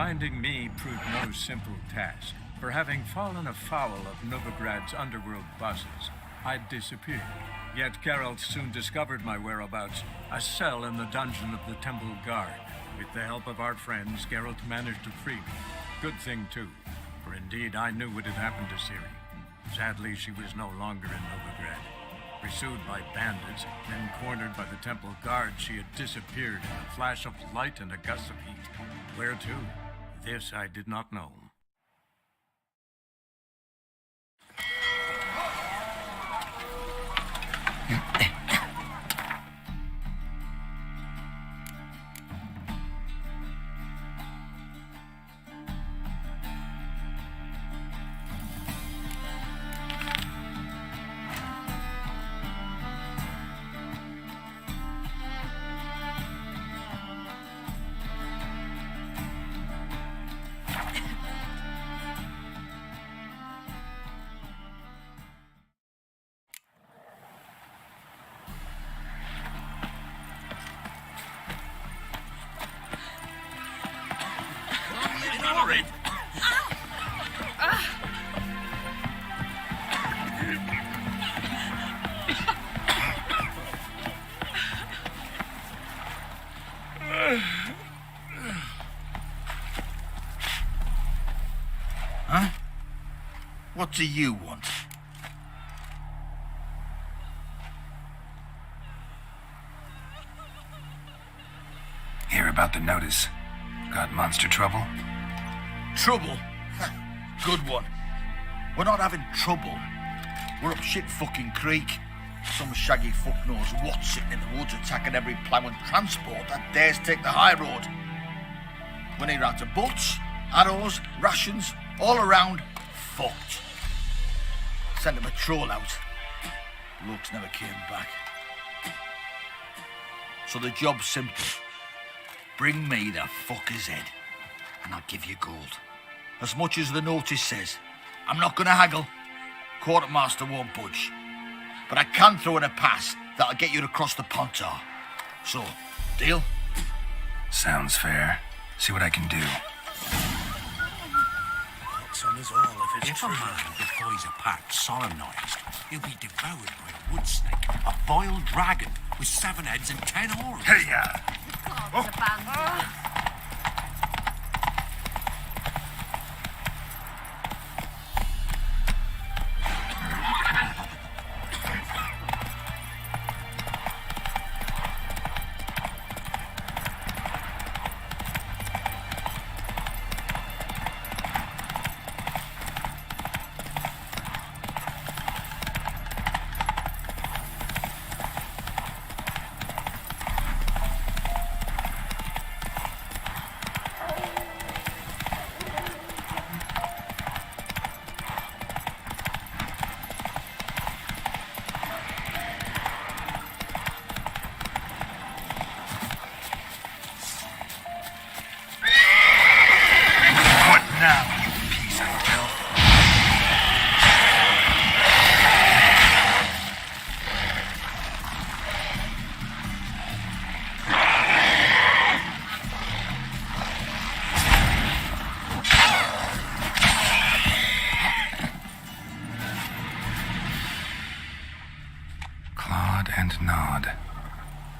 Finding me proved no simple task, for having fallen afoul of Novigrad's underworld bosses, I'd disappeared. Yet Geralt soon discovered my whereabouts, a cell in the dungeon of the Temple Guard. With the help of our friends, Geralt managed to free me. Good thing too, for indeed I knew what had happened to Ciri. Sadly, she was no longer in Novigrad. Pursued by bandits, then cornered by the Temple Guard, she had disappeared in a flash of light and a gust of heat. Where to? This I did not know. Huh? What do you want? Hear about the notice. Got monster trouble? Trouble? Good one. We're not having trouble. We're up shit fucking creek. Some shaggy fuck knows what's sitting in the woods attacking every plough and transport that dares take the high road. We're near out of butts, arrows, rations, all around, fucked. Sent a patrol out. Blokes never came back. So the job's simple. Bring me the fucker's head, and I'll give you gold. As much as the notice says. I'm not gonna haggle. Quartermaster won't budge. But I can throw in a pass that'll get you across the Pontar. So, deal? Sounds fair. See what I can do. What's on us all if it's true? If a man defies a pact solemnised, he'll be devoured by a wood snake, a boiled dragon with 7 heads and 10 horns. Hey-ya! God's abandoned.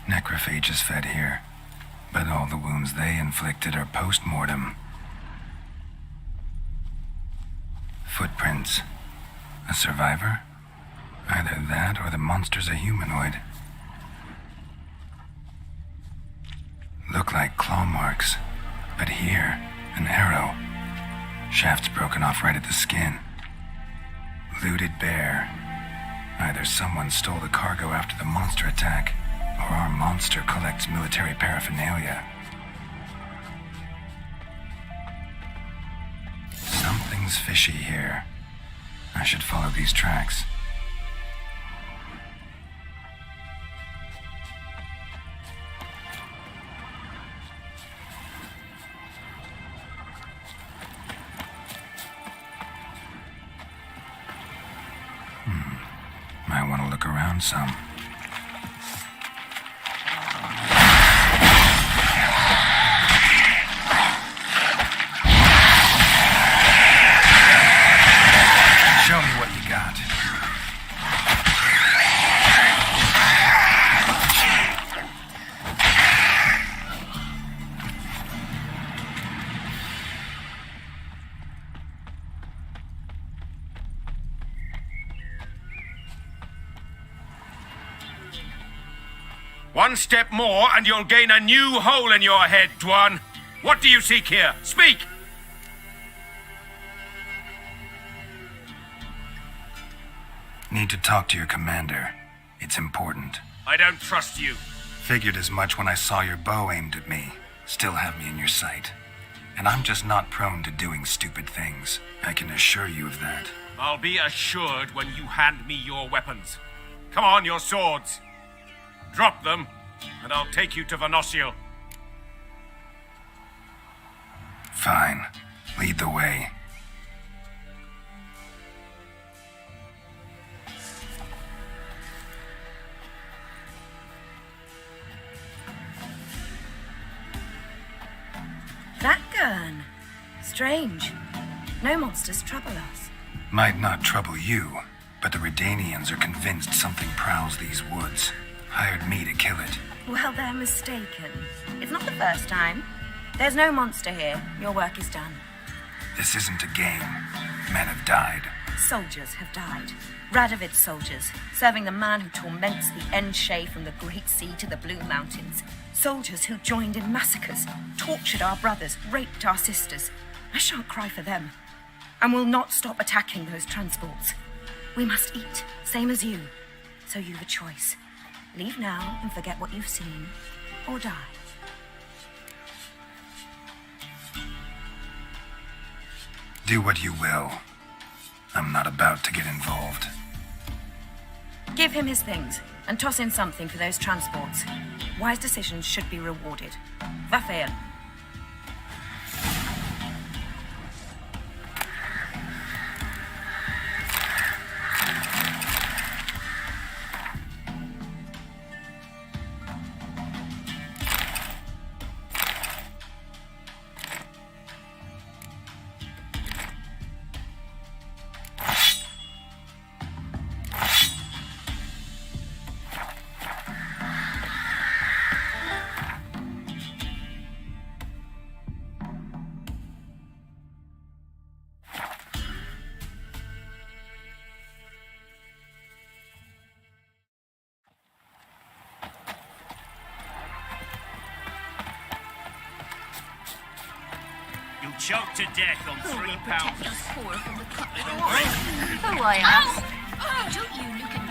Necrophages fed here, but all the wounds they inflicted are post-mortem. Footprints. A survivor? Either that or the monster's a humanoid. Look like claw marks, but here, an arrow. Shaft's broken off right at the skin. Looted bear. Either someone stole the cargo after the monster attack, or our monster collects military paraphernalia. Something's fishy here. I should follow these tracks. Might want to look around some. One step more and you'll gain a new hole in your head, Dwan. What do you seek here? Speak! Need to talk to your commander. It's important. I don't trust you. Figured as much when I saw your bow aimed at me. Still have me in your sight. And I'm just not prone to doing stupid things. I can assure you of that. I'll be assured when you hand me your weapons. Come on, your swords. Drop them, and I'll take you to Venosio. Fine. Lead the way. That gun. Strange. No monsters trouble us. Might not trouble you, but the Redanians are convinced something prowls these woods. Hired me to kill it. Well, they're mistaken. It's not the first time. There's no monster here. Your work is done. This isn't a game. Men have died. Soldiers have died. Radovid's soldiers, serving the man who torments the 𝙍𝙬𝙤𝙬 from the Great Sea to the Blue Mountains. Soldiers who joined in massacres, tortured our brothers, raped our sisters. I shan't cry for them, and will not stop attacking those transports. We must eat, same as you. So you've a choice. Leave now and forget what you've seen, or die. Do what you will. I'm not about to get involved. Give him his things, and toss in something for those transports. Wise decisions should be rewarded. Vafael. Choked to death on 3 pounds. Protect us poor from the cutlet. Oh, I am. Don't you look at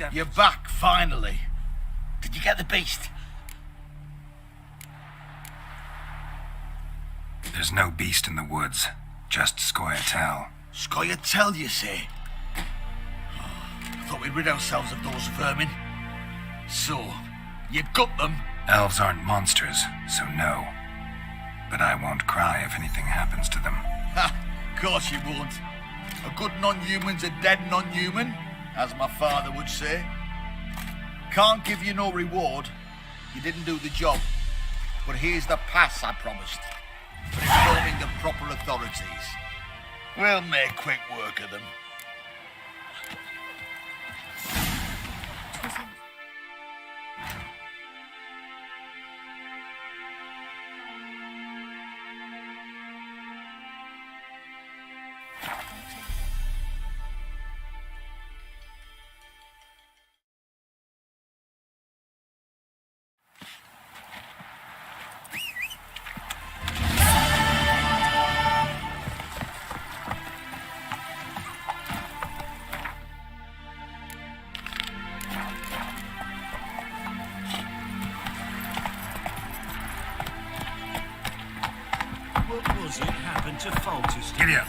me. You're back, finally. Did you get the beast? There's no beast in the woods. Just 𝙍𝙬𝙤𝙬. 𝙍𝙬𝙤𝙬, you say? Thought we'd rid ourselves of those vermin. So, you'd gut them? Elves aren't monsters, so no. But I won't cry if anything happens to them. Ha! Of course you won't. A good non-human's a dead non-human, as my father would say. Can't give you no reward. You didn't do the job. But here's the pass I promised. For informing the proper authorities. We'll make quick work of them. It happened to Foltest. Giddy up.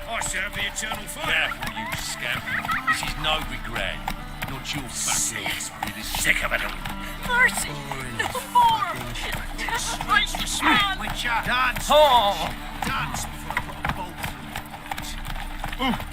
I serve the eternal fire. Careful, you scamp. This is no regret. Not your fucking really sick of it all. Mercy! No more! Witcher! Dance! Oh! Dance before I put a bolt through your gut.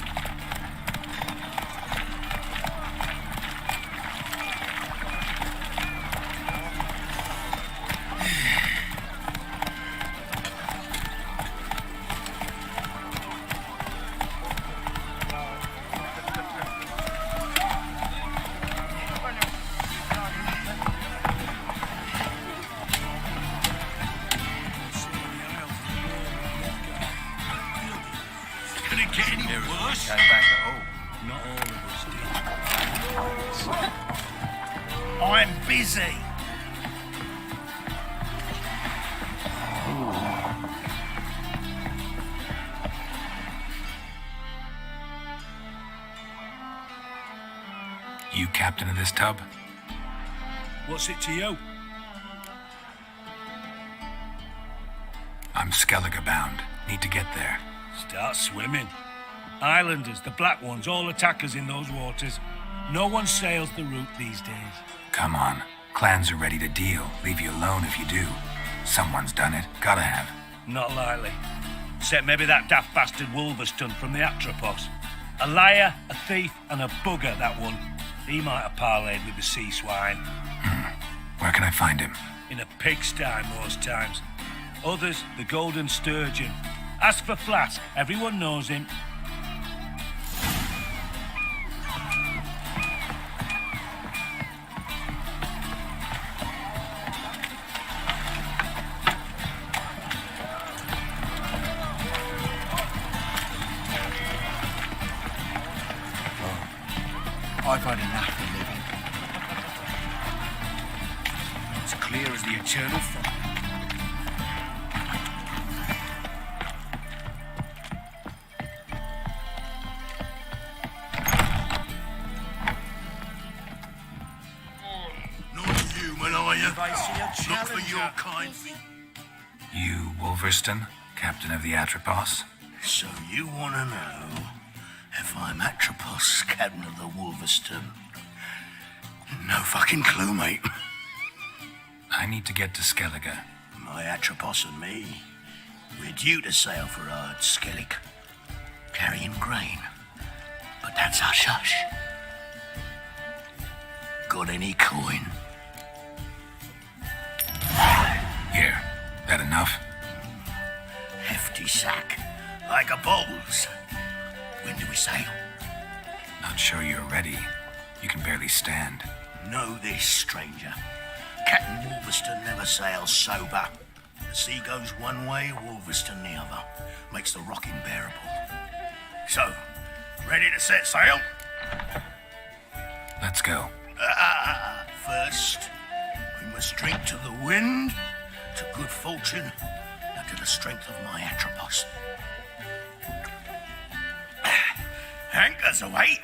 I'm busy. You captain of this tub? What's it to you? I'm Skellige bound. Need to get there. Start swimming. Islanders, the black ones, all attackers in those waters. No one sails the route these days. Come on. Clans are ready to deal. Leave you alone if you do. Someone's done it. Gotta have. Not likely. Except maybe that daft bastard Wolverston from the Atropos. A liar, a thief, and a bugger, that one. He might have parlayed with the sea swine. Where can I find him? In a pigsty most times. Others, the golden sturgeon. Ask for Flask. Everyone knows him. I've had enough of living. It's clear as the eternal fog. Not human, are you? Not for your kind. You, Wolverston, captain of the Atropos? So you want to know if I'm Atropos, captain of the Wolverston? No fucking clue, mate. I need to get to Skellige. My Atropos and me, we're due to sail for Skellige, carrying grain. But that's hush-hush. Got any coin? Here. That enough? Hefty sack, like a bull's. When do we sail? Not sure you're ready. You can barely stand. Know this, stranger. Captain Wolverston never sails sober. The sea goes one way, Wolverston the other. Makes the rocking bearable. So, ready to set sail? Let's go. First, we must drink to the wind, to good fortune, and to the strength of my Atropos. Anchors away.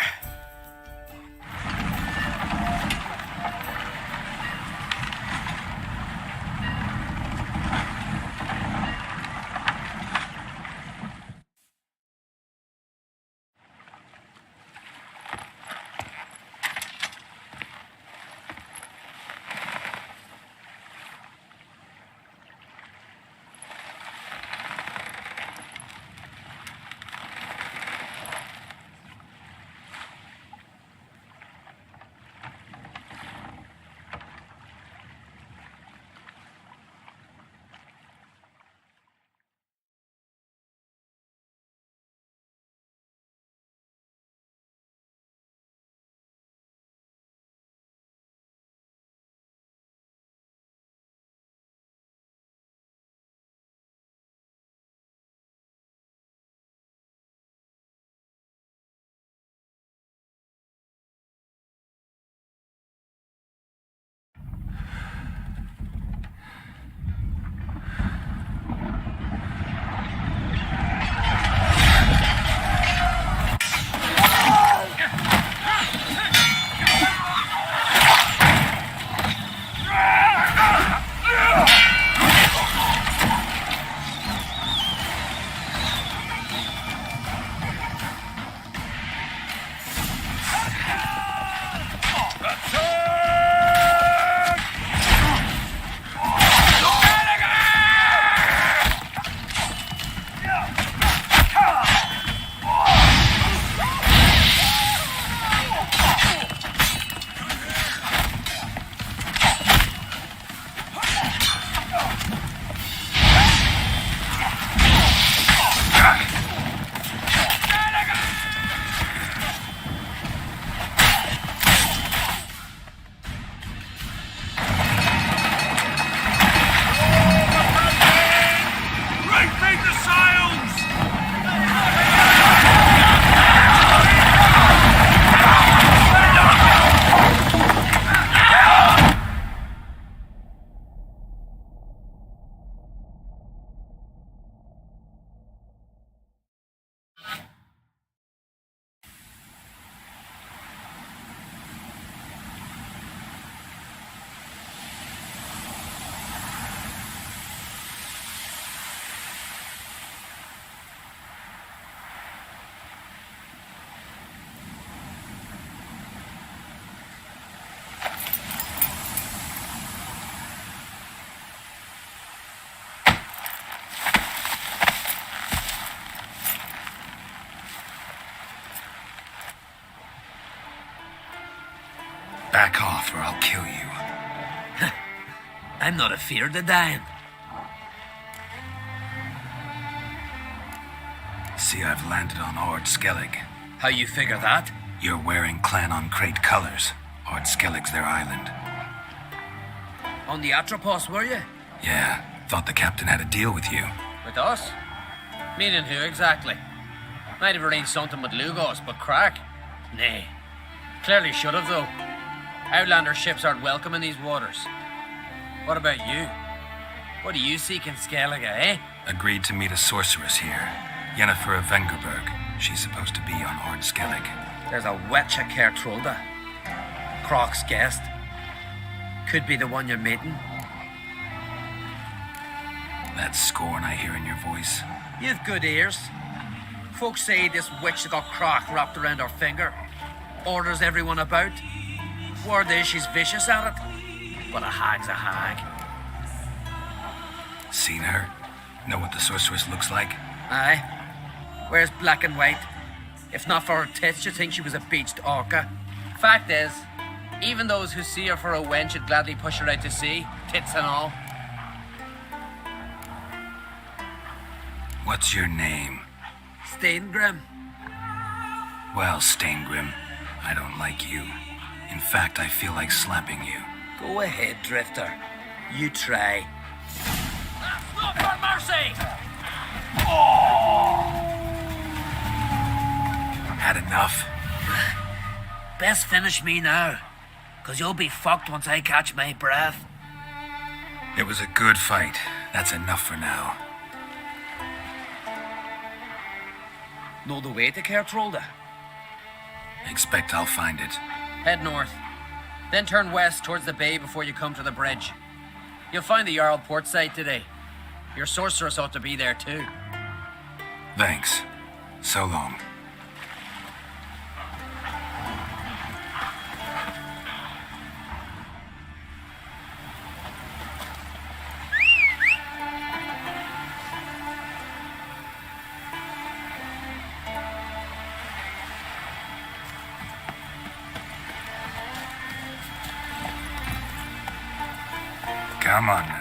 Back off or I'll kill you. I'm not afeard of dying. See, I've landed on 𝙆𝙧𝙤𝙤. How you figure that? You're wearing Clan on Crate colors. 𝙆𝙧𝙤𝙤's their island. On the Atropos, were you? Yeah, thought the captain had a deal with you. With us? Meaning who exactly? Might have arranged something with Lugos, but crack? Nay. Clearly should have, though. Outlander ships aren't welcome in these waters. What about you? What do you seek in Skellige, eh? Agreed to meet a sorceress here. Yennefer of Vengerberg. She's supposed to be on 𝙆𝙧𝙤𝙤. There's a wetcha Kertrolda. Croc's guest. Could be the one you're meeting. That scorn I hear in your voice. You've good ears. Folks say this witch got Croc wrapped around her finger. Orders everyone about. Word is she's vicious at it. But a hag's a hag. Seen her? Know what the sorceress looks like? Aye. Wears black and white. If not for her tits, you'd think she was a beached orca. Fact is, even those who see her for a wench would gladly push her out to sea, tits and all. What's your name? Steingrim. Well, Steingrim, I don't like you. In fact, I feel like slapping you. Go ahead, Drifter. You try. That's not for mercy! Had enough? Best finish me now, 'cause you'll be fucked once I catch my breath. It was a good fight. That's enough for now. Know the way to Kertrolda? Expect I'll find it. Head north, then turn west towards the bay before you come to the bridge. You'll find the Jarl port side today. Your sorceress ought to be there too. Thanks. So long. Come on now.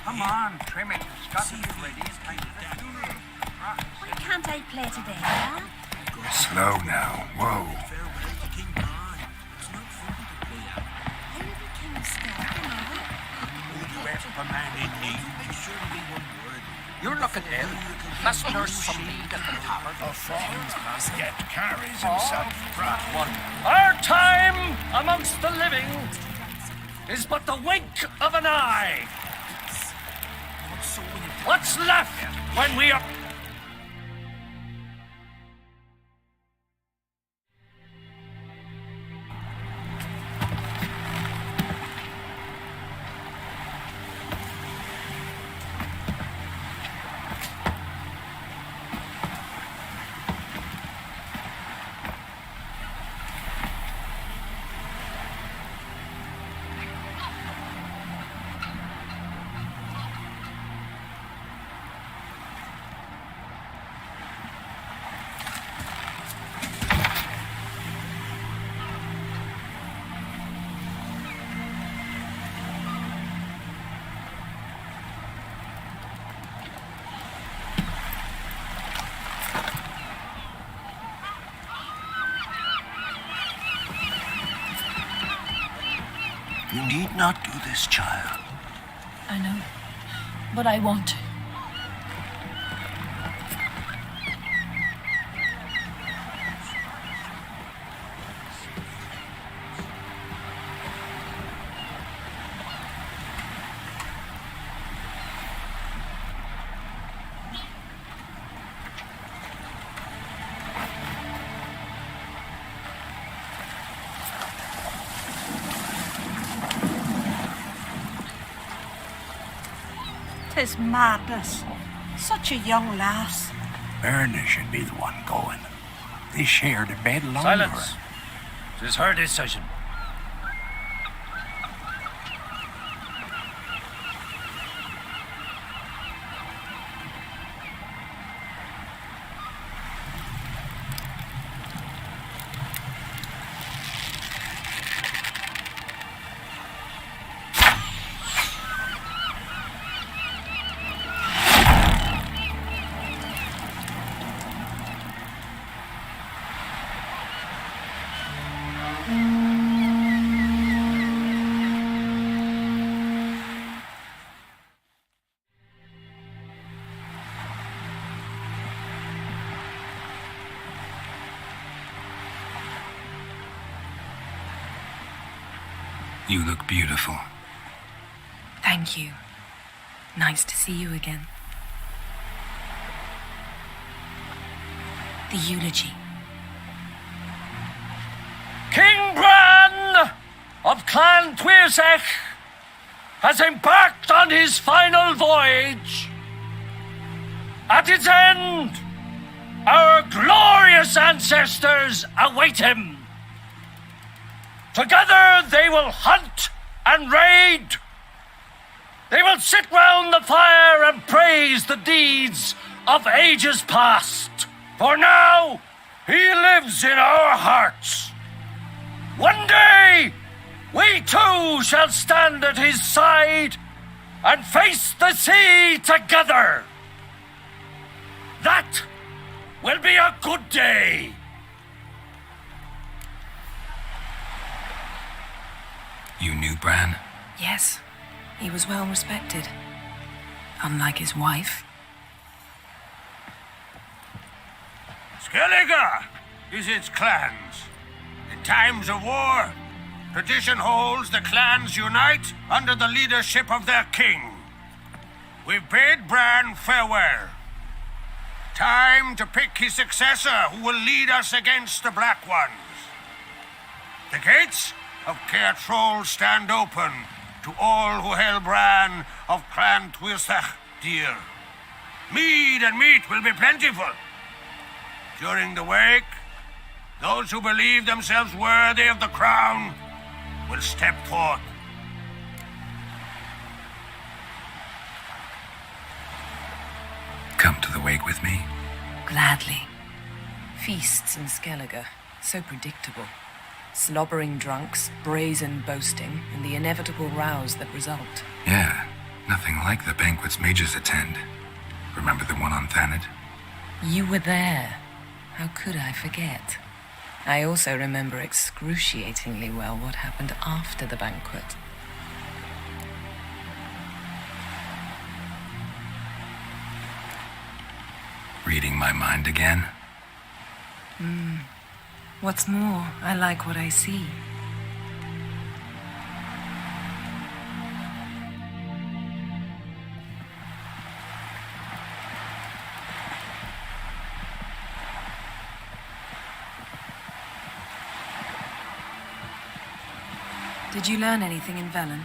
Come on, trim it. It's got to be ready in time for the funeral. Why can't I play today, huh? Slow now. Whoa. I live in Kingston, You're looking ill. Must nurse some mead at the tavern. A fond musket carries himself proud. Our time amongst the living is but the wink of an eye. What's left when we are... You need not do this, child. I know, but I want to. Tis madness. Such a young lass. Erna should be the one going. They shared a bed longer. Silence. It is her decision. You look beautiful. Thank you. Nice to see you again. The eulogy. King Bran of Clan 𝙆𝙧𝙖𝙩𝙤 has embarked on his final voyage. At its end, our glorious ancestors await him. Together they will hunt and raid. They will sit round the fire and praise the deeds of ages past. For now, he lives in our hearts. One day, we too shall stand at his side and face the sea together. That will be a good day. You knew Bran? Yes, he was well respected. Unlike his wife. Skellige visits clans. In times of war, tradition holds the clans unite under the leadership of their king. We've bade Bran farewell. Time to pick his successor who will lead us against the Black Ones. The gates of Caer Troll stand open to all who hail Bran of Clan 𝙆𝙧𝙗 dear. Mead and meat will be plentiful. During the wake, those who believe themselves worthy of the crown will step forth. Come to the wake with me? Gladly. Feasts in Skellige, so predictable. Slobbering drunks, brazen boasting, and the inevitable rows that result. Yeah, nothing like the banquets mages attend. Remember the one on 𝙆𝙯╝? You were there. How could I forget? I also remember excruciatingly well what happened after the banquet. Reading my mind again? What's more, I like what I see. Did you learn anything in Velen?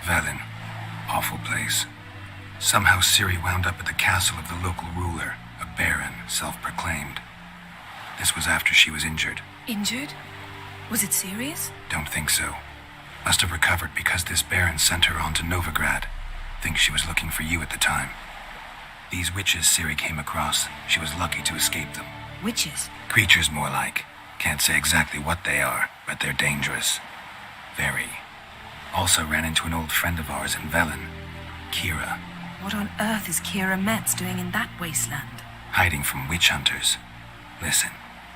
Velen. Awful place. Somehow Ciri wound up at the castle of the local ruler, a baron, self-proclaimed. This was after she was injured. Injured? Was it serious? Don't think so. Must have recovered because this baron sent her on to Novigrad. Think she was looking for you at the time. These witches Ciri came across, she was lucky to escape them. Witches? Creatures more like. Can't say exactly what they are, but they're dangerous. Very. Also ran into an old friend of ours in Velen, Kira. What on earth is Kira Metz doing in that wasteland? Hiding from witch hunters. Listen,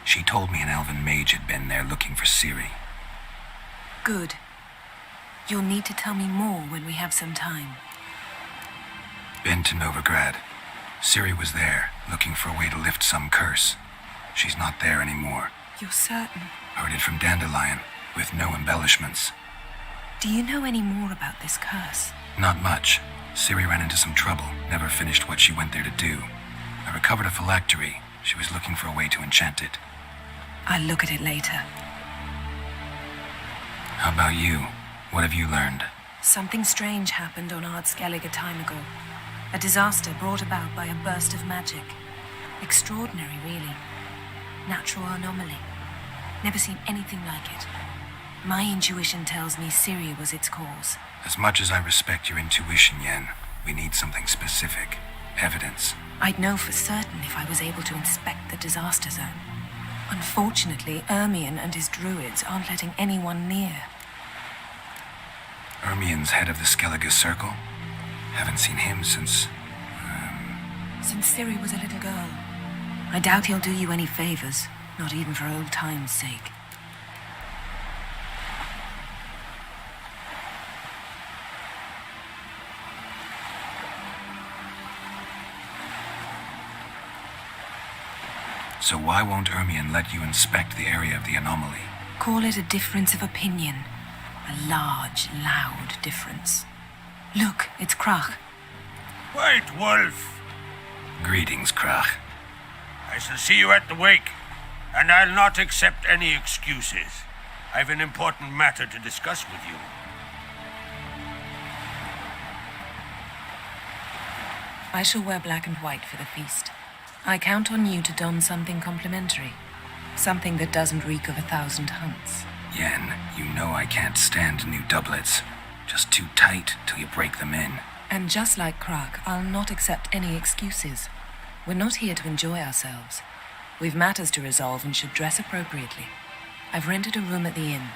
She told me an elven mage had been there looking for Ciri. Good. You'll need to tell me more when we have some time. Been to Novigrad. Ciri was there, looking for a way to lift some curse. She's not there anymore. You're certain? Heard it from Dandelion, with no embellishments. Do you know any more about this curse? Not much. Ciri ran into some trouble, never finished what she went there to do. I recovered a phylactery. She was looking for a way to enchant it. I'll look at it later. How about you? What have you learned? Something strange happened on 𝙆𝙧𝙖𝙩𝙤 a time ago. A disaster brought about by a burst of magic. Extraordinary, really. Natural anomaly. Never seen anything like it. My intuition tells me Ciri was its cause. As much as I respect your intuition, Yen, we need something specific. Evidence. I'd know for certain if I was able to inspect the disaster zone. Unfortunately, Ermion and his druids aren't letting anyone near. Ermion's head of the Skellige Circle? Haven't seen him since... Since Ciri was a little girl. I doubt he'll do you any favors, not even for old time's sake. So why won't Ermion let you inspect the area of the anomaly? Call it a difference of opinion. A large, loud difference. Look, it's Krach. White Wolf. Greetings, Krach. I shall see you at the wake, and I'll not accept any excuses. I've an important matter to discuss with you. I shall wear black and white for the feast. I count on you to don something complimentary. Something that doesn't reek of 1,000 hunts. Yen, you know I can't stand new doublets. Just too tight till you break them in. And just like Krach, I'll not accept any excuses. We're not here to enjoy ourselves. We've matters to resolve and should dress appropriately. I've rented a room at the inn.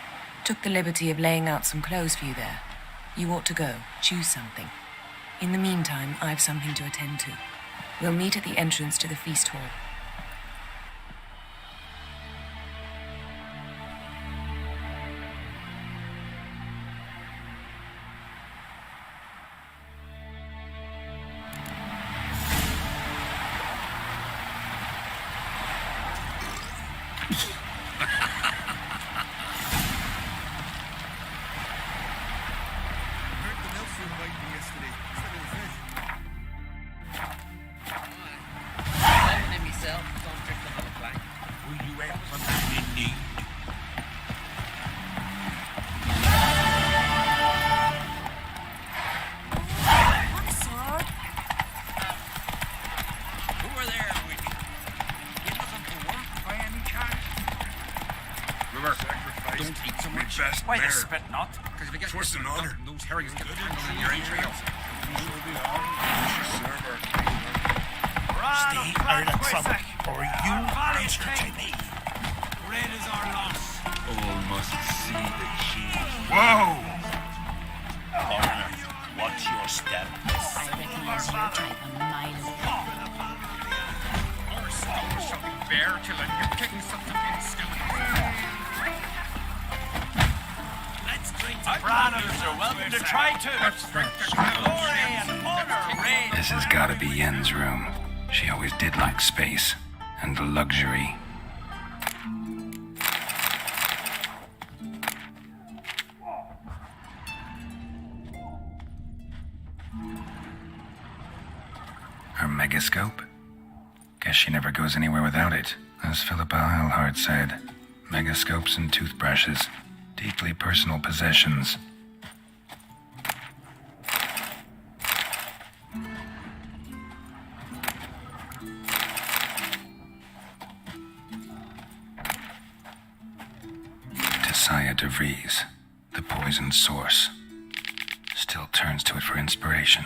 Took the liberty of laying out some clothes for you there. You ought to go. Choose something. In the meantime, I've something to attend to. We'll meet at the entrance to the feast hall. Wait a spit not. Because if you get Twas an honor. those herrings get tangled in your entrails. Stay out of trouble, or you answer to me. Red is our loss. All must see the cheese. Whoa! Coroner, what's your step? I recognize your type a mile away. Our stone shall be bare till a new king subsequent skeleton. Let's drink to Branners are welcome to try too. Glory and honor reign. This has gotta be Yen's room. She always did like space and luxury. Her megascope? Guess she never goes anywhere without it. As Philippa Eilhart said, megascopes and toothbrushes, deeply personal possessions. 𝙍𝙖𝙬𝙧𝙬𝙠, the poisoned source, still turns to it for inspiration.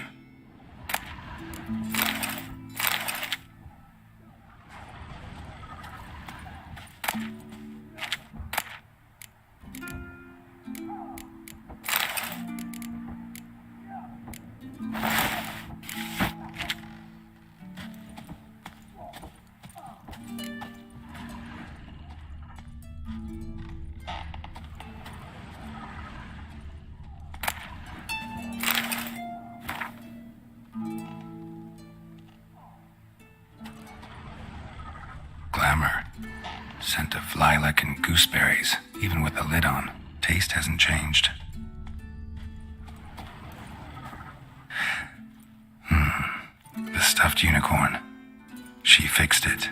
Scent of lilac and gooseberries, even with the lid on. Taste hasn't changed. The stuffed unicorn. She fixed it.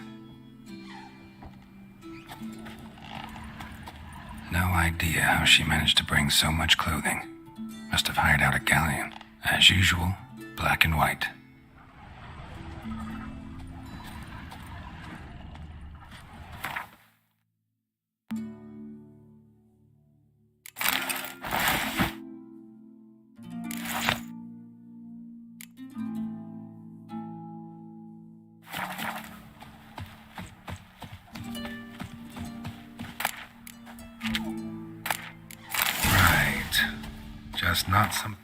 No idea how she managed to bring so much clothing. Must have hired out a galleon. As usual, black and white. Just not some...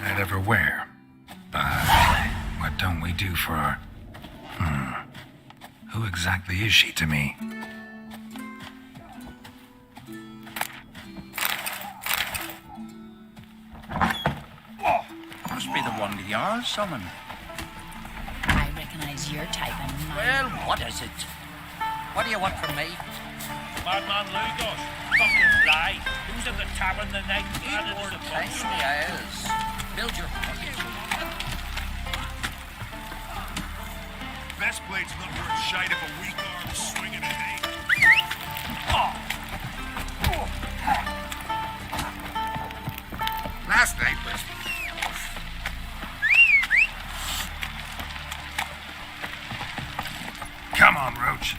I'd ever wear. But what don't we do for our... Who exactly is she to me? Be the one the Jarl summoned. I recognize your type and mine. Well, what is it? What do you want from me? Madman Lugos, fucking lie. Who's at the tavern the night? Thanks me, Isles. Build your fucking... Best blade's not worth shite if a weak arm swinging at eight. Last night was... Come on, Roach.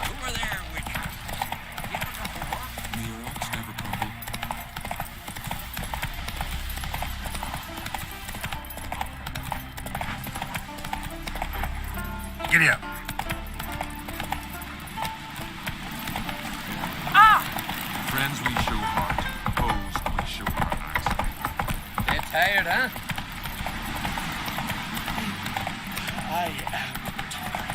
Who were there with you? You ever come for work? Me rocks never crumble. Giddy up. Friends we show heart, foes we show hearts. Get tired, huh? I am tired.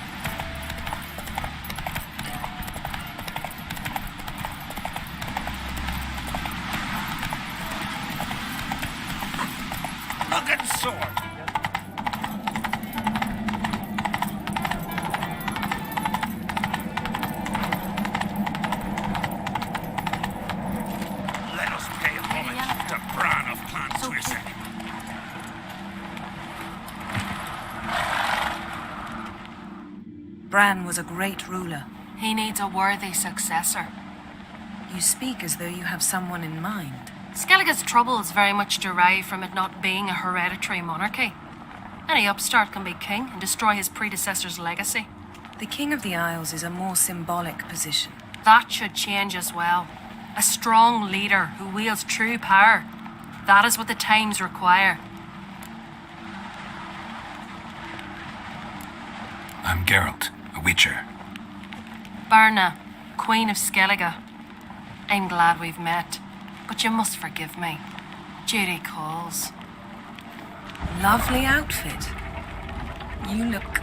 Looking sword. Let us pay homage to Bran of Clan Twisted. Bran was a great ruler. He needs a worthy successor. You speak as though you have someone in mind. Skellige's troubles very much derive from it not being a hereditary monarchy. Any upstart can be king and destroy his predecessor's legacy. The King of the Isles is a more symbolic position. That should change as well. A strong leader who wields true power. That is what the times require. I'm Geralt, a witcher. Birna, Queen of Skellige. I'm glad we've met, but you must forgive me. Duty calls. Lovely outfit. You look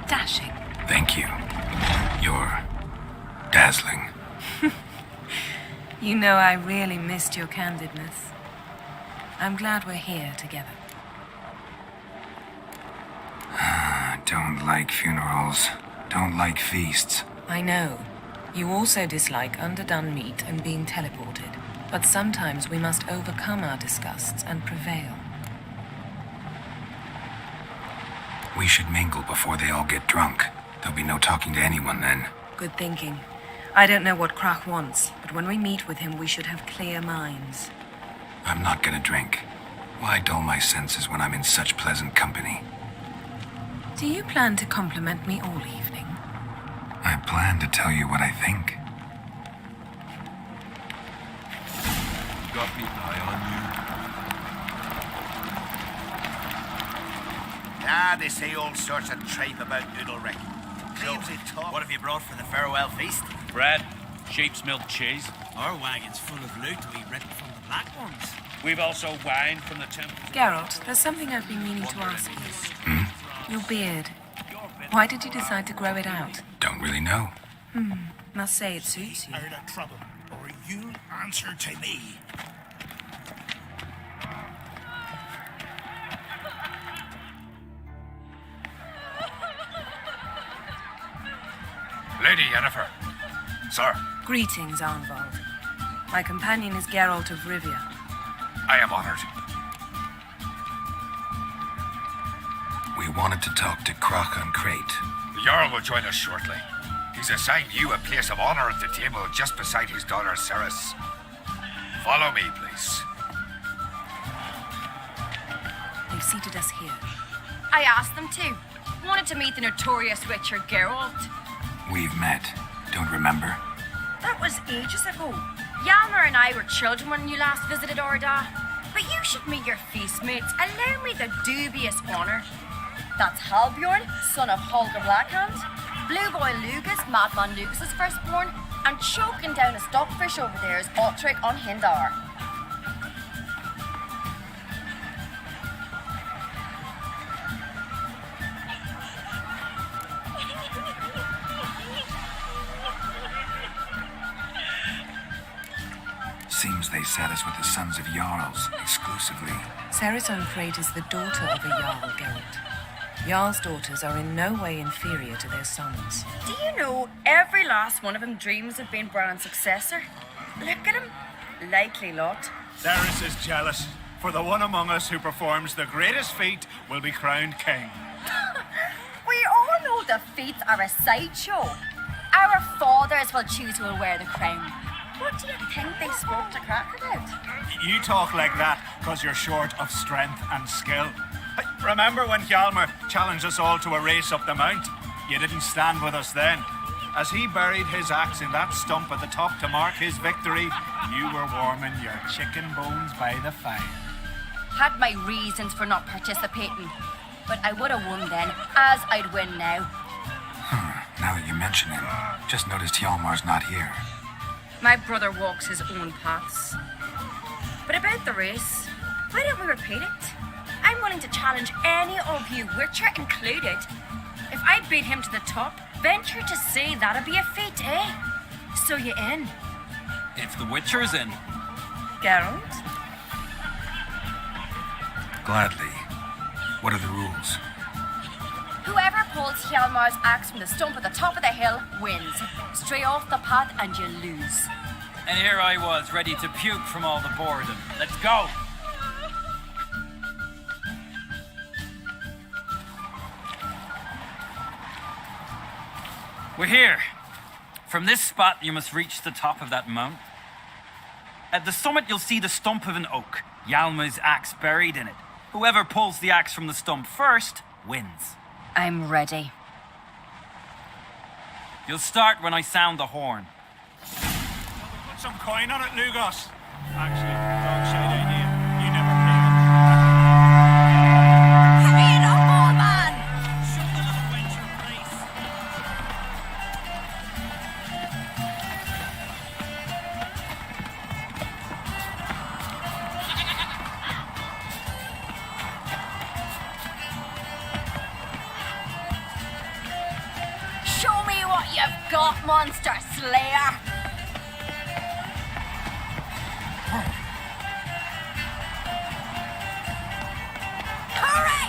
dashing. Thank you. You're dazzling. You know I really missed your candidness. I'm glad we're here together. Don't like funerals. Don't like feasts. I know. You also dislike underdone meat and being teleported. But sometimes we must overcome our disgusts and prevail. We should mingle before they all get drunk. There'll be no talking to anyone then. Good thinking. I don't know what Krach wants, but when we meet with him, we should have clear minds. I'm not gonna drink. Why dull my senses when I'm in such pleasant company? Do you plan to compliment me all evening? I plan to tell you what I think. Got me eye on you. Ah, they say all sorts of tripe about Udalric. Claims they talk. What have you brought for the farewell feast? Bread, sheep's milk cheese. Our wagon's full of loot we ripped from the Black Ones. We've also wine from the temple. Geralt, there's something I've been meaning to ask you. Your beard. Why did you decide to grow it out? Don't really know. Must say it suits you. Out of trouble, or you answer to me. Lady Yennefer. Sir. Greetings, Arnvald. My companion is Geralt of Rivia. I am honored. We wanted to talk to Croc on Crate. The Jarl will join us shortly. He's assigned you a place of honor at the table just beside his daughter Ceres. Follow me, please. They've seated us here. I asked them to. Wanted to meet the notorious witcher Geralt. We've met. Don't remember? That was ages ago. Hjalmar and I were children when you last visited Orda. But you should meet your feast mates. Allow me the dubious honor. That's Halbjorn, son of Holger Blackhand. Blue Boy Lugas, Madman Lucas's firstborn. And choking down a stockfish over there is Otric on Hindar. Seems they set us with the sons of Jarls, exclusively. Ceres on Crate is the daughter of a Jarl, Geralt. Jarl's daughters are in no way inferior to their sons. Do you know every last one of them dreams of being Bran's successor? Look at him. Likely lot. Ceres is jealous, for the one among us who performs the greatest feat will be crowned king. We all know the feats are a sideshow. Our fathers will choose who will wear the crown. What do you think they spoke to Crack about? You talk like that because you're short of strength and skill. Remember when Hjalmar challenged us all to a race up the mount? You didn't stand with us then. As he buried his axe in that stump at the top to mark his victory, you were warming your chicken bones by the fire. Had my reasons for not participating, but I would have won then, as I'd win now. Now that you mention him, just noticed Hjalmar's not here. My brother walks his own paths. But about the race, why don't we repeat it? I'm willing to challenge any of you, Witcher included. If I beat him to the top, venture to say that'd be a feat, eh? So you in? If the Witcher's in. Geralt? Gladly. What are the rules? Whoever pulls Hjalmar's axe from the stump at the top of the hill wins. Stray off the path and you lose. And here I was, ready to puke from all the boredom. Let's go! We're here. From this spot, you must reach the top of that mount. At the summit, you'll see the stump of an oak, Hjalmar's axe buried in it. Whoever pulls the axe from the stump first wins. I'm ready. You'll start when I sound the horn. Put some coin on it, Lugos. Actually, wrong side idea. You never played it. Hurry it up, old man! Show them a venture race. Show me what you've got, monster slayer! Hurry!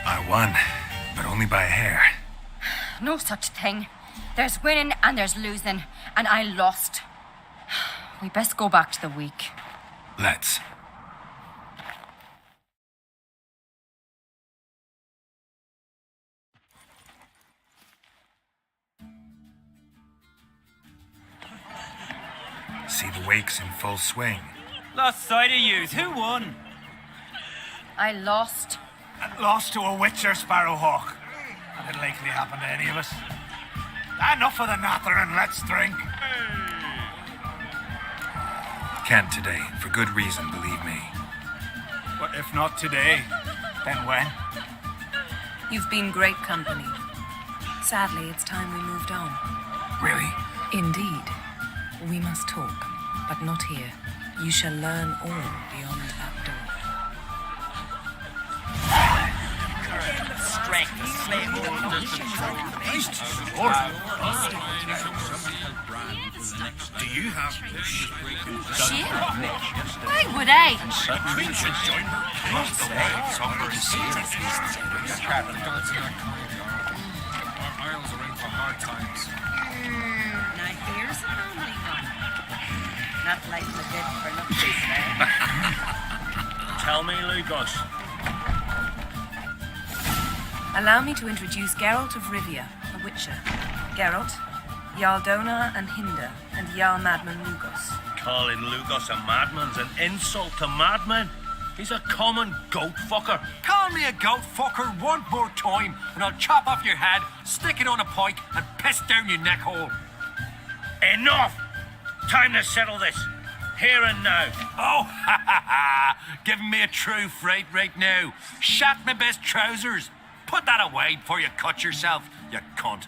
I won, but only by a hair. No such thing. There's winning and there's losing, and I lost. We best go back to the week. Let's. see the wakes in full swing. Lost sight of yous. Who won? I lost. Lost to a witcher, Sparrowhawk. That'd likely happen to any of us. Enough of the nattering, let's drink. Can't today, for good reason, believe me. But if not today, then when? You've been great company. Sadly, it's time we moved on. Really? Indeed. We must talk, but not here. You shall learn all beyond that door. Do you have Shit? Why would I? Now here's a homely one. Not like the good for nothing. Tell me, Lugos. Allow me to introduce Geralt of Rivia, a witcher. Geralt, Jarl Dona and Hinder, and Jarl Madman Lugos. Calling Lugos a madman's an insult to madman. He's a common goat fucker. Call me a goat fucker one more time, and I'll chop off your head, stick it on a pike, and piss down your neck hole. Enough! Time to settle this. Here and now. Oh, ha ha ha! Giving me a true fright right now. Shat my best trousers. Put that away before you cut yourself, you cunt.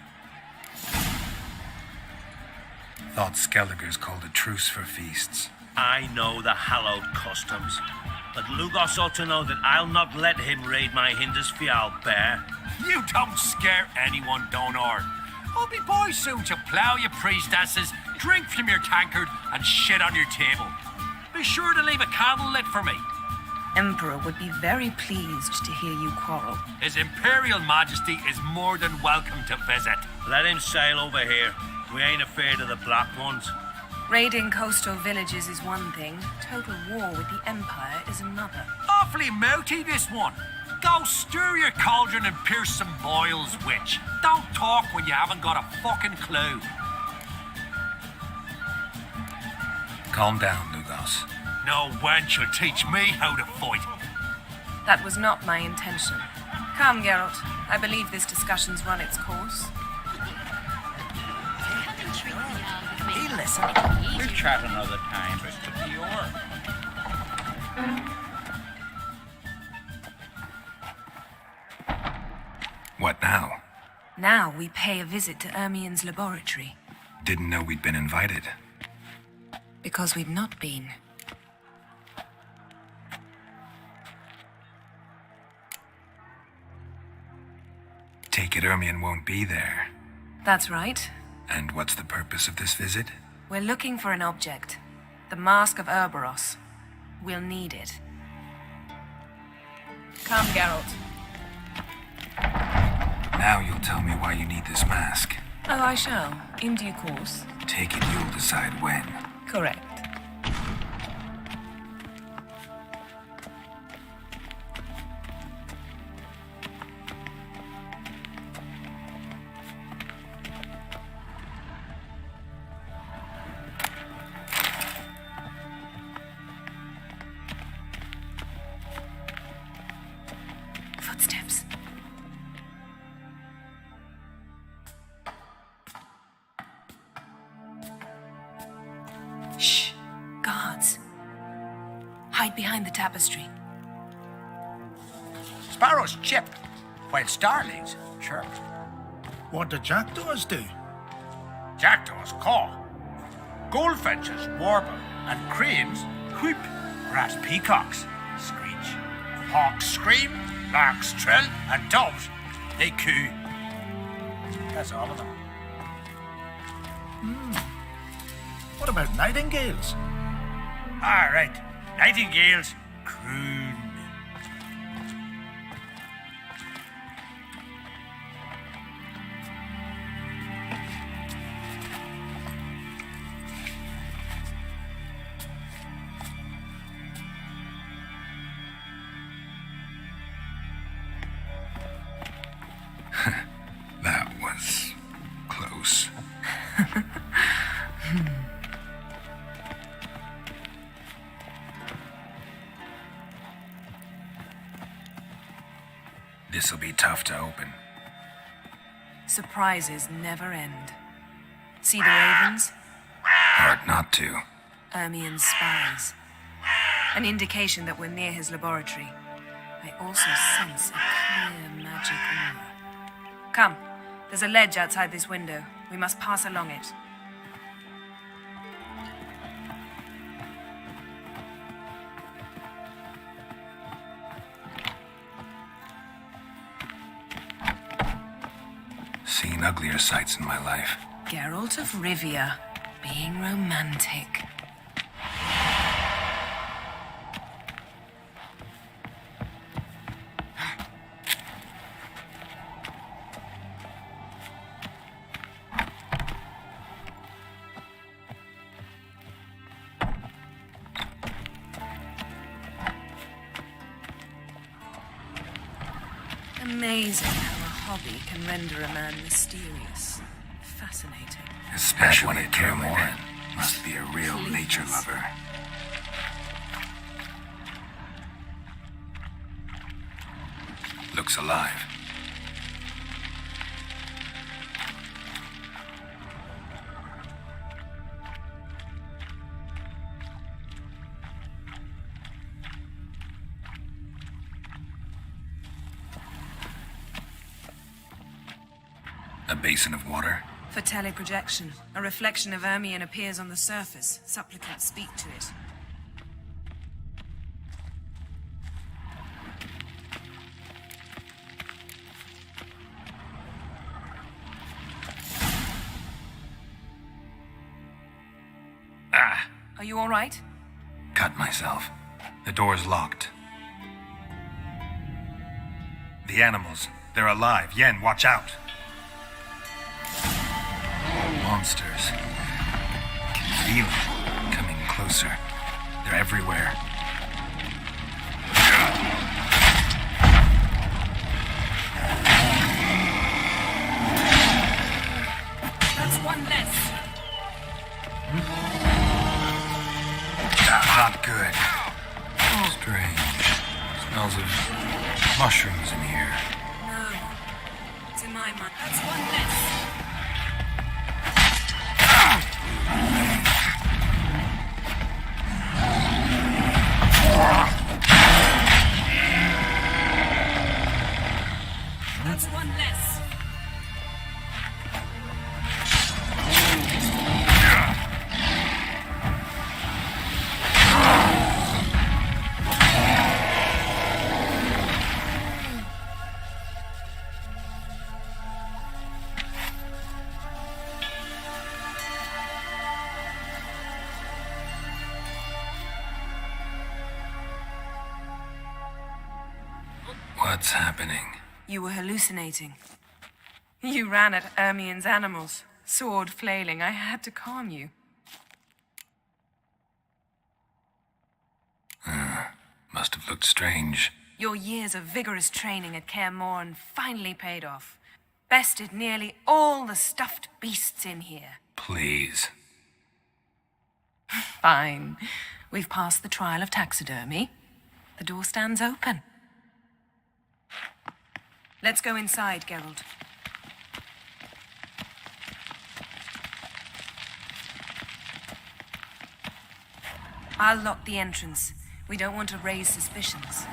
Thought Skelliger's called a truce for feasts. I know the hallowed customs, but Lugos ought to know that I'll not let him raid my Hindisfial bear. You don't scare anyone, Donor. I'll be boys soon to plough your priestesses, drink from your tankard, and shit on your table. Be sure to leave a candle lit for me. Emperor would be very pleased to hear you quarrel. His Imperial Majesty is more than welcome to visit. Let him sail over here. We ain't afraid of the black ones. Raiding coastal villages is one thing. Total war with the Empire is another. Awfully mouty, this one. Go stir your cauldron and pierce some boils, witch. Don't talk when you haven't got a fucking clue. Calm down, Lugos. No wench will teach me how to fight. That was not my intention. Come, Geralt. I believe this discussion's run its course. Hey, listen. We'll chat another time. What now? Now we pay a visit to Ermien's laboratory. Didn't know we'd been invited. Because we've not been. Take it Ermien won't be there. That's right. And what's the purpose of this visit? We're looking for an object. The Mask of Ouroboros. We'll need it. Come, Geralt. Now you'll tell me why you need this mask. Oh, I shall. In due course. Take it you'll decide when. Correct. Footsteps. Shh. Guards. Hide behind the tapestry. Sparrows chip, while starlings chirp. What do jackdaws do? Jackdaws caw. Goldfinches warble, and cranes whoop. Whereas peacocks screech. Hawks scream, larks trill, and doves, they coo. That's all of them. What about nightingales? All right, nightingales croon. That was close. This'll be tough to open. Surprises never end. See the ravens? Hard not to. Ermien's spies. An indication that we're near his laboratory. I also sense a clear magic aura. Come, there's a ledge outside this window. We must pass along it. Seen uglier sights in my life. Geralt of Rivia, being romantic. Amazing how a hobby can render a man mysterious. Fascinating. Especially when it Kaer Morhen must be a real nature lover. Looks alive. A basin of water. For teleprojection, a reflection of Ermien appears on the surface. Supplicants speak to it. Ah! Are you all right? Cut myself. The door's locked. The animals, they're alive. Yen, watch out! Monsters. Can feel them coming closer. They're everywhere. That's one less. Not good. Strange. Smells of mushrooms in here. No. It's in my mind. That's one less. That's one less. What's happening? You were hallucinating. You ran at Ermien's animals, sword flailing. I had to calm you. Must have looked strange. Your years of vigorous training at Kaer Morhen finally paid off. Bested nearly all the stuffed beasts in here. Please. Fine. We've passed the trial of taxidermy. The door stands open. Let's go inside, Geralt. I'll lock the entrance. We don't want to raise suspicions.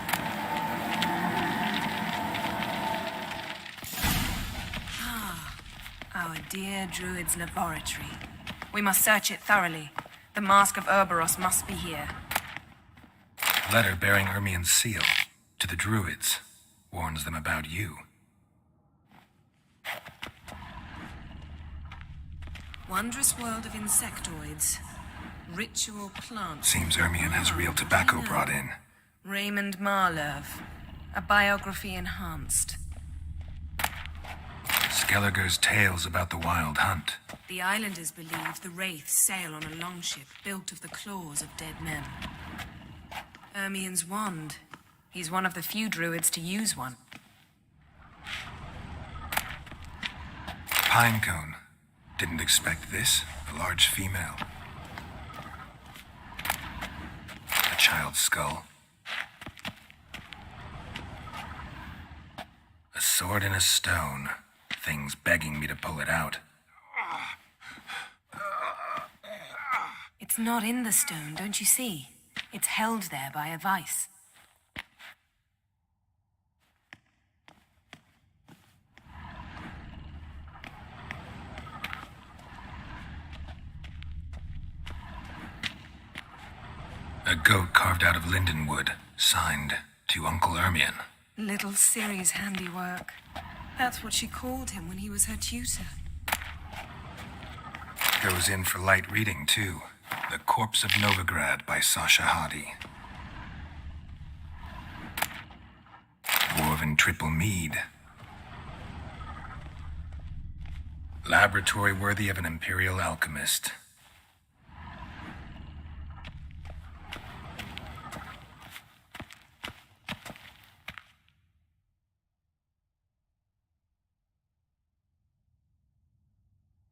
Our dear Druid's laboratory. We must search it thoroughly. The Mask of Ďeřiš must be here. Letter bearing Ermien's seal to the Druids. Warns them about you. Wondrous world of insectoids. Ritual plants. Seems Ermien has real tobacco brought in. Raymond Marlev. A biography enhanced. Skelliger's tales about the wild hunt. The islanders believe the wraiths sail on a longship built of the claws of dead men. Ermien's wand. He's one of the few druids to use one. Pinecone. Didn't expect this. A large female. A child's skull. sword in a stone. Thing's begging me to pull it out. It's not in the stone, don't you see? It's held there by a vice. A goat carved out of linden wood, signed to Uncle Ermion. Little Ciri's handiwork. That's what she called him when he was her tutor. Goes in for light reading, too. The Corpse of Novigrad by Sasha Hadi. Dwarven triple mead. Laboratory worthy of an imperial alchemist.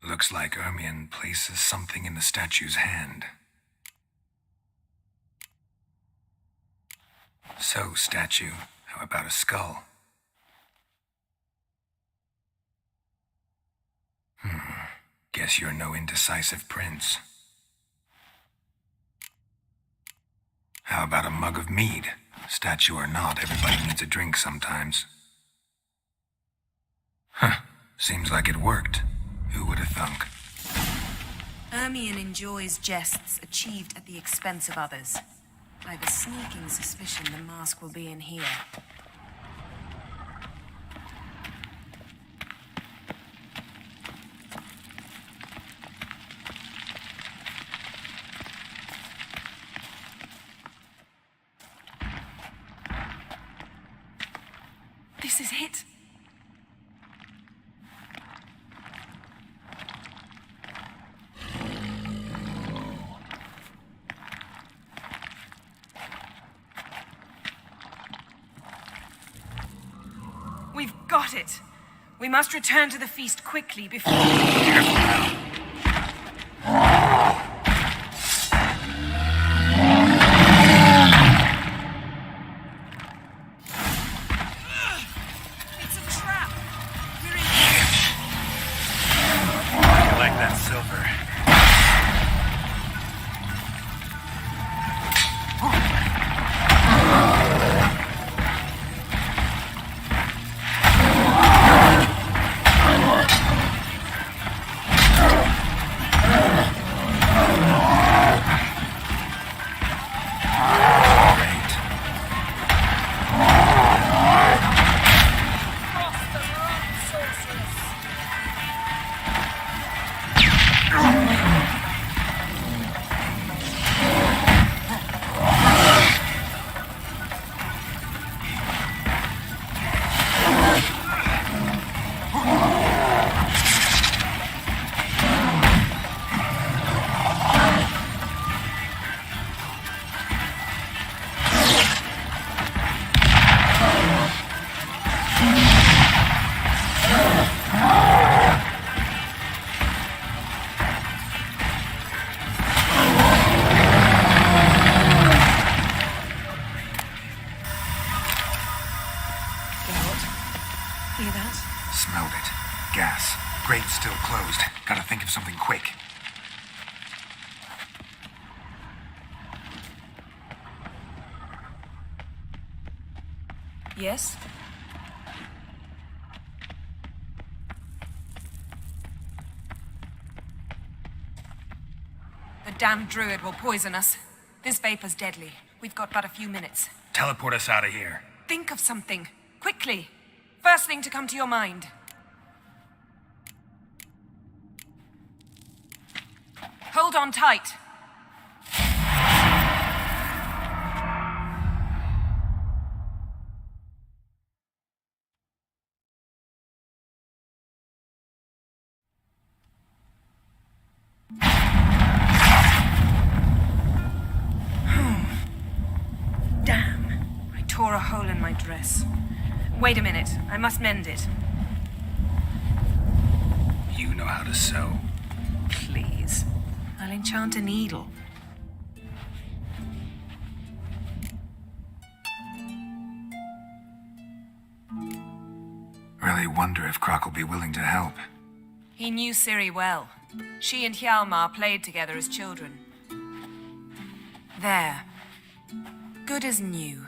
Looks like Ermion places something in the statue's hand. So, statue, how about a skull? Guess you're no indecisive prince. How about a mug of mead? Statue or not, everybody needs a drink sometimes. Seems like it worked. Who would have thunk? Ermion enjoys jests achieved at the expense of others. I've a sneaking suspicion the mask will be in here. This is it. We've got it. We must return to the feast quickly before... Careful now. It's a trap. We're in... I like that silver. Hear that? Smelled it. Gas. Grate's still closed. Gotta think of something quick. Yes? The damned druid will poison us. This vapor's deadly. We've got but a few minutes. Teleport us out of here. Think of something. Quickly. First thing to come to your mind. Hold on tight. Damn. I tore a hole in my dress. Wait a minute. I must mend it. You know how to sew. Please. I'll enchant a needle. if Croc will be willing to help. He knew Ciri well. She and Hjalmar played together as children. There. Good as new.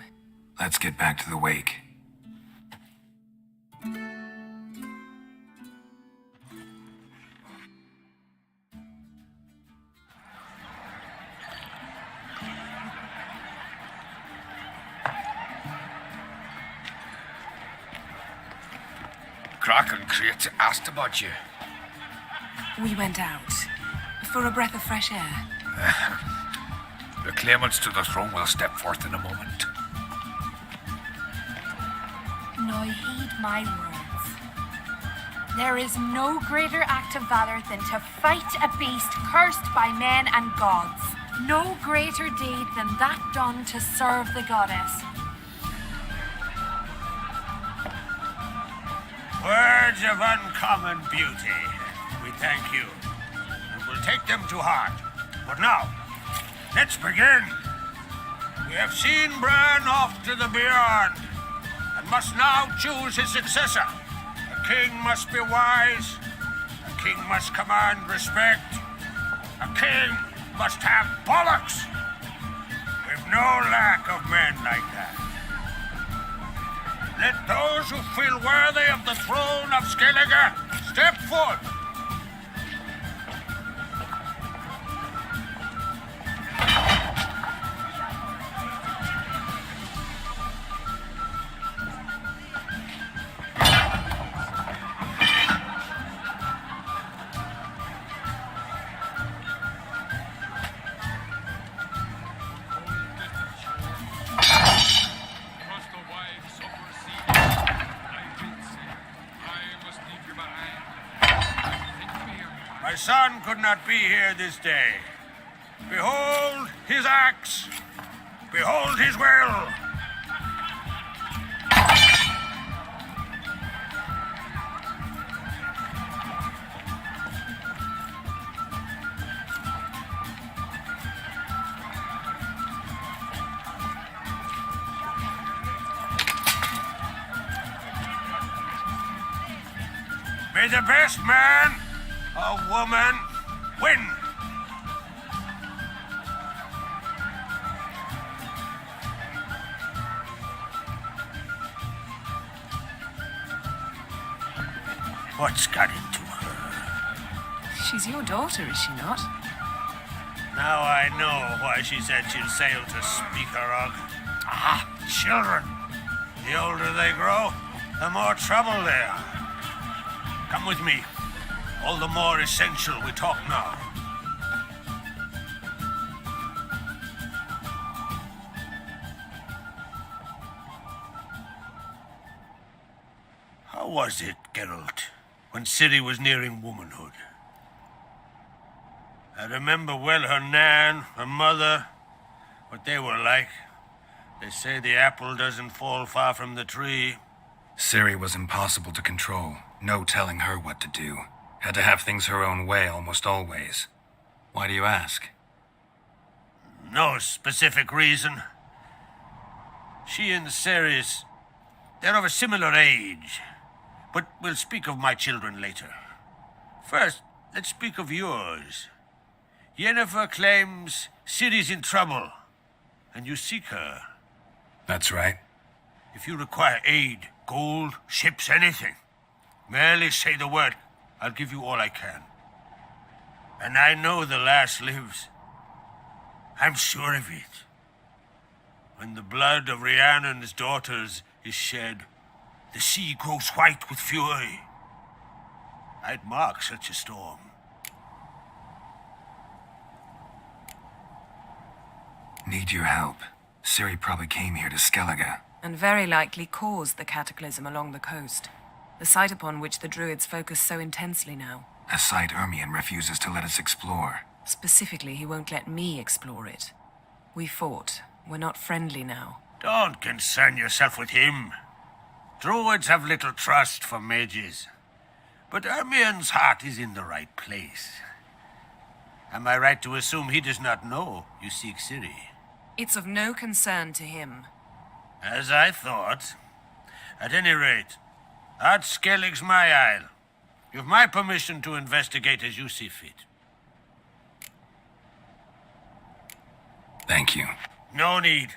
Let's get back to the wake. Croc and Crate asked about you. We went out. For a breath of fresh air. The claimants to the throne will step forth in a moment. Now heed my words. There is no greater act of valor than to fight a beast cursed by men and gods. No greater deed than that done to serve the goddess. Words of uncommon beauty. We thank you. And we'll take them to heart. But now, let's begin. We have seen Bran off to the beyond, and must now choose his successor. A king must be wise. A king must command respect. A king must have bollocks. We've no lack of men like that. Let those who feel worthy of the throne of Skellige step forth. My son could not be here this day. Behold his axe. Behold his will. May the best man or woman win. What's got into her? She's your daughter, is she not? Now I know why she said she'll sail to Speakerog. Ah, children. The older they grow, the more trouble they are. Come with me. All the more essential we talk now. How was it, Geralt, when Ciri was nearing womanhood? I remember well her nan, her mother, what they were like. They say the apple doesn't fall far from the tree. Ciri was impossible to control. No telling her what to do. Had to have things her own way almost always. Why do you ask? No specific reason. She and Ceres, they're of a similar age. But we'll speak of my children later. First, let's speak of yours. Yennefer claims Ciri's in trouble, and you seek her. That's right. If you require aid, gold, ships, anything, merely say the word. I'll give you all I can. And I know the lass lives. I'm sure of it. When the blood of Rhiannon's daughters is shed, the sea grows white with fury. I'd mark such a storm. Need your help. Ciri probably came here to Skellige. And very likely caused the cataclysm along the coast. The site upon which the Druids focus so intensely now. A site Ermion refuses to let us explore. Specifically, he won't let me explore it. We fought. We're not friendly now. Don't concern yourself with him. Druids have little trust for mages. But Ermion's heart is in the right place. Am I right to assume he does not know you seek Ciri? It's of no concern to him. As I thought. At any rate, Skellig's my isle. You've my permission to investigate as you see fit. Thank you. No need.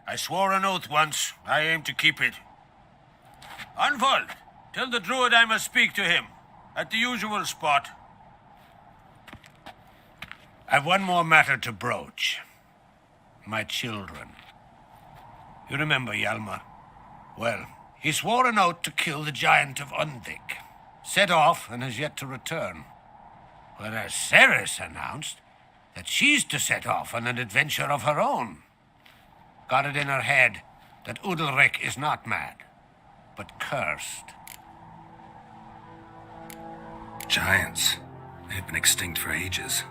I swore an oath once. I aim to keep it. Unfold. Tell the druid I must speak to him. At the usual spot. I've one more matter to broach. My children. You remember Hjalmar? Well, he swore an oath to kill the giant of 𝙆𝙧𝙖𝙩𝙬. Set off and has yet to return. Whereas Ceres announced that she's to set off on an adventure of her own. Got it in her head that 𝙆𝙧𝙖𝙧 is not mad, but cursed. Giants. They've been extinct for ages.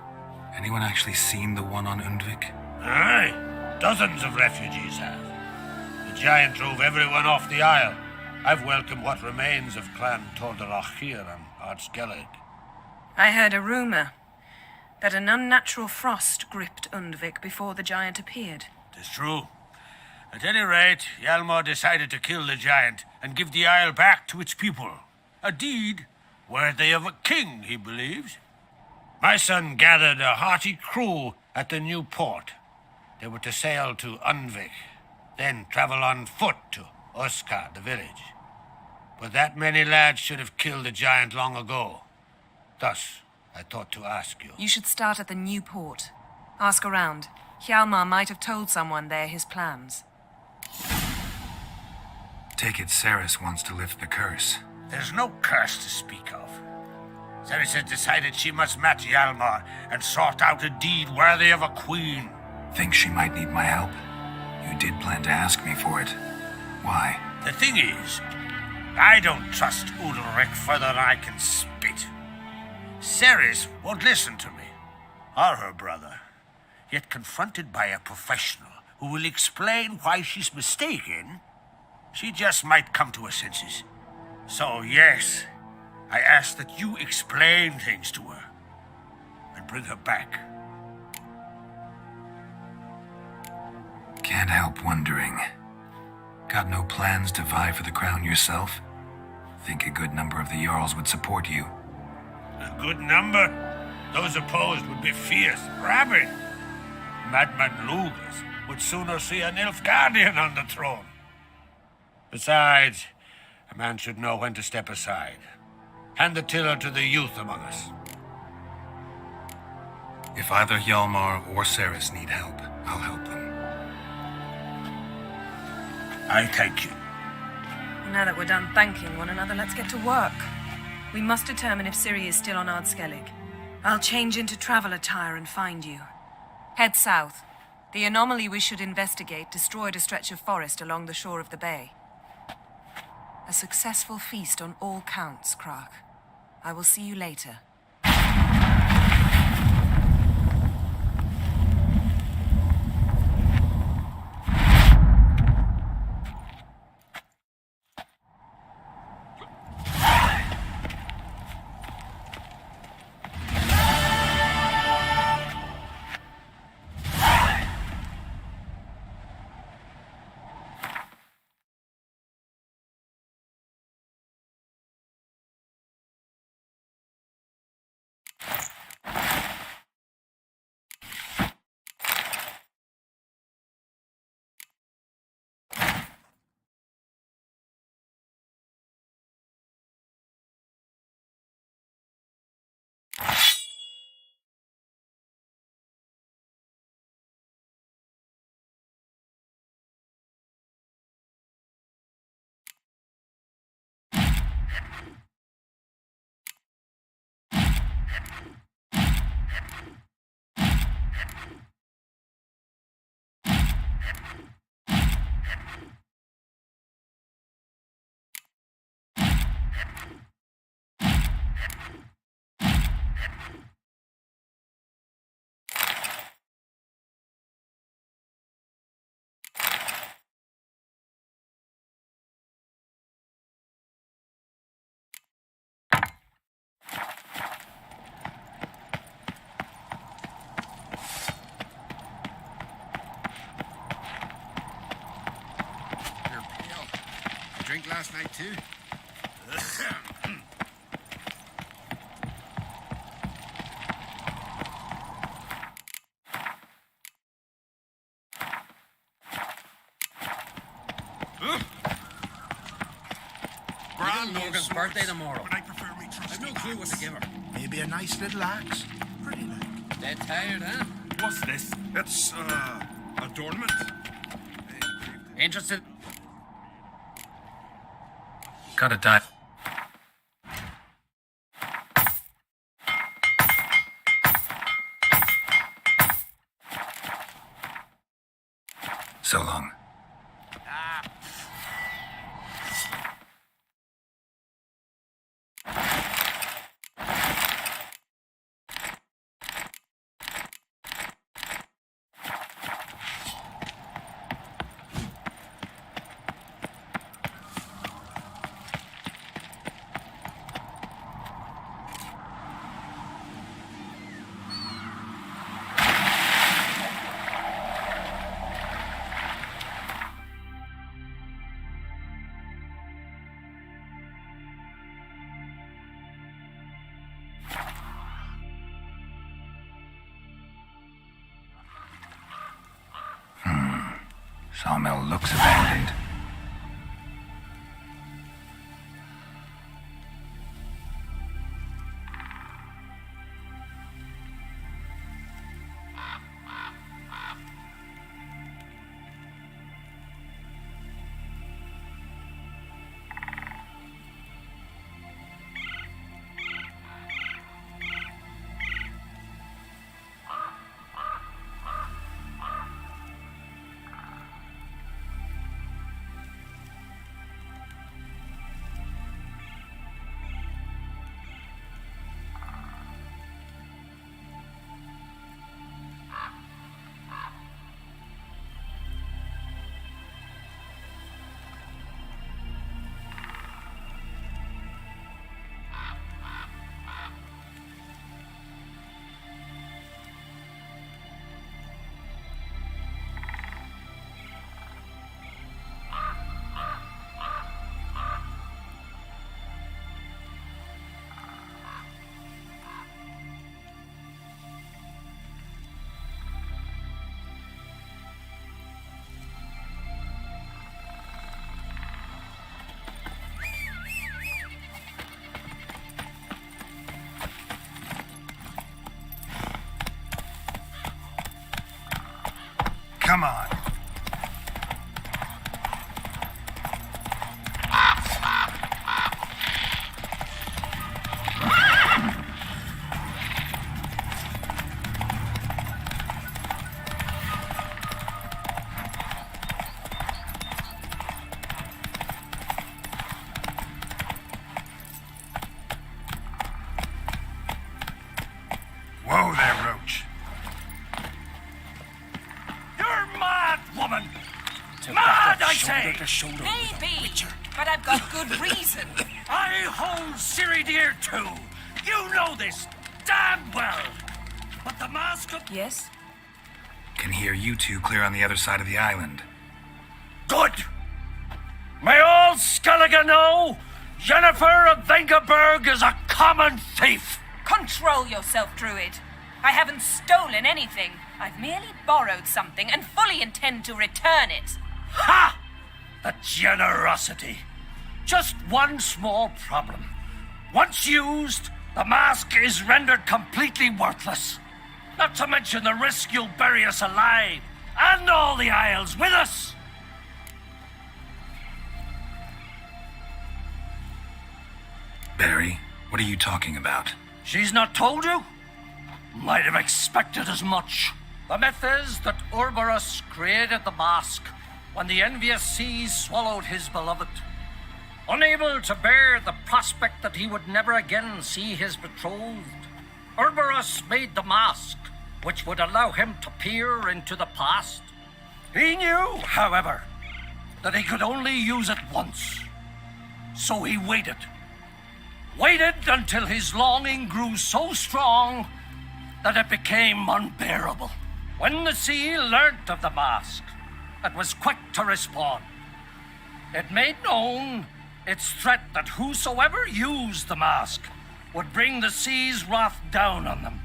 Anyone actually seen the one on 𝙆𝙧𝙖𝙧? Aye, dozens of refugees have. The giant drove everyone off the isle. I've welcomed what remains of Clan Tordalach here and 𝙆𝙧𝙤𝙧. I heard a rumor that an unnatural frost gripped 𝙆𝙧𝙧 before the giant appeared. It's true. At any rate, Hjalmar decided to kill the giant and give the isle back to its people. A deed worthy of a king, he believes. My son gathered a hearty crew at the new port. They were to sail to 𝙆𝙧𝙀, then travel on foot to Oskar, the village. But that many lads should have killed the giant long ago. Thus, I thought to ask you. You should start at the new port. Ask around. Hjalmar might have told someone there his plans. Take it Ceres wants to lift the curse. There's no curse to speak of. Ceres has decided she must match Hjalmar and sort out a deed worthy of a queen. Think she might need my help? You did plan to ask me for it. Why? The thing is, I don't trust 𝙆𝙧𝙀 further than I can spit. Ceres won't listen to me, or her brother. Yet confronted by a professional who will explain why she's mistaken, she just might come to her senses. So yes, I ask that you explain things to her and bring her back. Can't help wondering. Got no plans to vie for the crown yourself? Think a good number of the Jarls would support you. A good number? Those opposed would be fierce, rabid. Madman Lugas would sooner see an Nilfgaardian on the throne. Besides, a man should know when to step aside. Hand the tiller to the youth among us. If either Hjalmar or Ceres need help, I'll help them. I thank you. Now that we're done thanking one another, let's get to work. We must determine if Ciri is still on 𝙆𝙬𝙀. I'll change into travel attire and find you. Head south. The anomaly we should investigate destroyed a stretch of forest along the shore of the bay. A successful feast on all counts, Krach. I will see you later. Drink last night too? Even Morgan's birthday tomorrow. I've no clue what to give her. Maybe a nice little axe. Pretty like. Dead tired, huh? What's this? It's, adornment. Interested? Gotta die. So long. Sawmill looks abandoned. Come on. Whoa there, Roach. Mad, I say! Maybe, but I've got good reason. I hold Ciri dear too. You know this damn well. But the mask of... Yes? Can hear you two clear on the other side of the island. Good! May all Skellige know Jennifer of Vengerberg is a common thief. Control yourself, Druid. I haven't stolen anything. I've merely borrowed something and fully intend to return it. Ha! The generosity. Just one small problem. Once used, the mask is rendered completely worthless. Not to mention the risk you'll bury us alive, and all the Isles with us. Barry, what are you talking about? She's not told you? Might have expected as much. The myth is that Ouroboros created the mask when the envious seas swallowed his beloved. Unable to bear the prospect that he would never again see his betrothed, Ouroboros made the mask, which would allow him to peer into the past. He knew, however, that he could only use it once. So he waited. Waited until his longing grew so strong that it became unbearable. When the sea learnt of the mask, it was quick to respond. It made known its threat that whosoever used the mask would bring the sea's wrath down on them.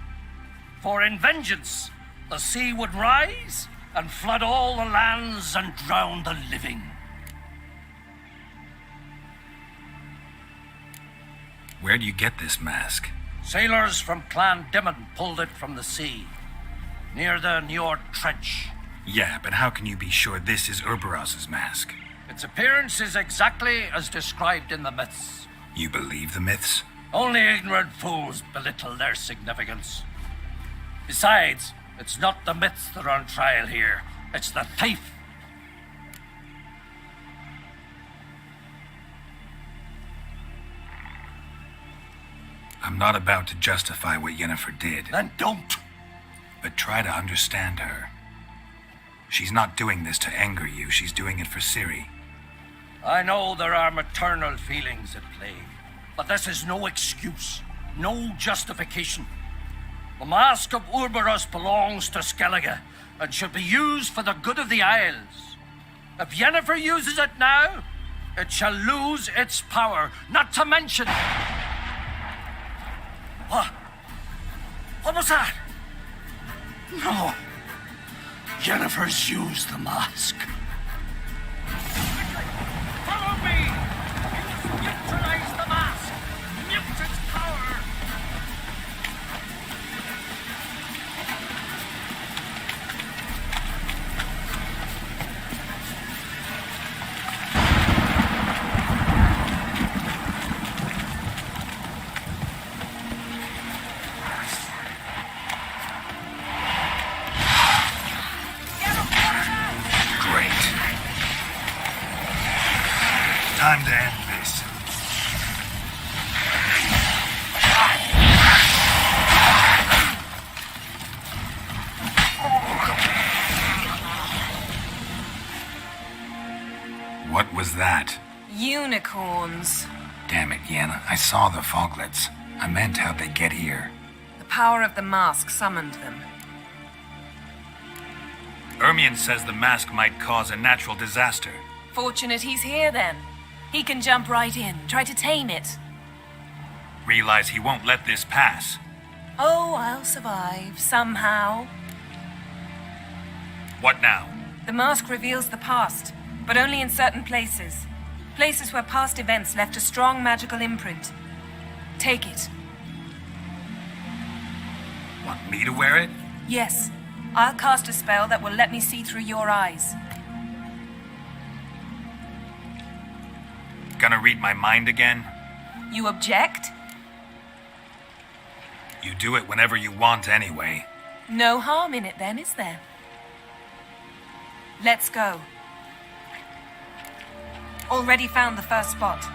For in vengeance, the sea would rise and flood all the lands and drown the living. Where do you get this mask? Sailors from Clan Dimon pulled it from the sea, near the Njord Trench. Yeah, but how can you be sure this is 𝙆𝙧𝙖𝙩𝙤 mask? Its appearance is exactly as described in the myths. You believe the myths? Only ignorant fools belittle their significance. Besides, it's not the myths that are on trial here. It's the thief. I'm not about to justify what Yennefer did. Then don't. But try to understand her. She's not doing this to anger you. She's doing it for Ciri. I know there are maternal feelings at play, but this is no excuse, no justification. The Mask of 𝙆𝙧𝙖 belongs to Skellige and should be used for the good of the Isles. If Yennefer uses it now, it shall lose its power, not to mention... What? What was that? No. Yennefer's used the mask. Follow me! You must neutralize the mask! Mute its power! Time to end this. What was that? Unicorns. Damn it, Yenna. I saw the foglets. I meant how'd they get here. The power of the mask summoned them. Ermion says the mask might cause a natural disaster. Fortunate he's here then. He can jump right in, try to tame it. Realize he won't let this pass. Oh, I'll survive, somehow. What now? The mask reveals the past, but only in certain places. Places where past events left a strong magical imprint. Take it. Want me to wear it? Yes. I'll cast a spell that will let me see through your eyes. Gonna read my mind again? You object? You do it whenever you want anyway. No harm in it then, is there? Let's go. Already found the first spot.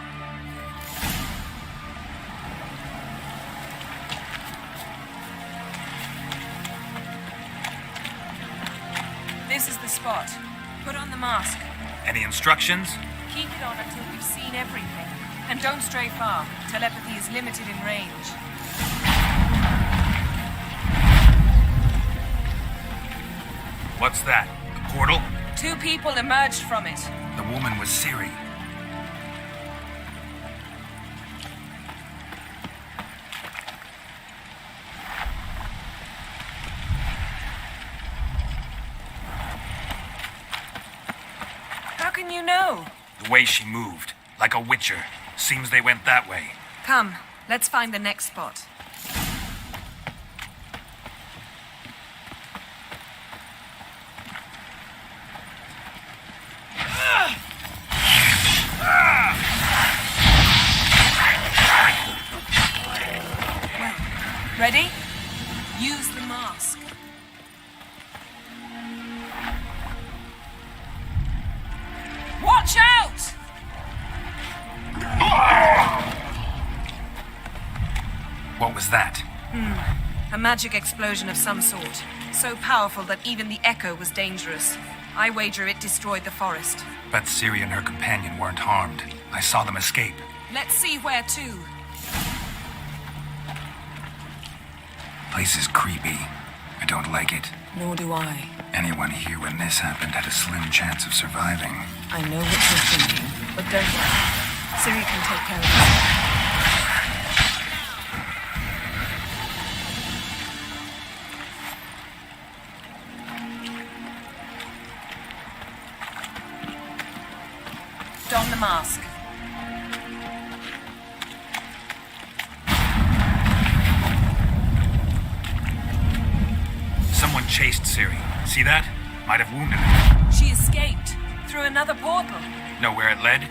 This is the spot. Put on the mask. Any instructions? Keep it on until we've seen everything. And don't stray far. Telepathy is limited in range. What's that? A portal? 2 people emerged from it. The woman was Ciri. How can you know? The way she moved, like a witcher. Seems they went that way. Come, let's find the next spot. Ready? Use the mask. Watch out! What was that? A magic explosion of some sort. So powerful that even the echo was dangerous. I wager it destroyed the forest. But Ciri and her companion weren't harmed. I saw them escape. Let's see where to. Place is creepy. I don't like it. Nor do I. Anyone here when this happened had a slim chance of surviving. I know what you're thinking, but don't worry. Ciri can take care of herself. Don the mask. Someone chased Ciri. See that? Might have wounded her. She escaped through another portal. Know where it led?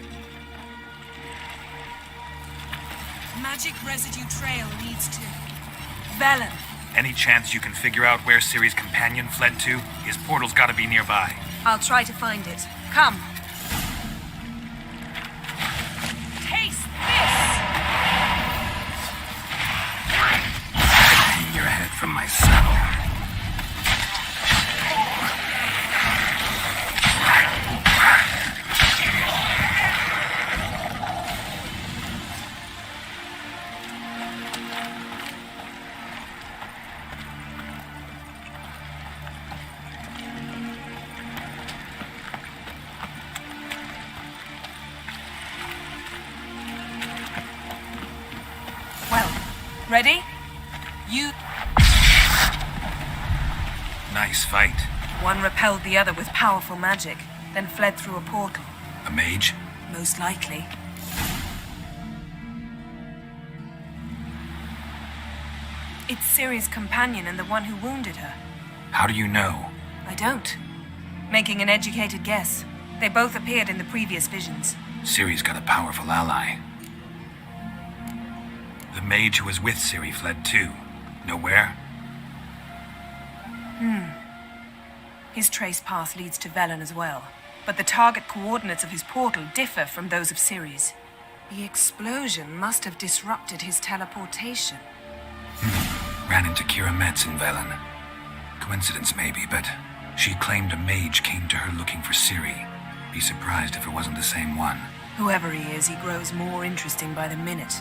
Magic residue trail leads to Velen. Any chance you can figure out where Ciri's companion fled to? His portal's gotta be nearby. I'll try to find it. Come. Taste this! Hang your head from my saddle. Ready? You... Nice fight. One repelled the other with powerful magic, then fled through a portal. A mage? Most likely. It's Ciri's companion and the one who wounded her. How do you know? I don't. Making an educated guess. They both appeared in the previous visions. Ciri's got a powerful ally. The mage who was with Ciri fled too. Know where? His trace path leads to Velen as well. But the target coordinates of his portal differ from those of Ciri's. The explosion must have disrupted his teleportation. Ran into Kira Metz in Velen. Coincidence maybe, but she claimed a mage came to her looking for Ciri. Be surprised if it wasn't the same one. Whoever he is, he grows more interesting by the minute.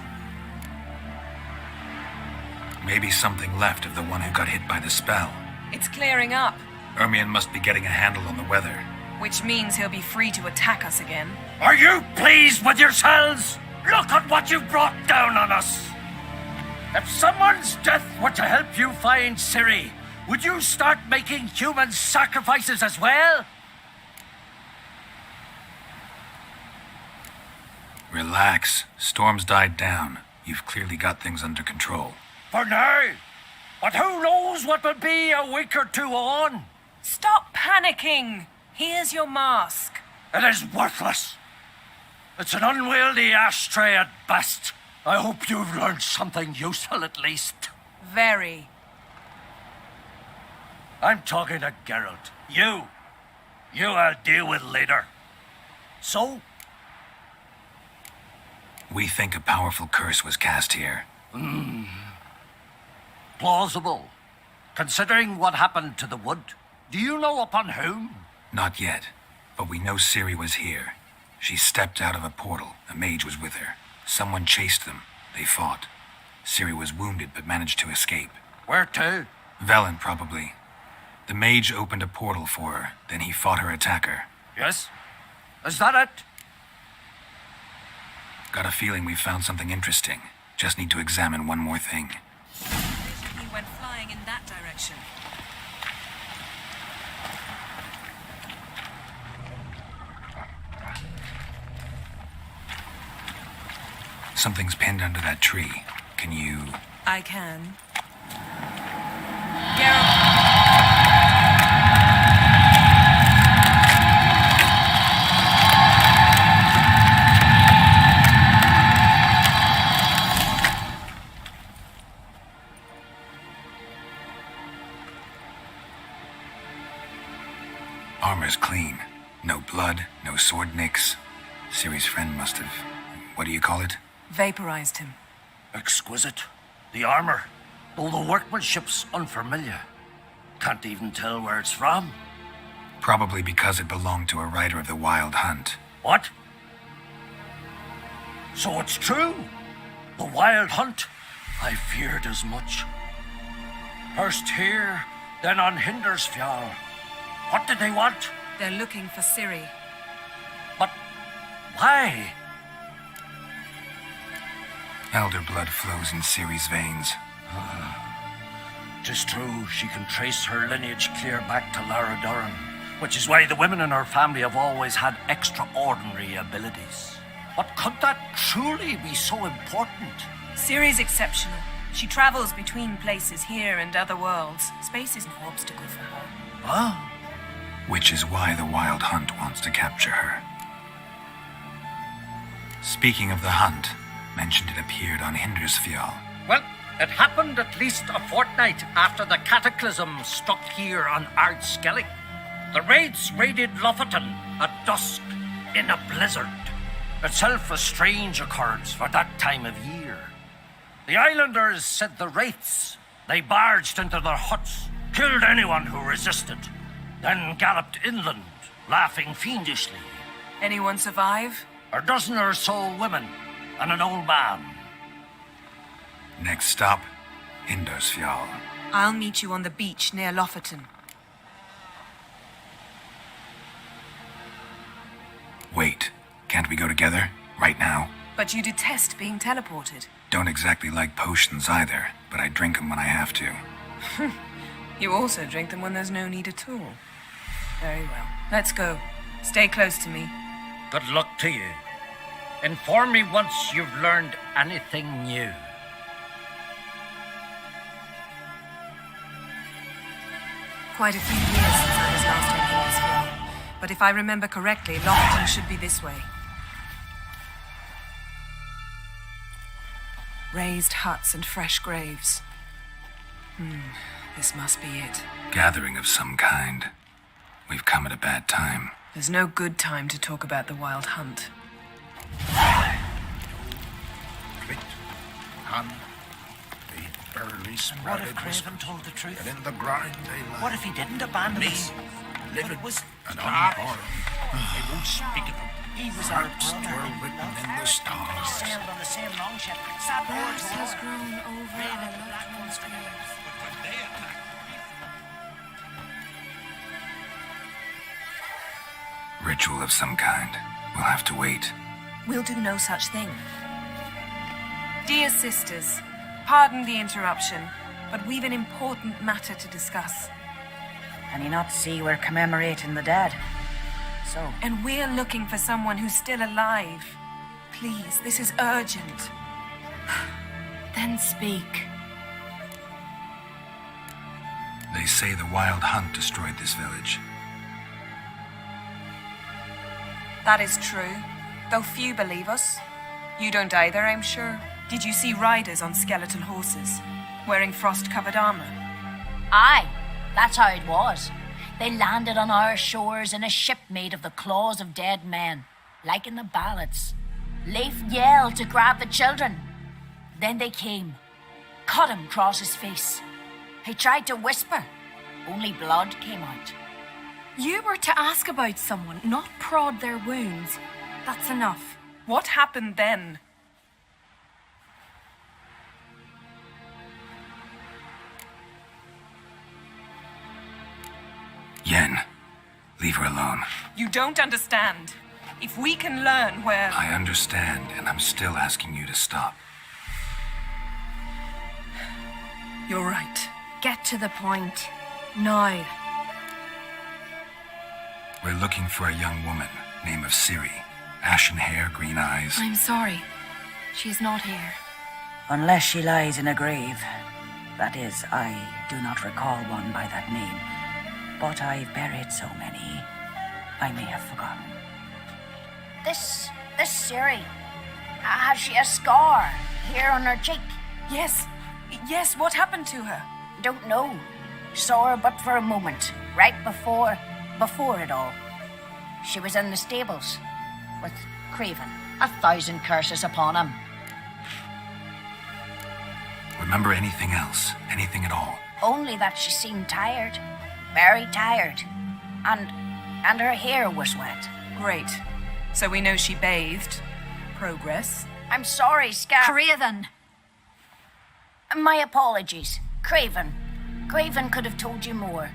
Maybe something left of the one who got hit by the spell. It's clearing up, Ermion must be getting a handle on the weather. Which means he'll be free to attack us again. Are you pleased with yourselves? Look at what you've brought down on us. If someone's death were to help you find Ciri, would you start making human sacrifices as well? Relax. Storm's died down. You've clearly got things under control. For now. But who knows what will be a week or two on? Stop panicking. Here's your mask. It is worthless. It's an unwieldy ashtray at best. I hope you've learned something useful at least. Very. I'm talking to Geralt. You I'll deal with later. So? We think a powerful curse was cast here. Plausible. Considering what happened to the wood, do you know upon whom? Not yet, but we know Ciri was here. She stepped out of a portal. A mage was with her. Someone chased them. They fought. Ciri was wounded but managed to escape. Where to? Velen, probably. The mage opened a portal for her, then he fought her attacker. Yes? Is that it? Got a feeling we found something interesting. Just need to examine one more thing. He went flying in that direction. Something's pinned under that tree. Can you... I can. Armor's clean. No blood, no sword nicks. Ciri's friend must have... What do you call it? Vaporized him. Exquisite. The armor, though the workmanship's unfamiliar. Can't even tell where it's from. Probably because it belonged to a rider of the Wild Hunt. What? So it's true? The Wild Hunt? I feared as much. First here, then on Hindersfjall. What did they want? They're looking for Ciri. But why? Elder blood flows in Ciri's veins. 'Tis true, she can trace her lineage clear back to Lara Duran, which is why the women in her family have always had extraordinary abilities. But could that truly be so important? Ciri's exceptional. She travels between places here and other worlds. Space is no obstacle for her. Ah. Which is why the Wild Hunt wants to capture her. Speaking of the hunt, mentioned it appeared on Hindersfjall. Well, it happened at least a fortnight after the cataclysm struck here on Ardskelig. The raids raided Lofoten at dusk in a blizzard. Itself a strange occurrence for that time of year. The islanders said the wraiths. They barged into their huts, killed anyone who resisted, then galloped inland, laughing fiendishly. Anyone survive? A dozen or so women and an old man. Next stop, Hindersfjall. I'll meet you on the beach near Lofoten. Wait, can't we go together? Right now? But you detest being teleported. Don't exactly like potions either, but I drink them when I have to. You also drink them when there's no need at all. Very well. Let's go. Stay close to me. Good luck to you. Inform me once you've learned anything new. Quite a few years since I was last on Hindersfjall. But if I remember correctly, Lofoten should be this way. Raised huts and fresh graves. This must be it. Gathering of some kind. We've come at a bad time. There's no good time to talk about the Wild Hunt. And they barely spread What if it. Craven told the truth? And in the ground they lie. What if he didn't abandon Me, us? living But it was and dark. unborn. They won't speak of him. He was our Hearts brother. were written in the We stars. sailed on the same longship. Sat oar Grass to has oar. grown over Rain our at the black loved one's ones' graves. graves. But when they attacked, Ritual of some kind. We'll have to wait. We'll do no such thing. Dear sisters, pardon the interruption, but we've an important matter to discuss. Can you not see we're commemorating the dead? So? And we're looking for someone who's still alive. Please, this is urgent. Then speak. They say the Wild Hunt destroyed this village. That is true, though few believe us. You don't either, I'm sure. Did you see riders on skeletal horses, wearing frost-covered armor? Aye, that's how it was. They landed on our shores in a ship made of the claws of dead men, like in the ballads. Leif yelled to grab the children. Then they came, cut him across his face. He tried to whisper, only blood came out. You were to ask about someone, not prod their wounds. That's enough. What happened then? Yen, leave her alone. You don't understand. If we can learn where... I understand, and I'm still asking you to stop. You're right. Get to the point. Now. We're looking for a young woman, name of Ciri. Ashen hair, green eyes. I'm sorry. She's not here. Unless she lies in a grave. That is, I do not recall one by that name. But I've buried so many, I may have forgotten. This Ciri, has she a scar here on her cheek? Yes, what happened to her? Don't know. Saw her but for a moment, right before it all. She was in the stables with Craven. 1,000 curses upon him. Remember anything else? Anything at all? Only that she seemed tired. Very tired. And her hair was wet. Great. So we know she bathed. Progress. I'm sorry, Scar. Craven! My apologies. Craven. Craven could have told you more.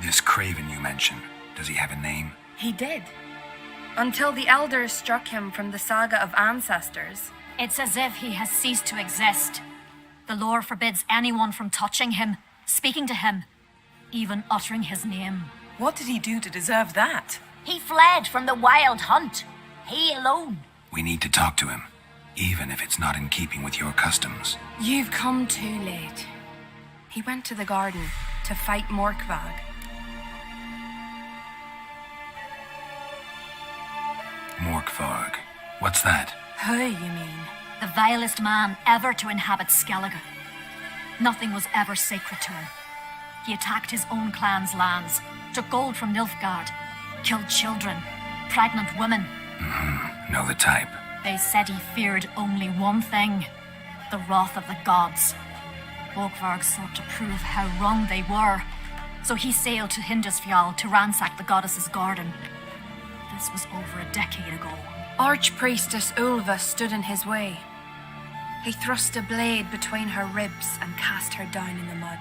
This Craven you mentioned, does he have a name? He did. Until the elders struck him from the saga of ancestors. It's as if he has ceased to exist. The lore forbids anyone from touching him, speaking to him, even uttering his name. What did he do to deserve that? He fled from the wild hunt. He alone. We need to talk to him, even if it's not in keeping with your customs. You've come too late. He went to the garden to fight Morkvag. Morkvag. What's that? Who, you mean? The vilest man ever to inhabit Skellige. Nothing was ever sacred to him. He attacked his own clan's lands, took gold from Nilfgaard, killed children, pregnant women. Know the type. They said he feared only one thing, the wrath of the gods. Morkvag sought to prove how wrong they were, so he sailed to Hindisfjall to ransack the goddess's garden. This was over a decade ago. Archpriestess Ulva stood in his way. He thrust a blade between her ribs and cast her down in the mud.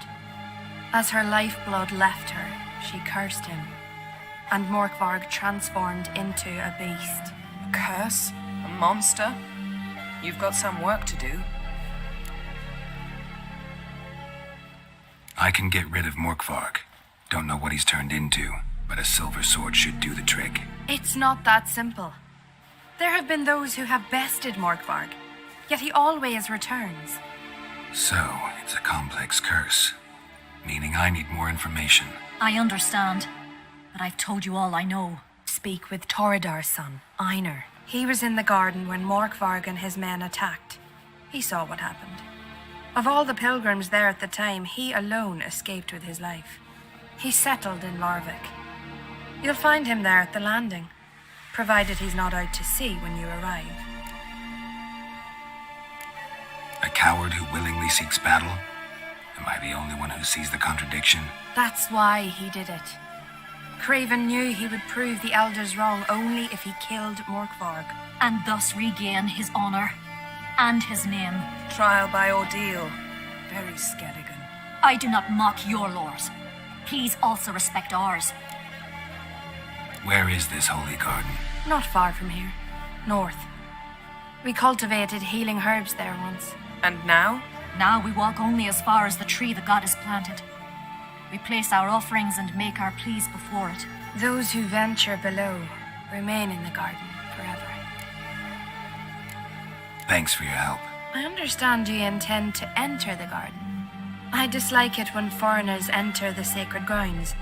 As her lifeblood left her, she cursed him, and Morkvarg transformed into a beast. A curse? A monster? You've got some work to do. I can get rid of Morkvarg. Don't know what he's turned into, but a silver sword should do the trick. It's not that simple. There have been those who have bested Morkvarg, yet he always returns. So, it's a complex curse, meaning I need more information. I understand, but I've told you all I know. Speak with Toredar's son, Einar. He was in the garden when Morkvarg and his men attacked. He saw what happened. Of all the pilgrims there at the time, he alone escaped with his life. He settled in Larvik. You'll find him there at the landing, provided he's not out to sea when you arrive. A coward who willingly seeks battle? Am I the only one who sees the contradiction? That's why he did it. Craven knew he would prove the elders wrong only if he killed Morkvarg. And thus regain his honor and his name. Trial by ordeal. Very Skelligan. I do not mock your laws. Please also respect ours. Where is this holy garden? Not far from here. North. We cultivated healing herbs there once. And now? Now we walk only as far as the tree the goddess planted. We place our offerings and make our pleas before it. Those who venture below remain in the garden forever. Thanks for your help. I understand you intend to enter the garden. I dislike it when foreigners enter the sacred grounds,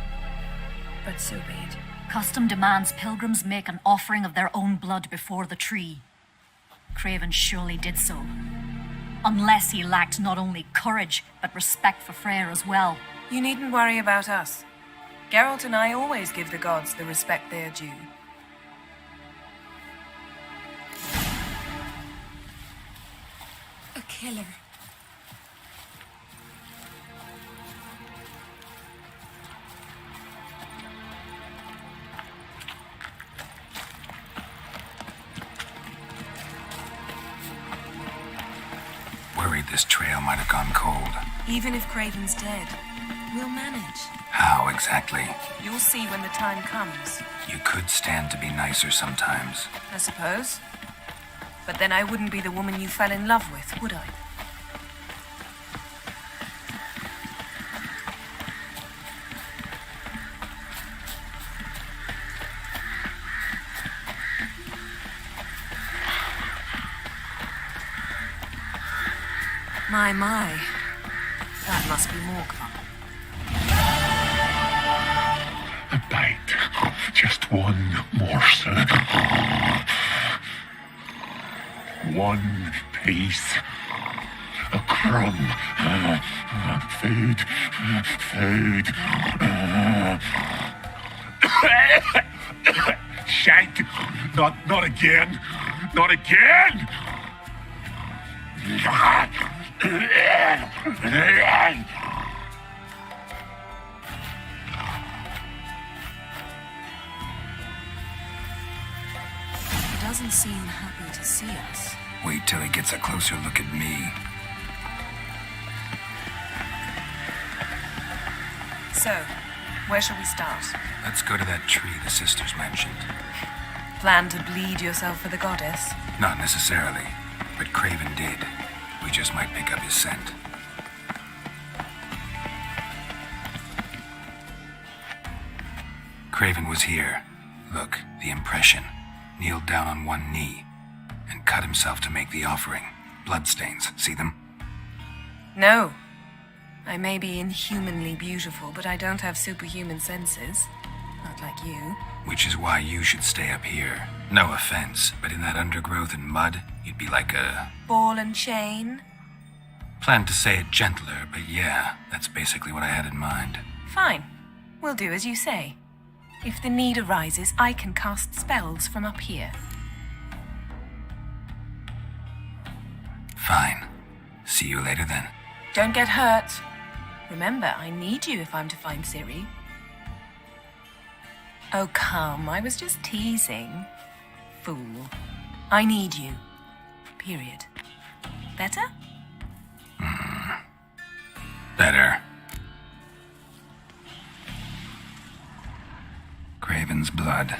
but so be it. Custom demands pilgrims make an offering of their own blood before the tree. Craven surely did so. Unless he lacked not only courage, but respect for Freyr as well. You needn't worry about us. Geralt and I always give the gods the respect they are due. A killer. Worried this trail might have gone cold. Even if Craven's dead, we'll manage. How exactly? You'll see when the time comes. You could stand to be nicer sometimes. I suppose. But then I wouldn't be the woman you fell in love with, would I? My. That must be Morkvarg. A bite. Just one morsel. One piece. A crumb. Food. Shank. Not again. Not again. He doesn't seem happy to see us. Wait till he gets a closer look at me. So, where shall we start? Let's go to that tree the sisters mentioned. plan to bleed yourself for the goddess? Not necessarily, but Craven did. We just might pick up his scent. Craven was here. Look, the impression. Kneeled down on one knee and cut himself to make the offering. Bloodstains, see them? No. I may be inhumanly beautiful, but I don't have superhuman senses. Not like you. Which is why you should stay up here. No offense, but in that undergrowth and mud, you'd be like a... Ball and chain? Planned to say it gentler, but yeah, that's basically what I had in mind. Fine. We'll do as you say. If the need arises, I can cast spells from up here. Fine. See you later then. Don't get hurt. Remember, I need you if I'm to find Ciri. Oh, come. I was just teasing. Fool. I need you. Period. Better? Better. Craven's blood,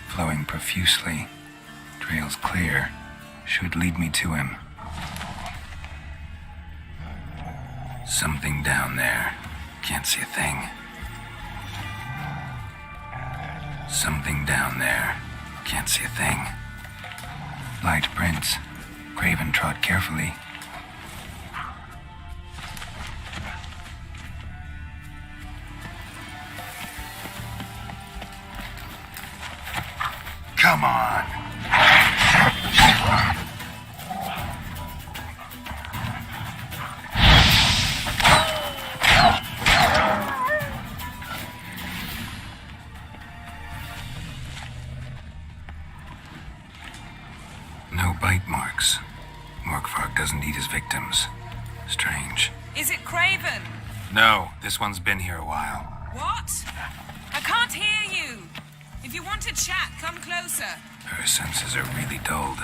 flowing profusely, trails clear, should lead me to him. Something down there. Can't see a thing. Something down there. Can't see a thing. Light prints. Craven trod carefully. Come on. No bite marks. Morkvarg doesn't eat his victims. Strange. Is it Craven? No, this one's been here a while. What? I can't hear you. If you want to chat, come closer. Her senses are really dulled.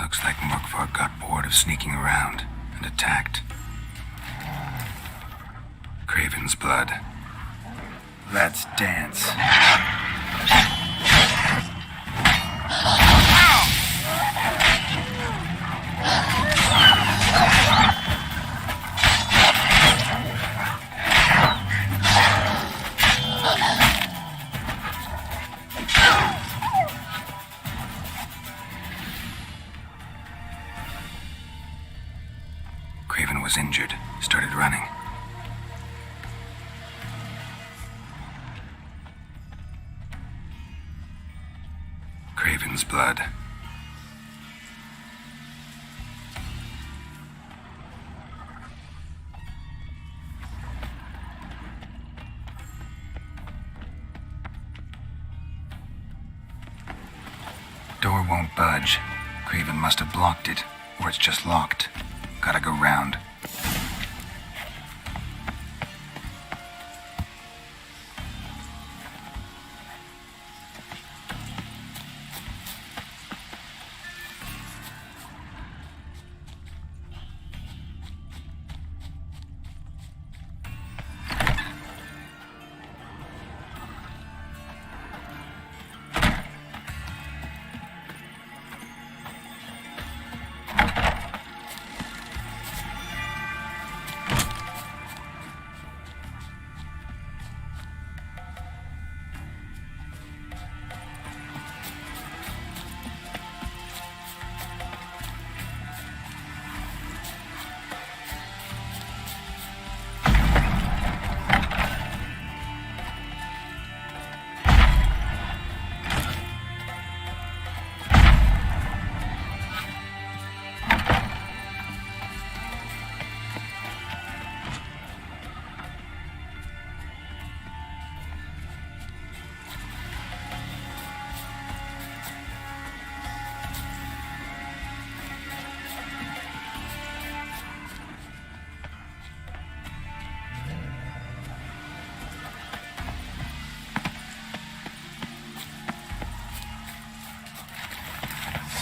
Looks like Morkvarg got bored of sneaking around and attacked. Craven's blood. Let's dance. Craven was injured, started running. Craven's blood. Door won't budge. Craven must have blocked it, or it's just locked. Gotta go round.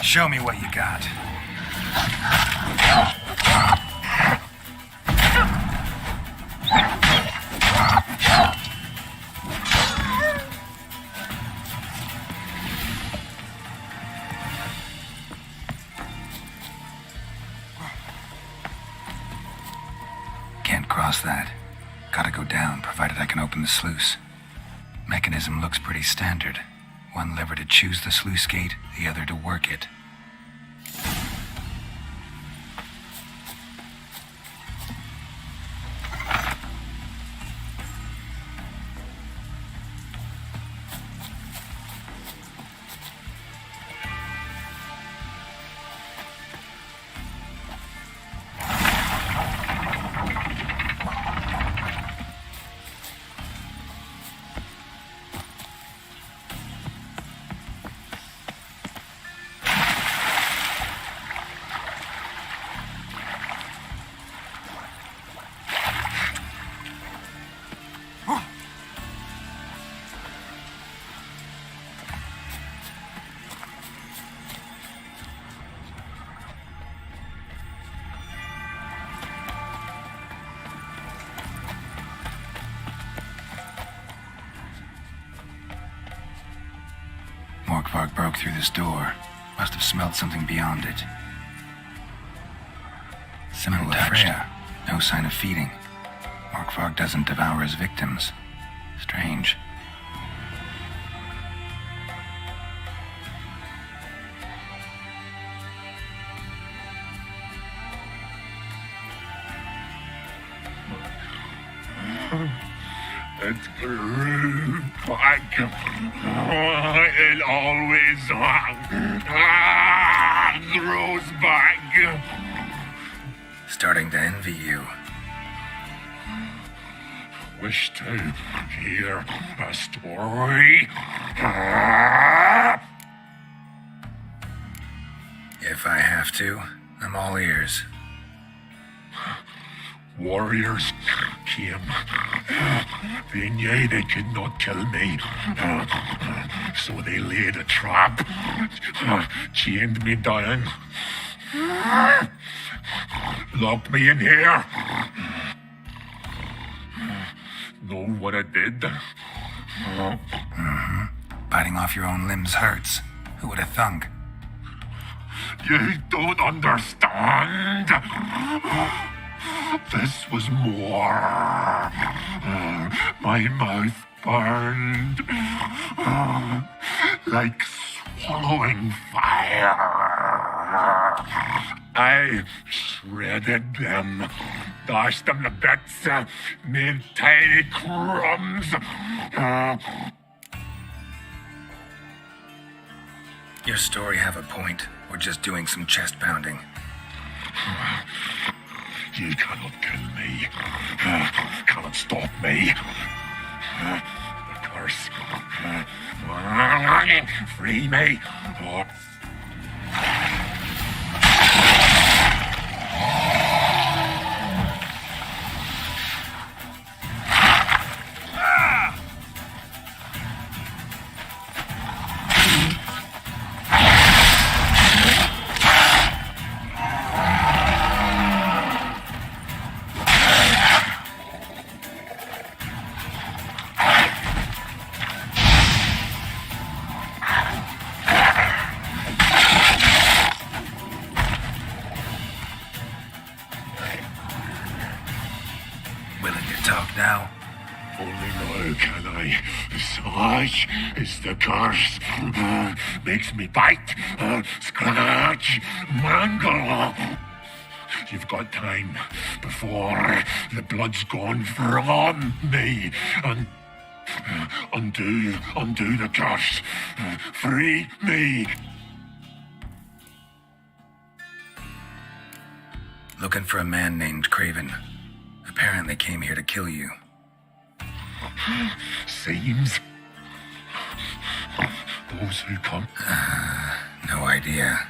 Show me what you got. Can't cross that. Gotta go down, provided I can open the sluice. Mechanism looks pretty standard. One lever to choose the sluice gate, the other to work it. Morkvarg broke through this door. Must have smelled something beyond it. Similar to Freya. No sign of feeding. Morkvarg doesn't devour his victims. Strange. It grew back. It always grows back. Starting to envy you. Wish to hear a story? If I have to, I'm all ears. Warriors came. They knew they could not kill me. So they laid a trap. Chained me down. Locked me in here. Know what I did? Mm-hmm. Biting off your own limbs hurts. Who would have thunk? You don't understand. This was more. My mouth burned. Like swallowing fire. I shredded them. Dashed them to bits. Made tiny crumbs. Your story have a point. We're just doing some chest pounding. You cannot kill me. Cannot stop me. The curse. Free me. Is the curse. Makes me bite, scratch, mangle. You've got time before the blood's gone from me. And undo the curse. Free me. Looking for a man named Craven. Apparently came here to kill you. Seems. Those who come. No idea.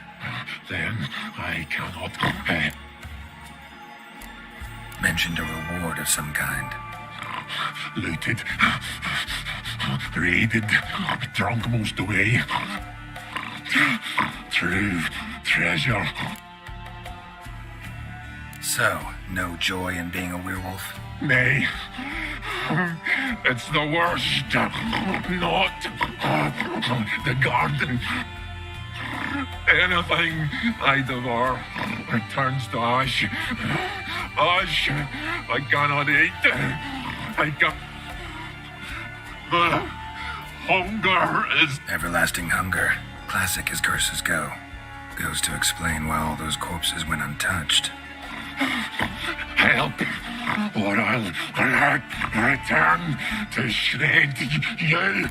Then I cannot. Mentioned a reward of some kind. Looted. Raided. Drunk most away. True treasure. So, no joy in being a werewolf? Nay. It's the worst. Not the garden. Anything I devour It turns to ash. Ash. I cannot eat. I can... The hunger is... Everlasting hunger. Classic as curses go. Goes to explain why all those corpses went untouched. Help, or I'll return to shred you.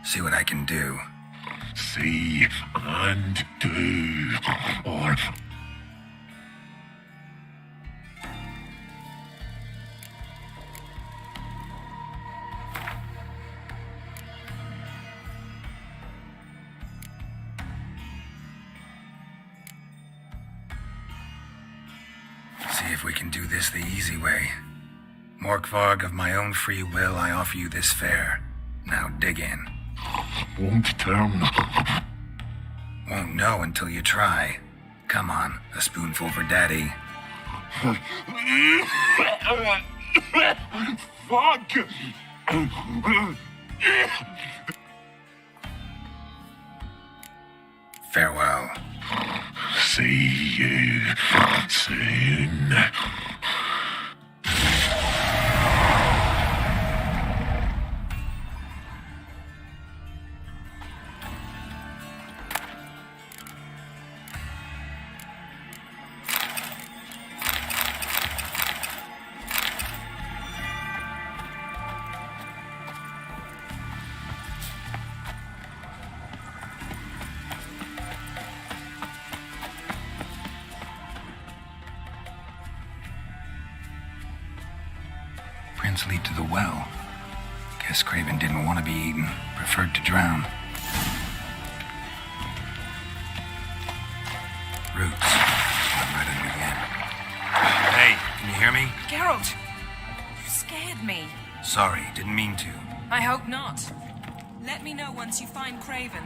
See what I can do. See and do, or... See if we can do this the easy way. Morkvarg, of my own free will, I offer you this fare. Now dig in. Won't turn. Won't know until you try. Come on, a spoonful for Daddy. Fuck! Farewell. See you soon. Prints lead to the well. Guess Craven didn't want to be eaten, preferred to drown. Roots. I'm right under the end. Hey, can you hear me? Geralt! You scared me. Sorry, didn't mean to. I hope not. Let me know once you find Craven.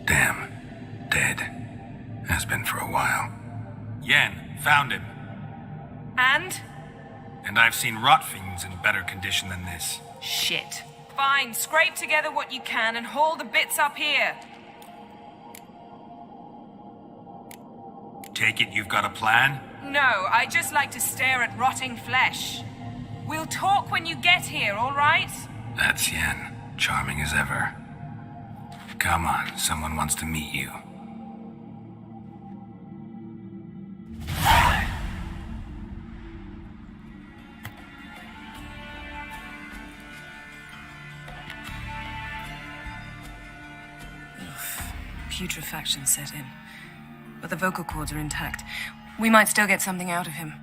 Damn. Dead. Has been for a while. Yen, found him. And? And I've seen rot fiends in better condition than this. Shit. Fine, scrape together what you can and haul the bits up here. Take it you've got a plan? No, I just like to stare at rotting flesh. We'll talk when you get here, all right? That's Yen. Charming as ever. Come on, someone wants to meet you. Putrefaction set in. But the vocal cords are intact. We might still get something out of him.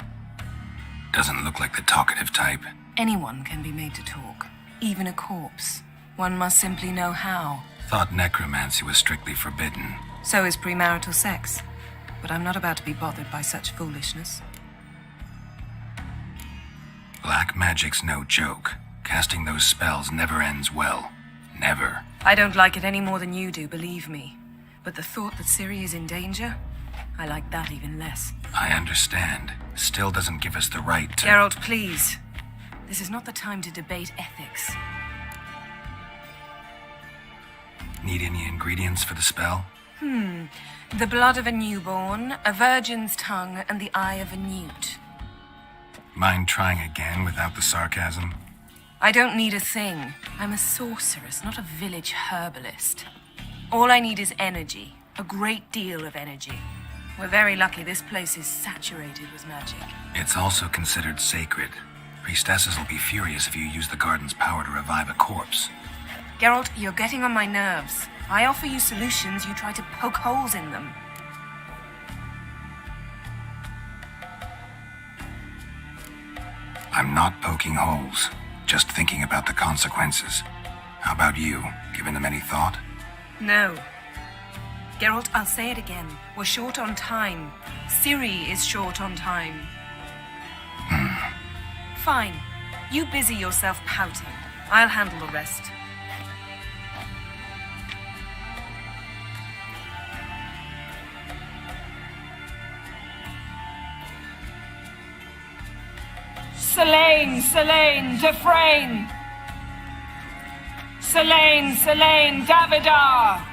Doesn't look like the talkative type. Anyone can be made to talk. Even a corpse. One must simply know how. Thought necromancy was strictly forbidden. So is premarital sex. but I'm not about to be bothered by such foolishness. Black magic's no joke. Casting those spells never ends well. Never. I don't like it any more than you do, believe me. But the thought that Ciri is in danger, I like that even less. I understand. Still doesn't give us the right to... Geralt, please. This is not the time to debate ethics. Need any ingredients for the spell? The blood of a newborn, a virgin's tongue, and the eye of a newt. Mind trying again without the sarcasm? I don't need a thing. I'm a sorceress, not a village herbalist. All I need is energy. A great deal of energy. We're very lucky this place is saturated with magic. It's also considered sacred. Priestesses will be furious if you use the garden's power to revive a corpse. Geralt, you're getting on my nerves. I offer you solutions, you try to poke holes in them. I'm not poking holes, just thinking about the consequences. How about you? Given them any thought? No. Geralt, I'll say it again. We're short on time. Ciri is short on time. Fine. You busy yourself pouting. I'll handle the rest. 𝙍𝙖𝙤𝙬, Defrain! 𝙍𝙬𝙬, Davidar!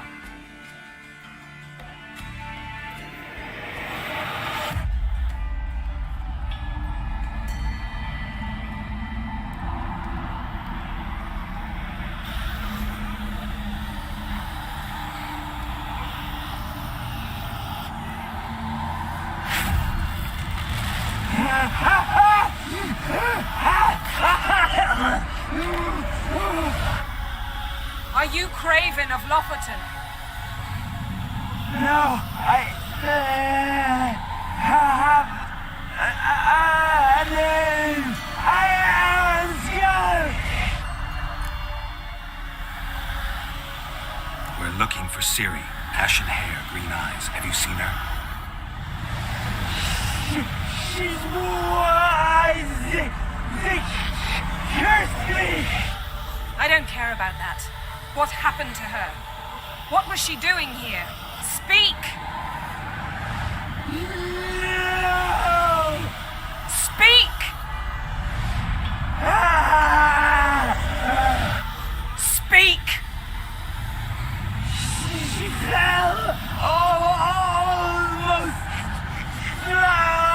Are you Craven of Lofoten? No, I have a name. I am Skull. We're looking for Ciri. Ashen hair, green eyes. Have you seen her? She's wise. They cursed me. I don't care about that. What happened to her? What was she doing here? Speak! No! Speak! Speak! She fell almost drowned.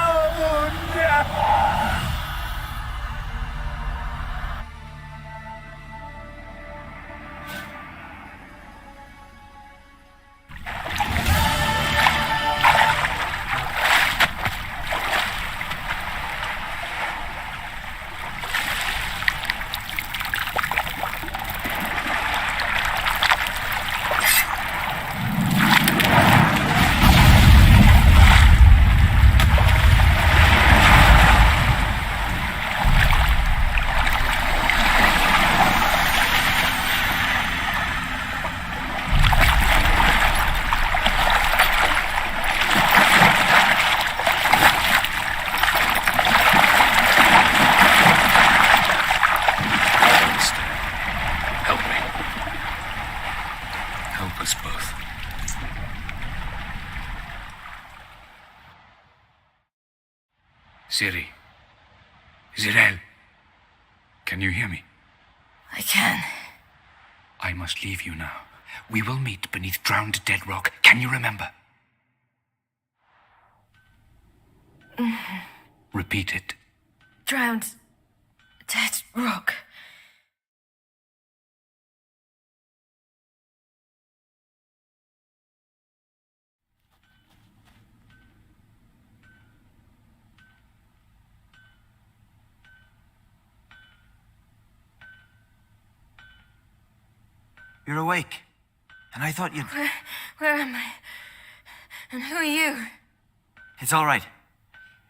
Ciri. Zirel. Can you hear me? I can. I must leave you now. We will meet beneath drowned dead rock. Can you remember? Repeat it. Drowned. Dead rock. You're awake. And I thought you'd... Where am I? And who are you? It's all right.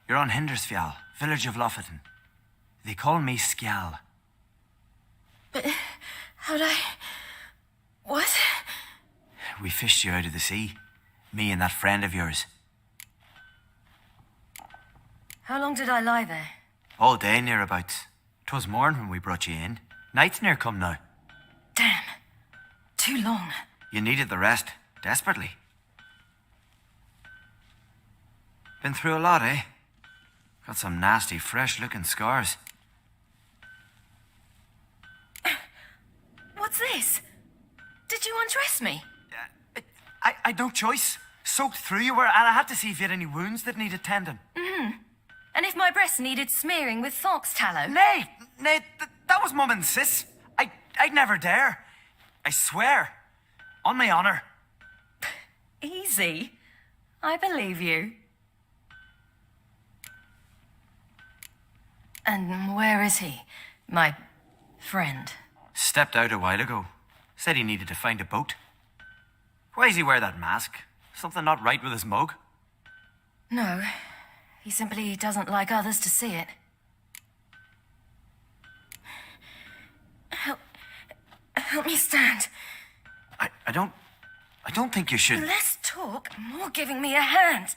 You're on Hindersfjall, village of Lofoten. They call me Skjal. But how'd I... What? We fished you out of the sea. Me and that friend of yours. How long did I lie there? All day nearabouts. 'Twas morn when we brought you in. Night's near come now. Damn. Too long. You needed the rest, desperately. Been through a lot, eh? Got some nasty, fresh-looking scars. What's this? Did you undress me? I had no choice. Soaked through you were, and I had to see if you had any wounds that needed tending. And if my breasts needed smearing with fox tallow? Nay, that was Mum and Sis. I'd never dare. I swear. On my honour. Easy. I believe you. And where is he? My friend. Stepped out a while ago. Said he needed to find a boat. Why does he wear that mask? Something not right with his mug? No. He simply doesn't like others to see it. Help me stand. I don't think you should. Less talk, more giving me a hand.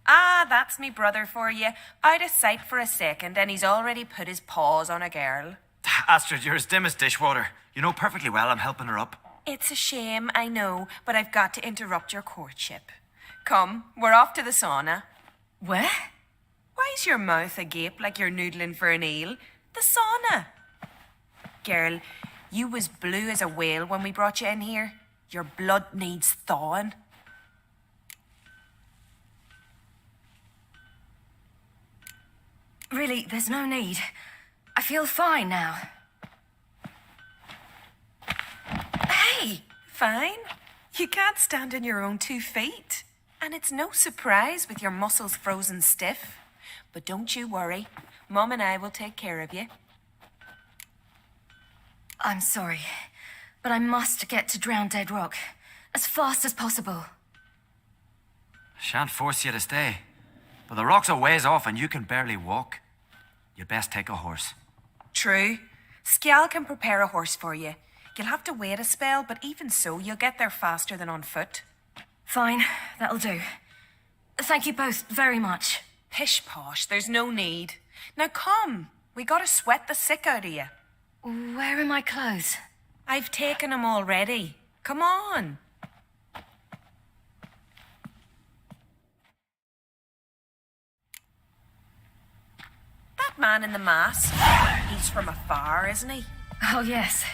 Ah, that's me brother for you. Out of sight for a second, and he's already put his paws on a girl. Astrid, you're as dim as dishwater. You know perfectly well I'm helping her up. It's a shame, I know, but I've got to interrupt your courtship. Come, we're off to the sauna. Where? Why's your mouth agape like you're noodling for an eel? The sauna. Girl, you was blue as a whale when we brought you in here. Your blood needs thawing. Really, there's no need. I feel fine now. Hey, fine. You can't stand on your own 2 feet. And it's no surprise with your muscles frozen stiff. But don't you worry. Mum and I will take care of you. I'm sorry, but I must get to Drowned Dead Rock as fast as possible. Shan't force you to stay. But the rock's a ways off and you can barely walk. You best take a horse. True. Skjal can prepare a horse for you. You'll have to wait a spell, but even so, you'll get there faster than on foot. Fine, that'll do. Thank you both very much. Pish-posh, there's no need. Now come, we gotta sweat the sick out of you. Where are my clothes? I've taken them already. Come on. That man in the mask, he's from afar, isn't he? Oh, yes.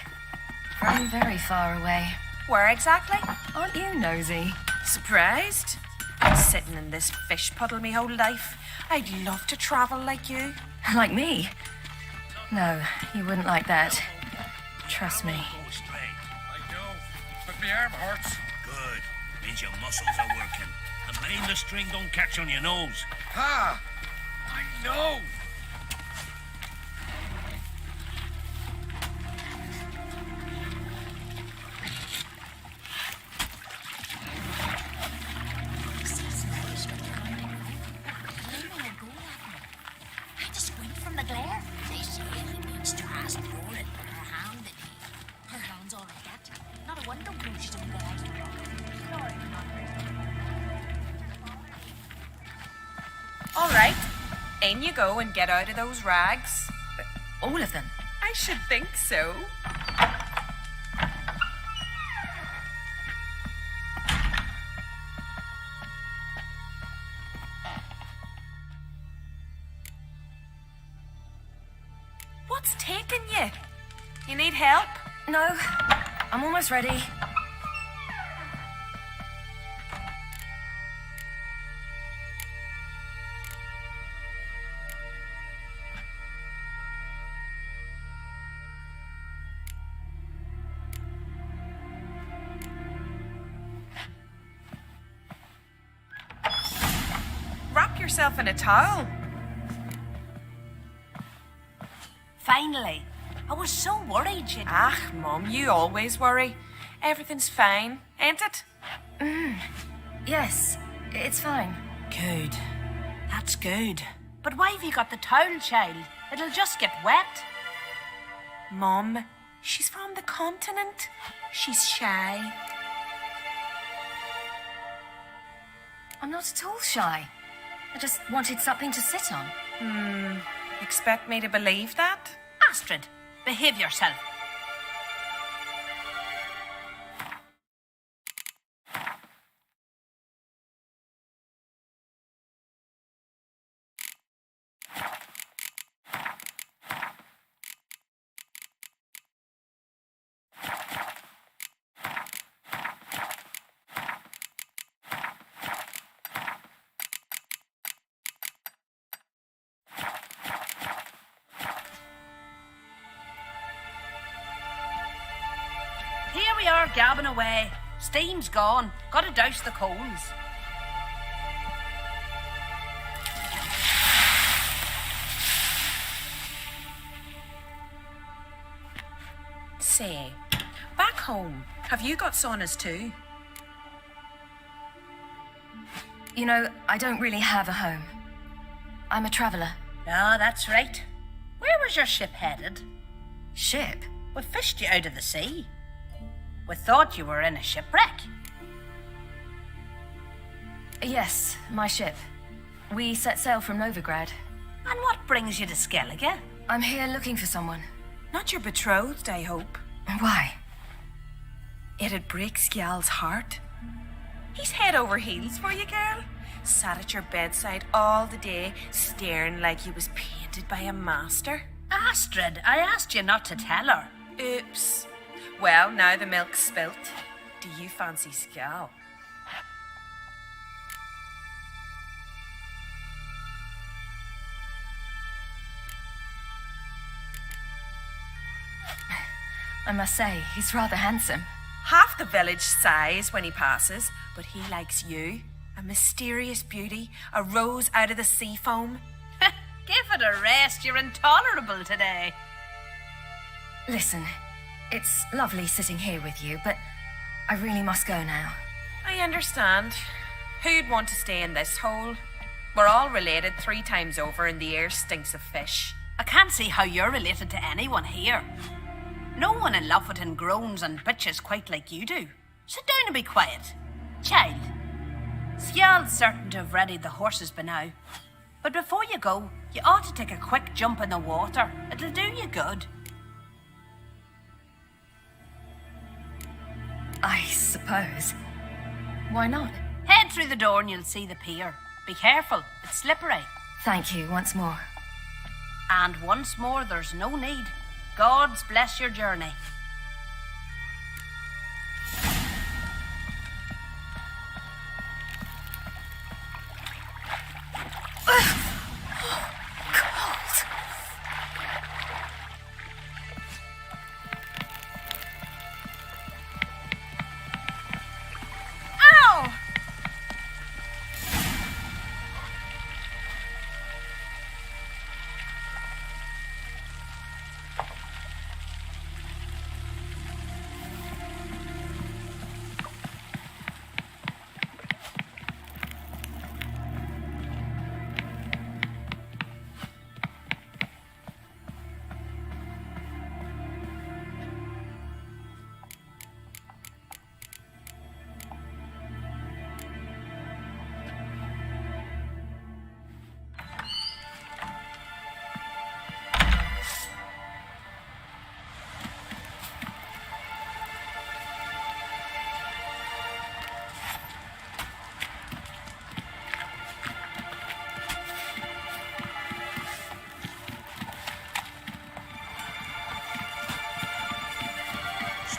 From very far away. Where exactly? Aren't you nosy? Surprised? Been sitting in this fish puddle me whole life. I'd love to travel like you. Like me? No, you wouldn't like that. Trust me. I know, but my arm hurts. Good. Means your muscles are working. And mind the string don't catch on your nose. Ah! I know! All right, in you go and get out of those rags. All of them? I should think so. What's taking you? You need help? No, I'm almost ready. Wrap yourself in a towel. Finally. I was so worried you'd... Ah, Mum, you always worry. Everything's fine, ain't it? Yes, it's fine. Good. That's good. But why have you got the towel, child? It'll just get wet. Mum, she's from the continent. She's shy. I'm not at all shy. I just wanted something to sit on. Expect me to believe that? Astrid, behave yourself. Here we are gabbing away. Steam's gone. Gotta douse the coals. Say, back home, have you got saunas too? You know, I don't really have a home. I'm a traveller. Ah, that's right. Where was your ship headed? Ship? We fished you out of the sea. We thought you were in a shipwreck. Yes, my ship. We set sail from Novigrad. And what brings you to Skellige? I'm here looking for someone. Not your betrothed, I hope. Why? It'd break Skjal's heart. He's head over heels for you, girl. Sat at your bedside all the day, staring like he was painted by a master. Astrid, I asked you not to tell her. Oops. Well, now the milk's spilt. Do you fancy Skjal? I must say, he's rather handsome. Half the village sighs when he passes, but he likes you. A mysterious beauty, a rose out of the sea foam. Give it a rest, you're intolerable today. Listen, it's lovely sitting here with you, but I really must go now. I understand. Who'd want to stay in this hole? We're all related 3 times over and the air stinks of fish. I can't see how you're related to anyone here. No one in Lofoten groans and bitches quite like you do. Sit down and be quiet. Child, Skjal's certain to have readied the horses by now. But before you go, you ought to take a quick jump in the water. It'll do you good. I suppose. Why not? Head through the door and you'll see the pier. Be careful, it's slippery. Thank you once more. And once more, there's no need. God's bless your journey.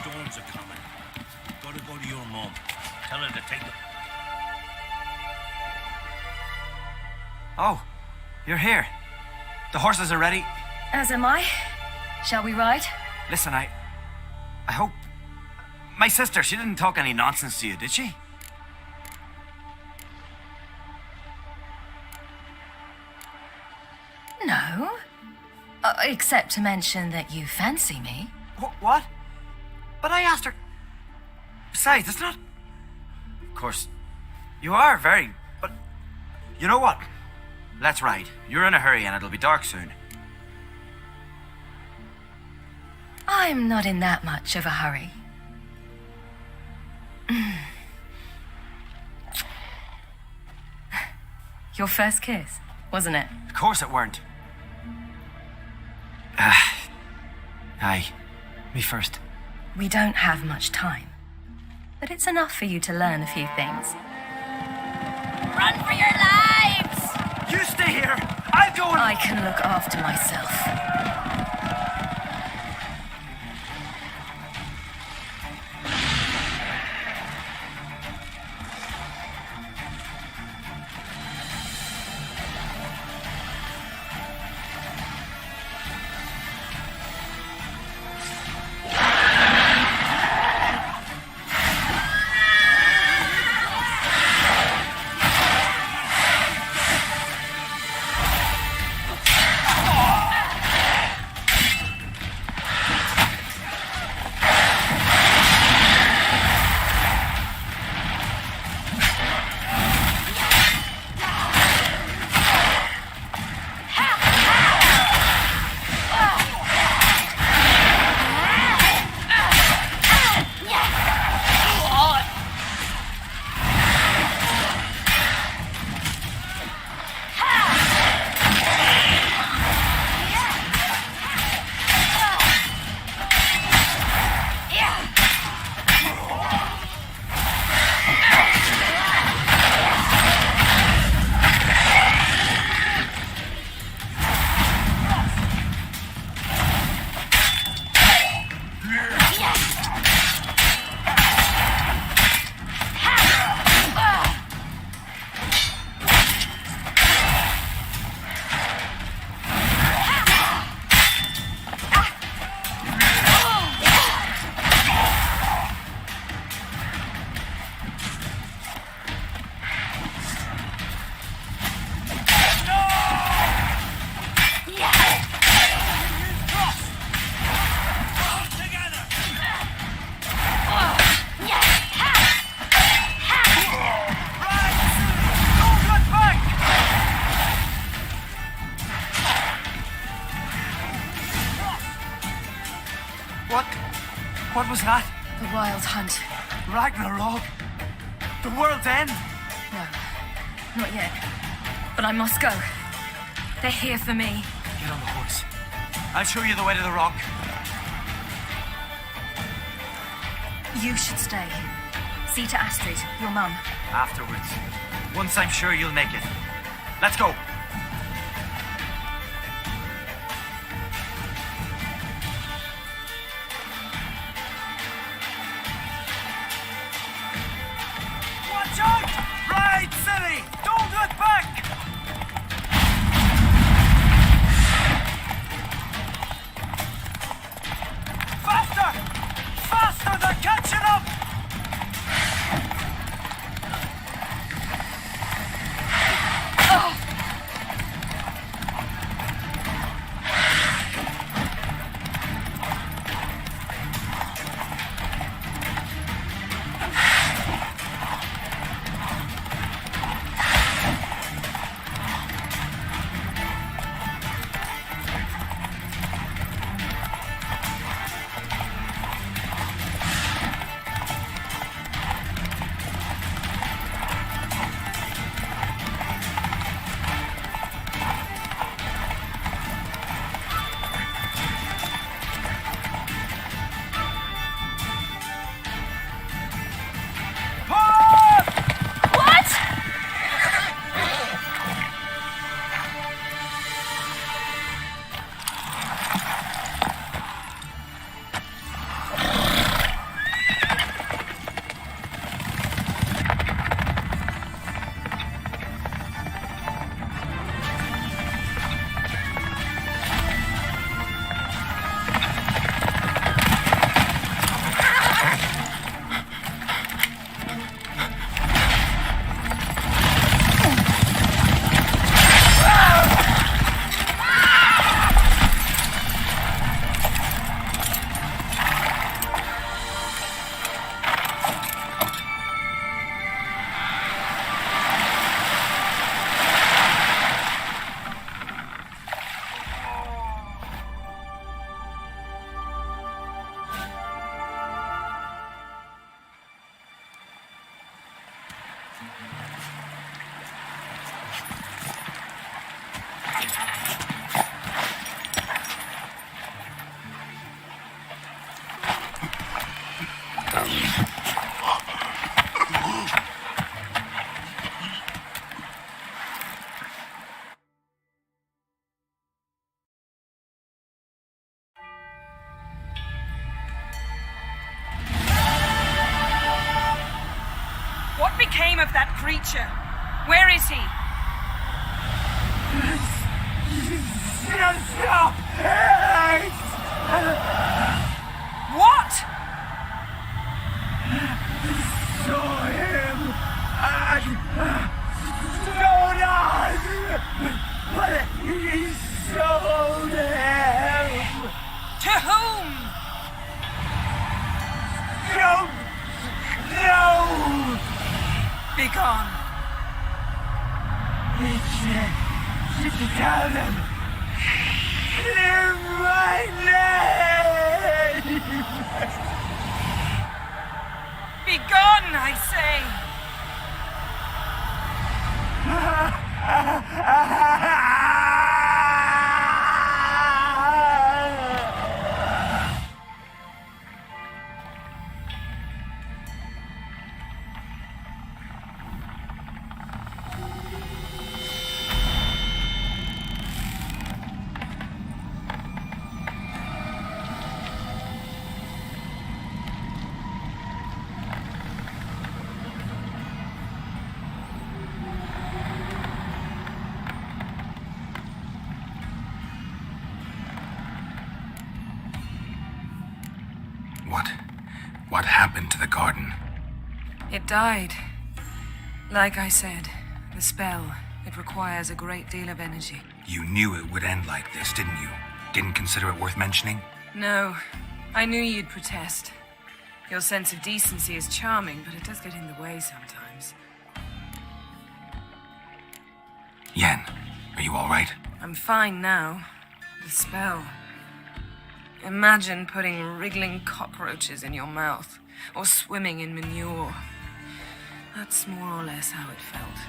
Storms are coming. Gotta go to your mum. Tell her to take the... Oh, you're here. The horses are ready. As am I. Shall we ride? Listen, I hope... My sister, she didn't talk any nonsense to you, did she? No. Except to mention that you fancy me. What? But I asked her... Besides, it's not... Of course, you are very... But... You know what? Let's ride. You're in a hurry and it'll be dark soon. I'm not in that much of a hurry. Your first kiss, wasn't it? Of course it weren't. Aye. Me first. We don't have much time. But it's enough for you to learn a few things. Run for your lives! You stay here! I'll go and... I can look after myself. What was that? The wild hunt. Ragnarok? The world's end? No, not yet. But I must go. They're here for me. Get on the horse. I'll show you the way to the rock. You should stay. See to Astrid, your mum. Afterwards. Once I'm sure you'll make it. Let's go. Watch out! Right, silly! Don't look back! Faster! Faster! They're catching up! became of that creature? Where is he? What? Saw him and stone us, but he sold him. To whom? Don't know. Begone. Tell them. Clear my name. Begone, I say. What happened to the garden? It died. Like I said, the spell, it requires a great deal of energy. You knew it would end like this, didn't you? Didn't consider it worth mentioning? No, I knew you'd protest. Your sense of decency is charming, but it does get in the way sometimes. Yen, are you all right? I'm fine now. The spell. Imagine putting wriggling cockroaches in your mouth, or swimming in manure. That's more or less how it felt.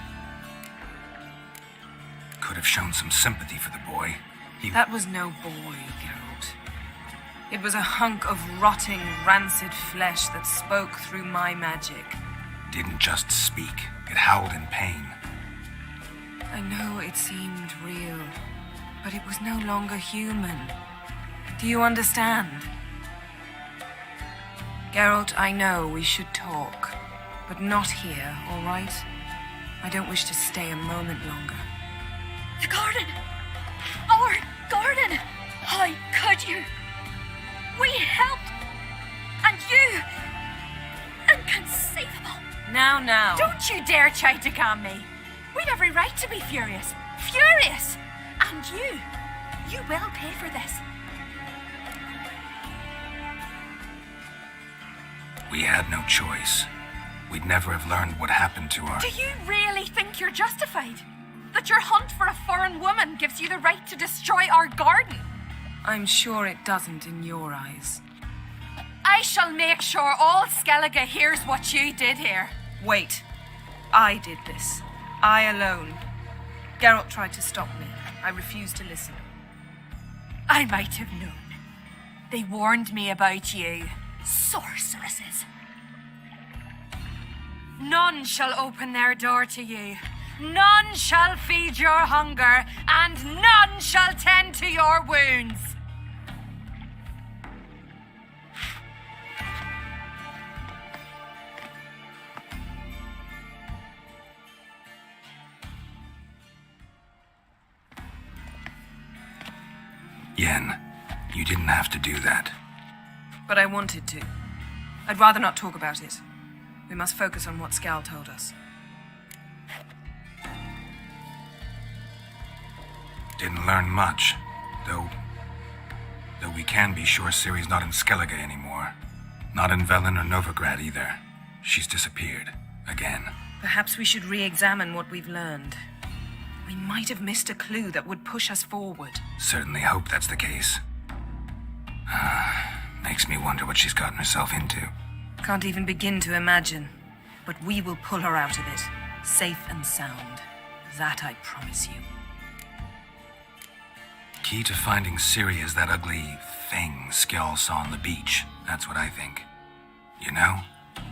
Could have shown some sympathy for the boy. That was no boy, Geralt. It was a hunk of rotting, rancid flesh that spoke through my magic. Didn't just speak. It howled in pain. I know it seemed real, but it was no longer human. Do you understand? Geralt, I know we should talk, but not here, all right? I don't wish to stay a moment longer. The garden! Our garden! How could you? We helped! And you! Inconceivable! Now. Don't you dare try to calm me. We'd every right to be furious. Furious! And you will pay for this. We had no choice. We'd never have learned what happened to our... Do you really think you're justified? That your hunt for a foreign woman gives you the right to destroy our garden? I'm sure it doesn't in your eyes. I shall make sure all Skellige hears what you did here. Wait. I did this. I alone. Geralt tried to stop me. I refused to listen. I might have known. They warned me about you. Sorceresses. None shall open their door to you. None shall feed your hunger, and none shall tend to your wounds. Yen, you didn't have to do that. But I wanted to. I'd rather not talk about it. We must focus on what Skal told us. Didn't learn much, though we can be sure Ciri's not in Skellige anymore. Not in Velen or Novigrad either. She's disappeared. Again. Perhaps we should re-examine what we've learned. We might have missed a clue that would push us forward. Certainly hope that's the case. Makes me wonder what she's gotten herself into. Can't even begin to imagine. But we will pull her out of it. Safe and sound. That I promise you. Key to finding Ciri is that ugly thing Skjall saw on the beach. That's what I think. You know,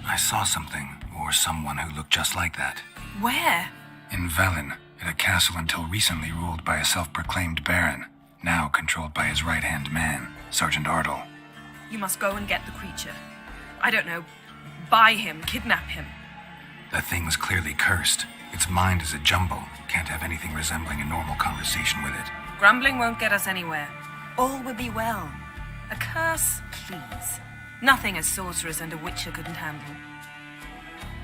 I saw something, or someone who looked just like that. Where? In Velen, at a castle until recently ruled by a self-proclaimed baron, now controlled by his right-hand man, Sergeant Ardle. You must go and get the creature. I don't know, buy him, kidnap him. That thing was clearly cursed. Its mind is a jumble. Can't have anything resembling a normal conversation with it. Grumbling won't get us anywhere. All will be well. A curse, please. Nothing a sorceress and a witcher couldn't handle.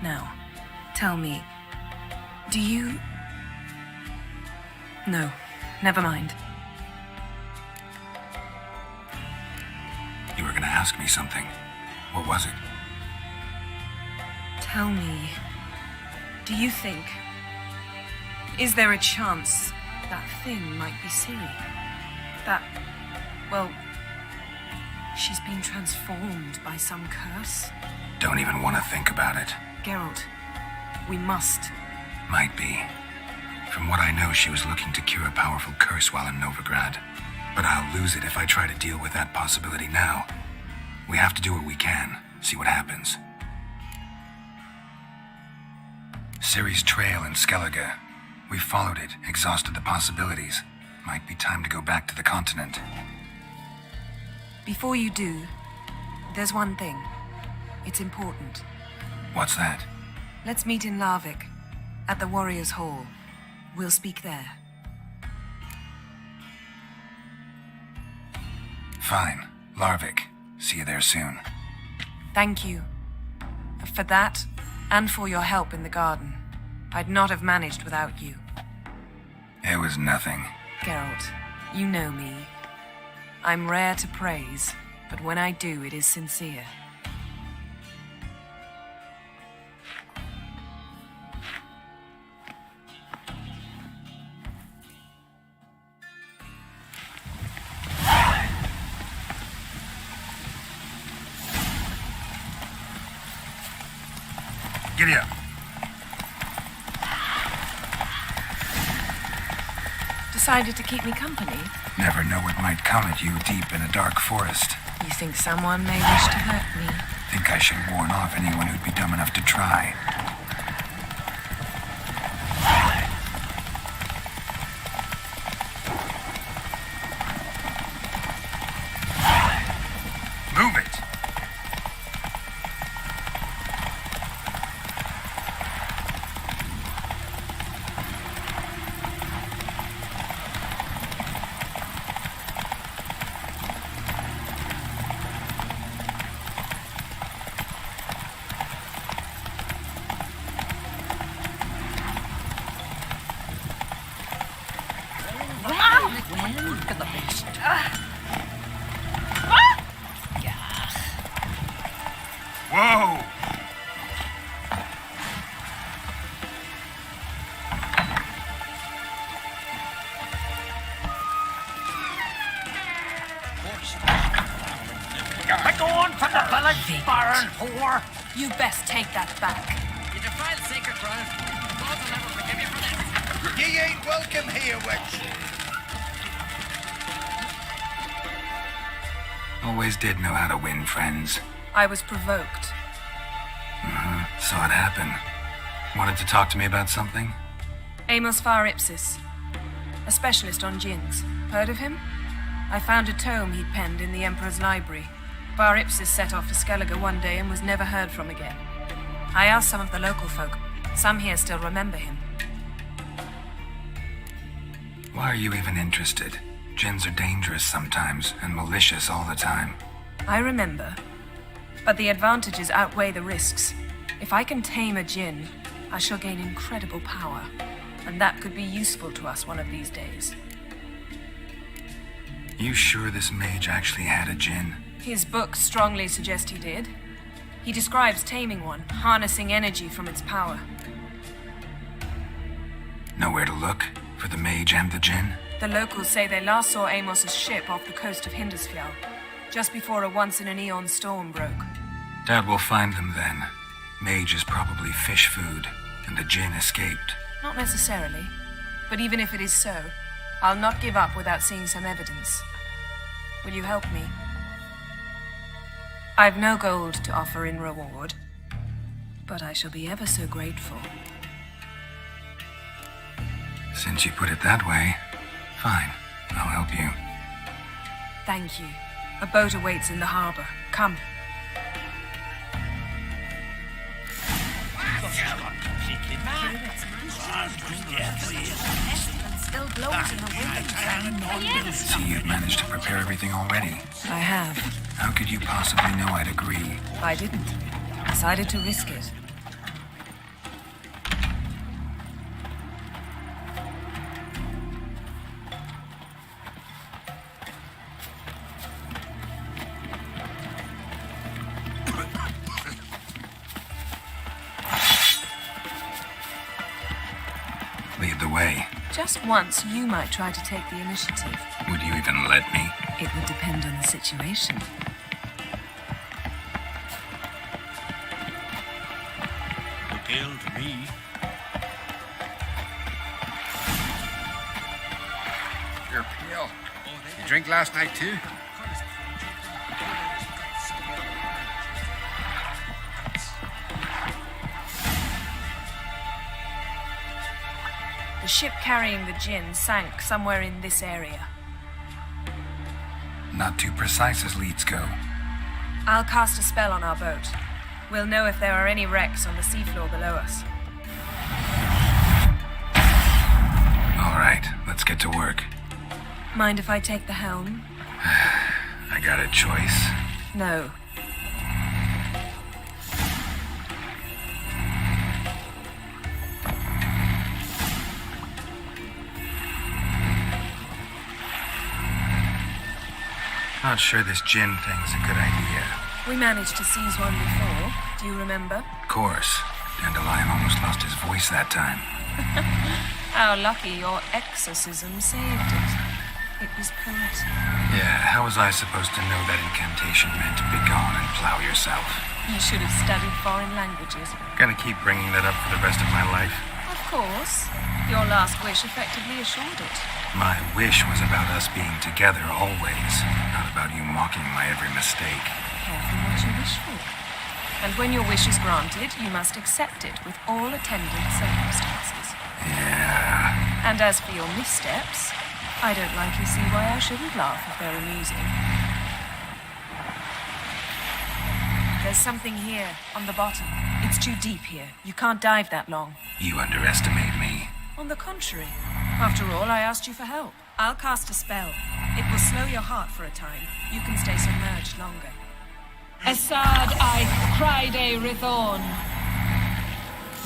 Now, tell me, do you... No, never mind. You were gonna ask me something. What was it? Tell me, do you think... Is there a chance that thing might be Ciri? That, well, she's been transformed by some curse? Don't even want to think about it. Geralt, we must. Might be. From what I know, she was looking to cure a powerful curse while in Novigrad. But I'll lose it if I try to deal with that possibility now. We have to do what we can, see what happens. Ciri's trail in Skellige. We followed it, exhausted the possibilities. Might be time to go back to the continent. Before you do, there's one thing. It's important. What's that? Let's meet in 𝙆𝙧𝙖𝙩𝙤𝙤, at the Warriors' Hall. We'll speak there. Fine. 𝙆𝙧𝙖𝙩𝙤. See you there soon. Thank you. For that, and for your help in the garden. I'd not have managed without you. It was nothing. Geralt, you know me. I'm rare to praise, but when I do, it is sincere. Giddy up. Decided to keep me company? Never know what might come at you deep in a dark forest. You think someone may wish to hurt me? Think I should warn off anyone who'd be dumb enough to try. Move it! Look at the beast. Whoa! Go on for the village, Baron whore! You best take that back. You defile sacred ground. God will never forgive you for that. Ye ain't welcome here, witch. Always did know how to win friends. I was provoked. Saw it happen. Wanted to talk to me about something? 𝙆𝙆𝙆𝙆𝙆𝙆, a specialist on djinns. Heard of him? I found a tome he'd penned in the Emperor's library. 𝙆𝙆𝙆 set off for Skellige one day and was never heard from again. I asked some of the local folk. Some here still remember him. Why are you even interested? Djinns are dangerous sometimes, and malicious all the time. I remember. But the advantages outweigh the risks. If I can tame a djinn, I shall gain incredible power. And that could be useful to us one of these days. You sure this mage actually had a djinn? His books strongly suggest he did. He describes taming one, harnessing energy from its power. Nowhere to look for the mage and the djinn? The locals say they last saw Amos's ship off the coast of 𝙆𝙺𝙆𝙆, just before a once-in-an-eon storm broke. Doubt we'll find them then. Mage is probably fish food, and the djinn escaped. Not necessarily. But even if it is so, I'll not give up without seeing some evidence. Will you help me? I've no gold to offer in reward, but I shall be ever so grateful. Since you put it that way, fine. I'll help you. Thank you. A boat awaits in the harbor. Come. Still blows in the wind. So you've managed to prepare everything already. I have. How could you possibly know I'd agree? I didn't. Decided to risk it. Lead the way. Just once, you might try to take the initiative. Would you even let me? It would depend on the situation. Look ill to me. You're pale. You drink last night too? The ship carrying the gin sank somewhere in this area. Not too precise as leads go. I'll cast a spell on our boat. We'll know if there are any wrecks on the seafloor below us. All right, let's get to work. Mind if I take the helm? I got a choice. No. Not sure this gin thing's a good idea. We managed to seize one before. Do you remember? Of course. Dandelion almost lost his voice that time. How lucky your exorcism saved it. It was poetic. Yeah, how was I supposed to know that incantation meant begone and plow yourself? You should have studied foreign languages. Gonna keep bringing that up for the rest of my life. Of course. Your last wish effectively assured it. My wish was about us being together always, not about you mocking my every mistake. Careful what you wish for. And when your wish is granted, you must accept it with all attendant circumstances. Yeah. And as for your missteps, I don't likely see why I shouldn't laugh if they're amusing. There's something here, on the bottom. It's too deep here. You can't dive that long. You underestimate me. On the contrary. After all, I asked you for help. I'll cast a spell. It will slow your heart for a time. You can stay submerged longer. 𝙆𝙧𝙖𝙩𝙤𝙧.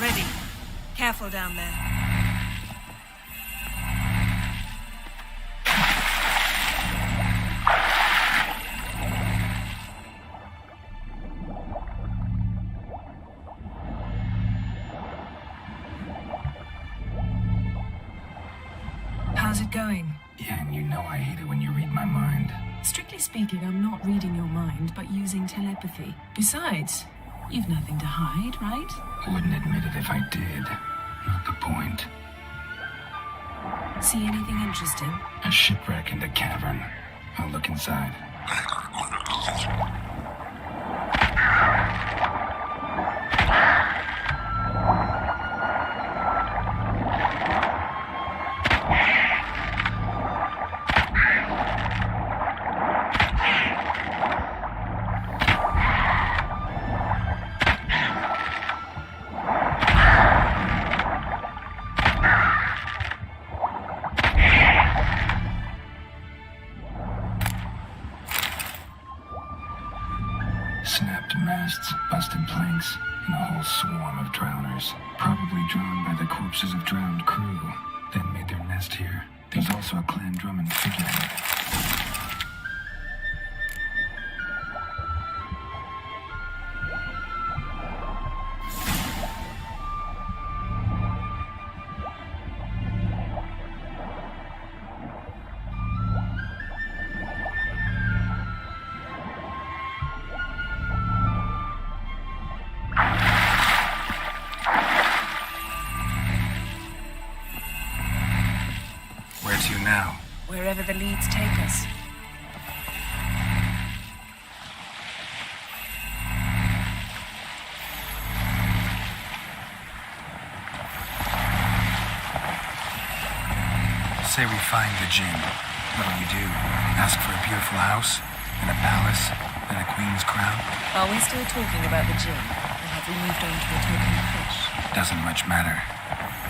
Ready. Careful down there. How's it going? Yeah, and you know I hate it when you read my mind. Strictly speaking, I'm not reading your mind, but using telepathy. Besides, you've nothing to hide, right? Wouldn't admit it if I did. Not the point. See anything interesting? A shipwreck in the cavern. I'll look inside. Snapped masts, busted planks, and a whole swarm of drowners. Probably drawn by the corpses of drowned crew, then made their nest here. There's also a clan drum and figurehead. Where to now? Wherever the leads take us. Say we find the gin. What'll you do? Ask for a beautiful house? And a palace? And a queen's crown? Are we still talking about the gin? Or have we moved on to a token fish? Doesn't much matter.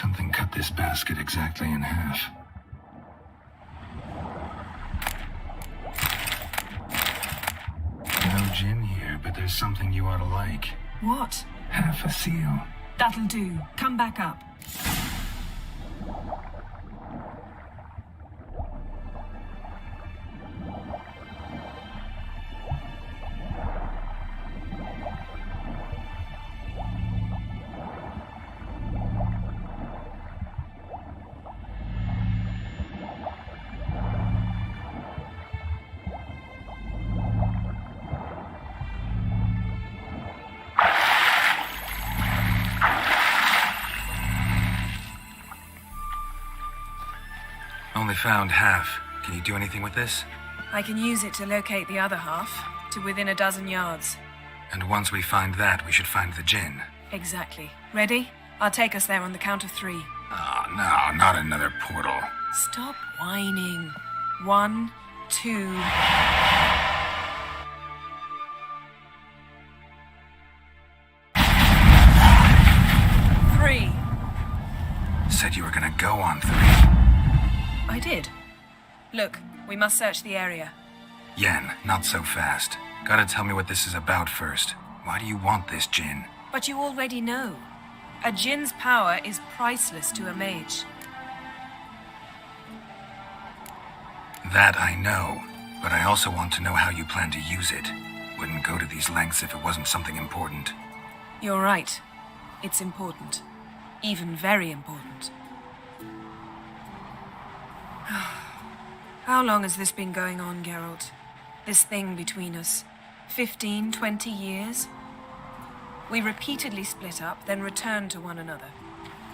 Something cut this basket exactly in half. No gin here, but there's something you ought to like. What? Half a seal. That'll do. Come back up. Only found half. Can you do anything with this? I can use it to locate the other half, to within a dozen yards. And once we find that, we should find the gin. Exactly. Ready? I'll take us there on the count of 3. Oh, no, not another portal. Stop whining. 1, 2... Three. Said you were gonna go on 3. I did. Look, we must search the area. Yen, not so fast. Gotta tell me what this is about first. Why do you want this gin? But you already know. A djinn's power is priceless to a mage. That I know, but I also want to know how you plan to use it. Wouldn't go to these lengths if it wasn't something important. You're right. It's important. Even very important. How long has this been going on, Geralt? This thing between us? 15, 20 years? We repeatedly split up, then returned to one another.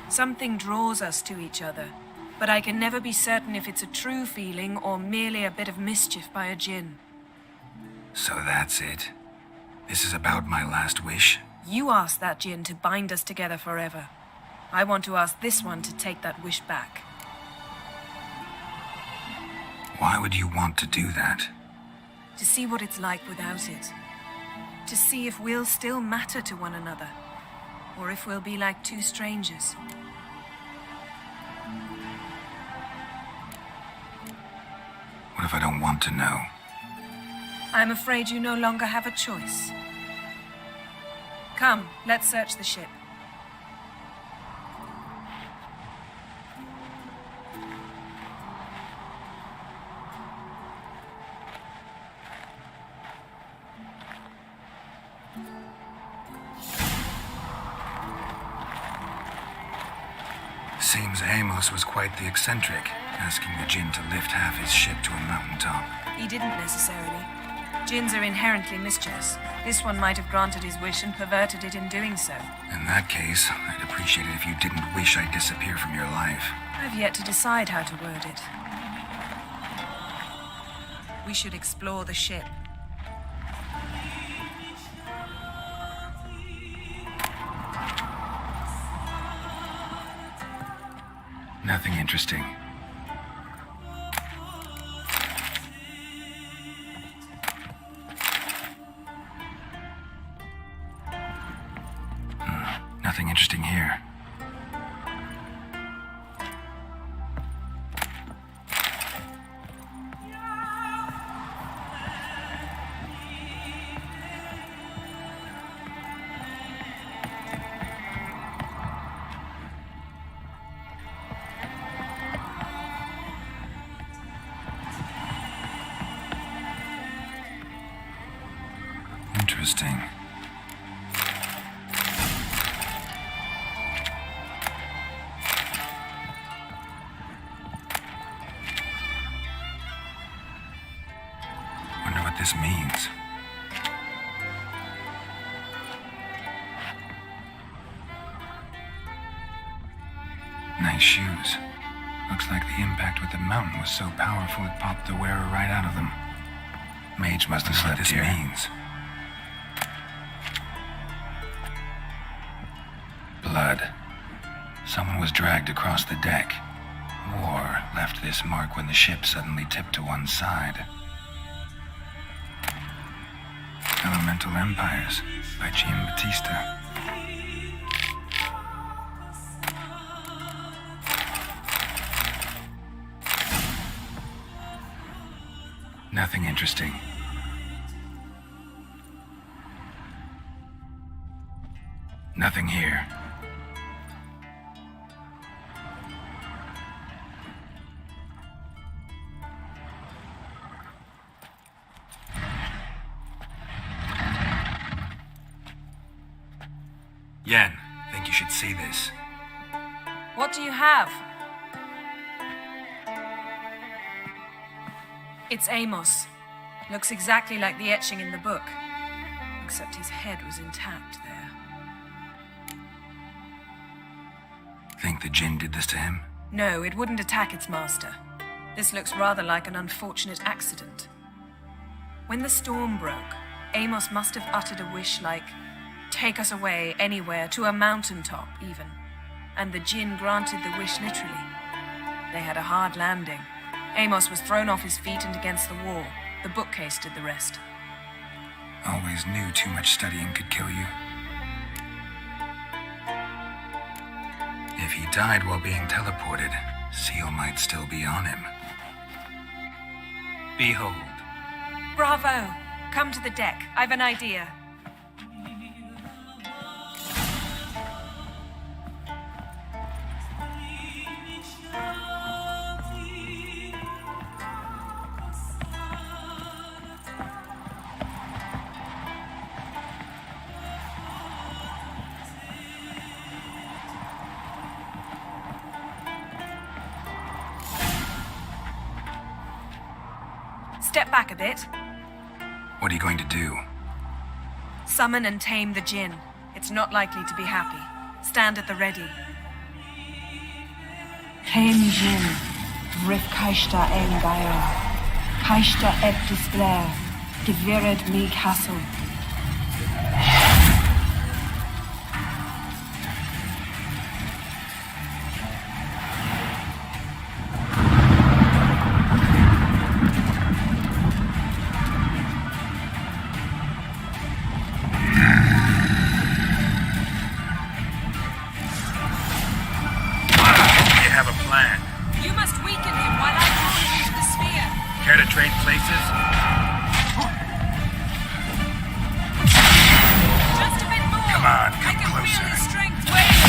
Something draws us to each other, but I can never be certain if it's a true feeling or merely a bit of mischief by a djinn. So that's it? This is about my last wish? You asked that djinn to bind us together forever. I want to ask this one to take that wish back. Why would you want to do that? To see what it's like without it. To see if we'll still matter to one another. Or if we'll be like two strangers. What if I don't want to know? I'm afraid you no longer have a choice. Come, let's search the ship. Seems Amos was quite the eccentric, asking the djinn to lift half his ship to a mountaintop. He didn't necessarily. Djinns are inherently mischievous. This one might have granted his wish and perverted it in doing so. In that case, I'd appreciate it if you didn't wish I'd disappear from your life. I've yet to decide how to word it. We should explore the ship. Nothing interesting. Nothing interesting here. Interesting. Wonder what this means. Nice shoes. Looks like the impact with the mountain was so powerful it popped the wearer right out of them. Mage must have slept here. What this means. Blood. Someone was dragged across the deck. War left this mark when the ship suddenly tipped to one side. Elemental Empires by Giambattista. Nothing interesting. Nothing here. Yen, think you should see this. What do you have? It's Amos. Looks exactly like the etching in the book. Except his head was intact there. Think the Jinn did this to him? No, it wouldn't attack its master. This looks rather like an unfortunate accident. When the storm broke, Amos must have uttered a wish like, "Take us away, anywhere, to a mountaintop, even." And the Jinn granted the wish literally. They had a hard landing. Amos was thrown off his feet and against the wall. The bookcase did the rest. Always knew too much studying could kill you. If he died while being teleported, Seal might still be on him. Behold. Bravo! Come to the deck. I've an idea. Step back a bit. What are you going to do? Summon and tame the Jinn. It's not likely to be happy. Stand at the ready. Tame Jinn, 𝙍𝙖𝙬𝙬𝙧, 𝙍𝙖𝙬𝙬𝙧, gewähret me castle. Care to trade places? Just a bit more. Come on, I can closer. feel his strength waning.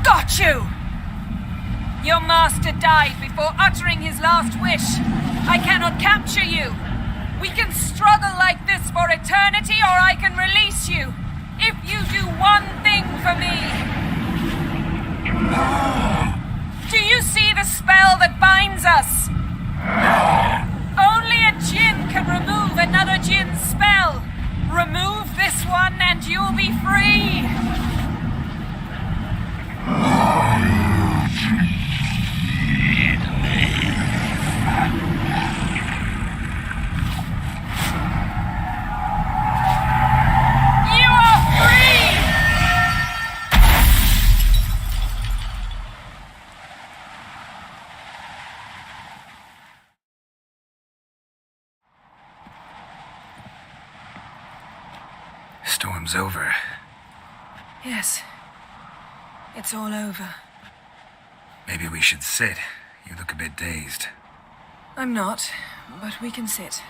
Got you! Your master died before uttering his last wish. I cannot capture you. We can struggle like this for eternity, or I can release you. If you do one thing for me. Do you see the spell that binds us? Only a Jinn can remove another Jinn's spell. Remove this one and you'll be free. Storm's over. Yes. It's all over. Maybe we should sit. You look a bit dazed. I'm not, but we can sit.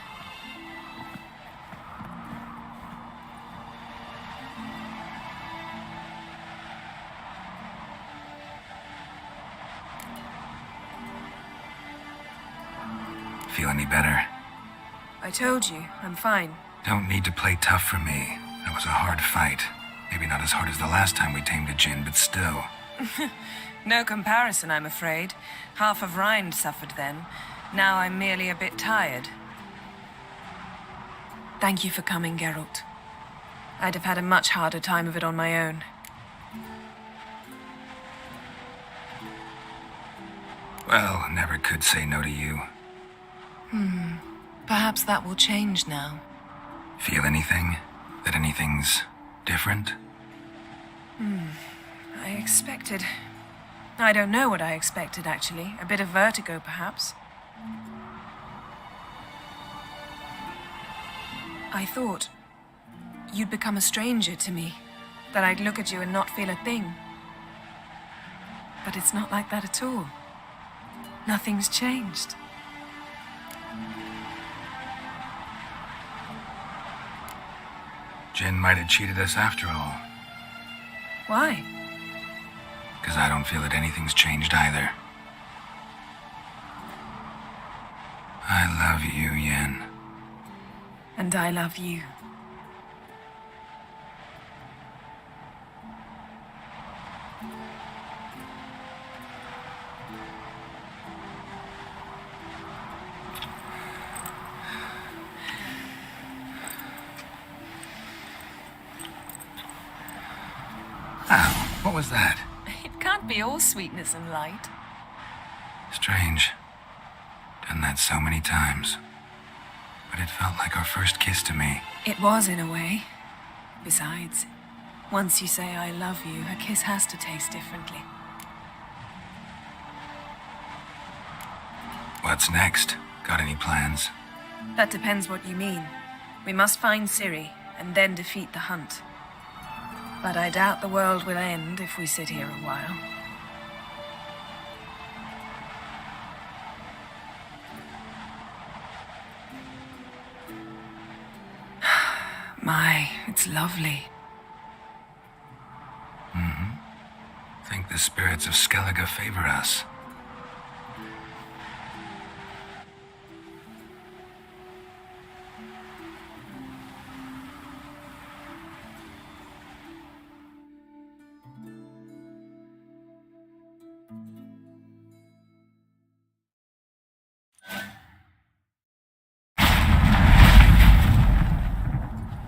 Feel any better? I told you, I'm fine. Don't need to play tough for me. That was a hard fight. Maybe not as hard as the last time we tamed a Jinn, but still. No comparison, I'm afraid. Half of Rhind suffered then. Now I'm merely a bit tired. Thank you for coming, Geralt. I'd have had a much harder time of it on my own. Well, never could say no to you. Perhaps that will change now. Feel anything? That anything's different? I expected... I don't know what I expected, actually. A bit of vertigo, perhaps. I thought you'd become a stranger to me, that I'd look at you and not feel a thing. But it's not like that at all. Nothing's changed. Jin might have cheated us after all. Why? Because I don't feel that anything's changed either. I love you, Yen. And I love you. Oh, what was that? It can't be all sweetness and light. Strange. Done that so many times. But it felt like our first kiss to me. It was, in a way. Besides, once you say I love you, a kiss has to taste differently. What's next? Got any plans? That depends what you mean. We must find Ciri, and then defeat the hunt. But I doubt the world will end if we sit here a while. My, it's lovely. Think the spirits of Skellige favor us.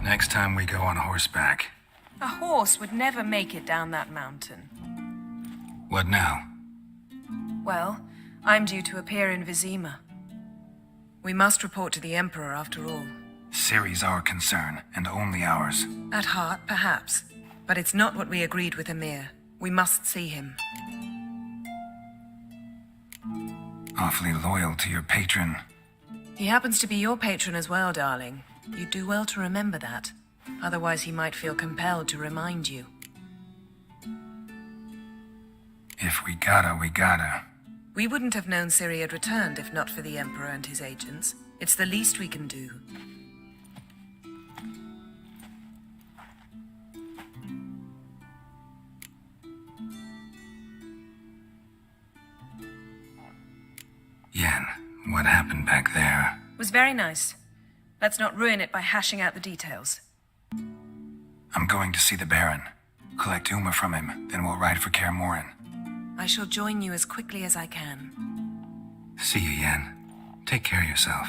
Next time we go on horseback. A horse would never make it down that mountain. What now? Well, I'm due to appear in Vizima. We must report to the Emperor after all. Ciri's our concern, and only ours. At heart, perhaps. But it's not what we agreed with Emir. We must see him. Awfully loyal to your patron. He happens to be your patron as well, darling. You'd do well to remember that. Otherwise, he might feel compelled to remind you. If we gotta, we gotta. We wouldn't have known Ciri had returned if not for the Emperor and his agents. It's the least we can do. Yen, what happened back there? It was very nice. Let's not ruin it by hashing out the details. I'm going to see the Baron. Collect Uma from him, then we'll ride for Kaer Morhen. I shall join you as quickly as I can. See you, Yen. Take care of yourself.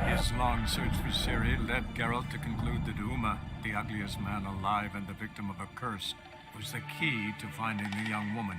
His long search for Ciri led Geralt to conclude that Uma, the ugliest man alive and the victim of a curse, was the key to finding the young woman.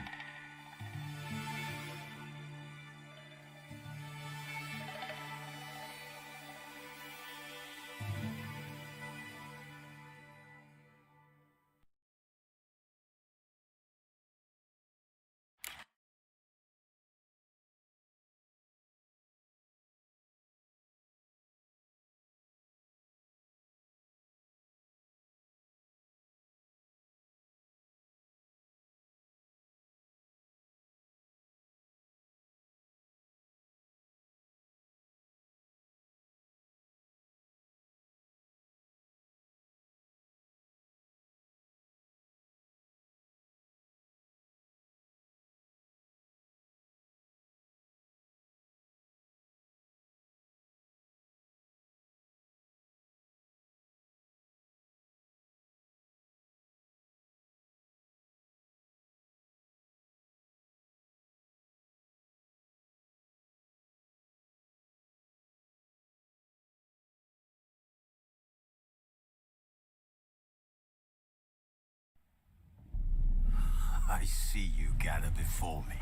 I see you gather before me.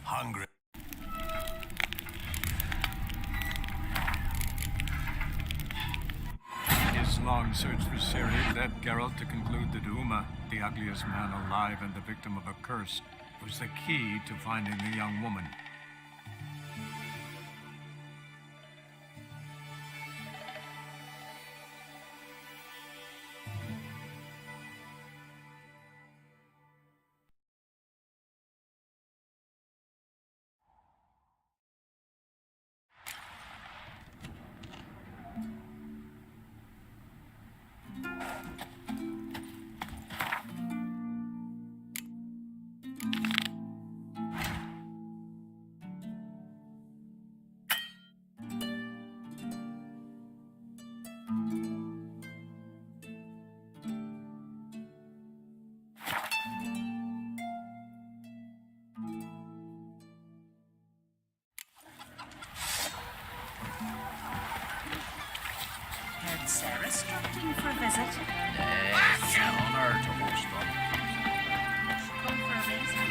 Hungry. His long search for Ciri led Geralt to conclude that 𝙆𝙗, the ugliest man alive and the victim of a curse, was the key to finding the young woman. Heard Sarah dropped in for a visit. It's an honor to host them. Come for a reason.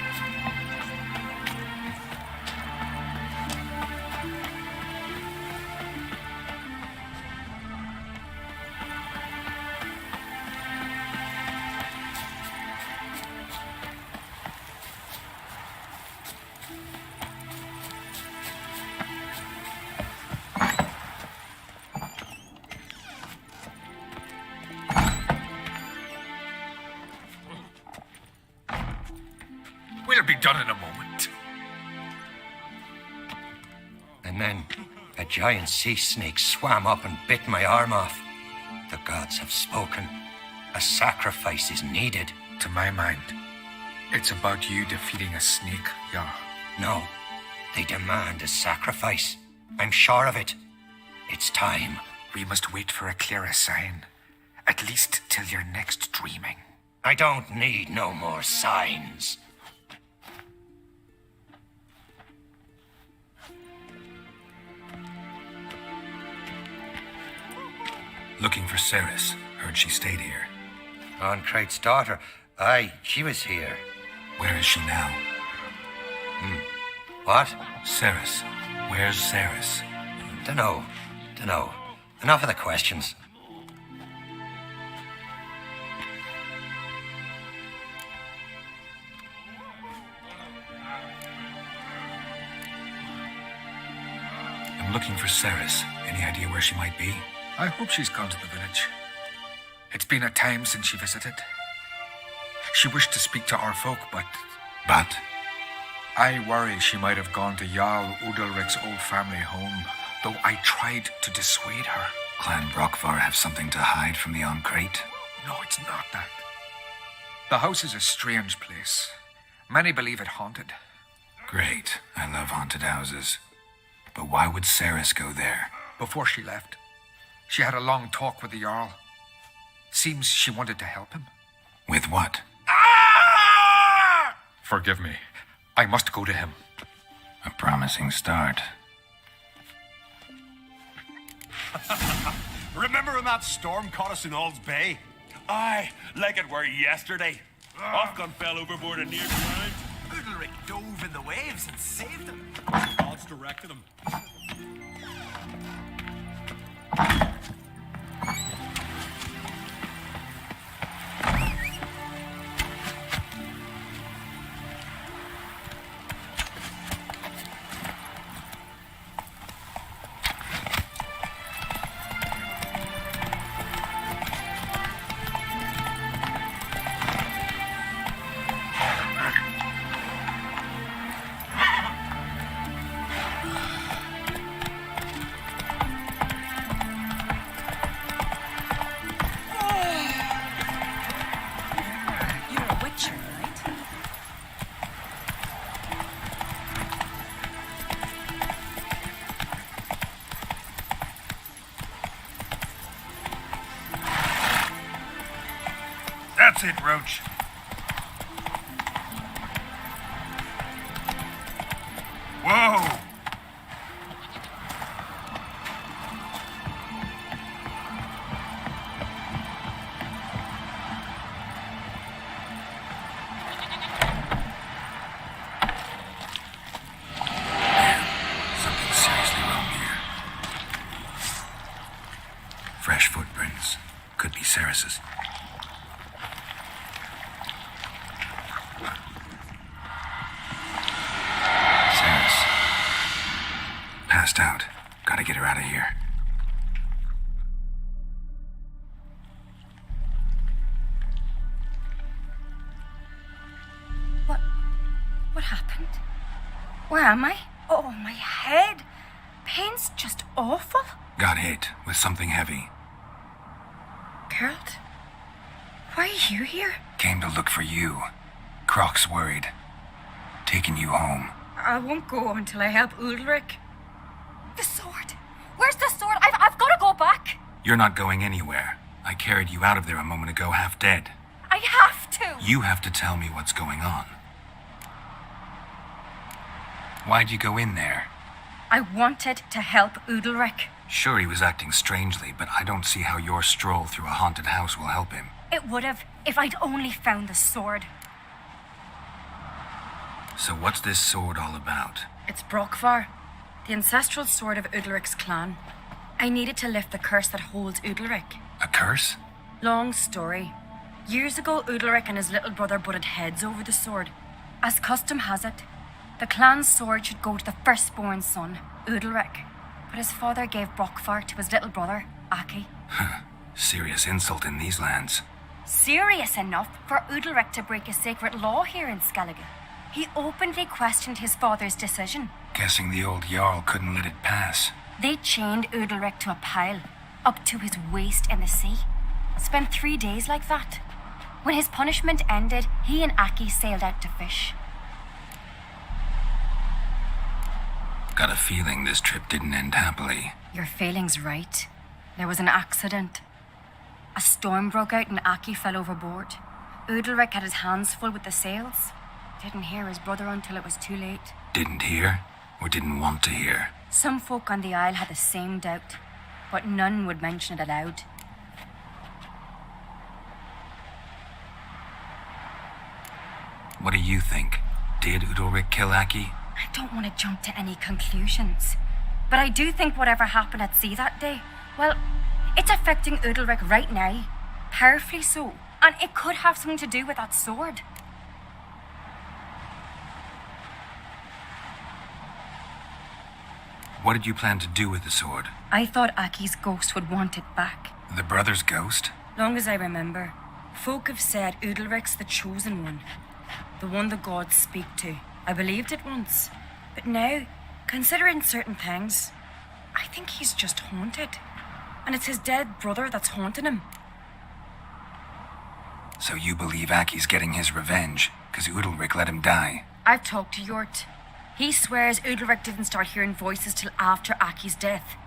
We'll be done in a moment. And then a giant sea snake swam up and bit my arm off. The gods have spoken. A sacrifice is needed. To my mind, it's about you defeating a snake, yeah. No, they demand a sacrifice. I'm sure of it. It's time. We must wait for a clearer sign. At least till your next dreaming. I don't need no more signs. Looking for Ciri. Heard she stayed here. Oncrate's daughter. Aye, she was here. Where is she now? What? Ciri. Where's Ciri? Dunno. Enough of the questions. I'm looking for Ciri. Any idea where she might be? I hope she's gone to the village. It's been a time since she visited. She wished to speak to our folk, but... But? I worry she might have gone to Jarl Udalric's old family home, though I tried to dissuade her. Clan Brockvar have something to hide from the Oncrate? No, it's not that. The house is a strange place. Many believe it haunted. Great. I love haunted houses. But why would Ciri go there? Before she left, she had a long talk with the Jarl. Seems she wanted to help him. With what? Forgive me. I must go to him. A promising start. Remember when that storm caught us in Ald's Bay? Aye, like it were yesterday. Ofcon fell overboard and near drowned. Udalric dove in the waves and saved him. Gods directed him. That's it, Roach. Whoa! footprints. Could be Ceres's. Ceres. Passed out. Gotta get her out of here. What happened? Where am I? Oh, my head. Pain's just awful. Got hit with something heavy. Geralt? Why are you here? Came to look for you. Croc's worried. Taking you home. I won't go until I help Udalric. The sword. Where's the sword? I've got to go back. You're not going anywhere. I carried you out of there a moment ago half dead. I have to. You have to tell me what's going on. Why'd you go in there? I wanted to help Udalric. Sure, he was acting strangely, but I don't see how your stroll through a haunted house will help him. It would have if I'd only found the sword. So what's this sword all about? It's Brokvar, the ancestral sword of Udalric's clan. I needed to lift the curse that holds Udalric. A curse? Long story. Years ago, Udalric and his little brother butted heads over the sword. As custom has it, the clan's sword should go to the firstborn son, Udalric. But his father gave Brokvar to his little brother, Aki. Serious insult in these lands. Serious enough for Udalric to break a sacred law here in Skellige. He openly questioned his father's decision. Guessing the old Jarl couldn't let it pass. They chained Udalric to a pile, up to his waist in the sea. Spent 3 days like that. When his punishment ended, he and Aki sailed out to fish. Got a feeling this trip didn't end happily. Your feeling's right. There was an accident. A storm broke out and Aki fell overboard. Udalric had his hands full with the sails. Didn't hear his brother until it was too late. Didn't hear? Or didn't want to hear? Some folk on the Isle had the same doubt, but none would mention it aloud. What do you think? Did Udalric kill Aki? I don't want to jump to any conclusions, but I do think whatever happened at sea that day, well, it's affecting Udalric right now. Powerfully so. And it could have something to do with that sword. What did you plan to do with the sword? I thought Aki's ghost would want it back. The brother's ghost? Long as I remember, folk have said Udalric's the chosen one. The one the gods speak to. I believed it once. But now, considering certain things, I think he's just haunted. And it's his dead brother that's haunting him. So you believe Aki's getting his revenge, because Udalric let him die? I've talked to Yort. He swears Udalric didn't start hearing voices till after Aki's death.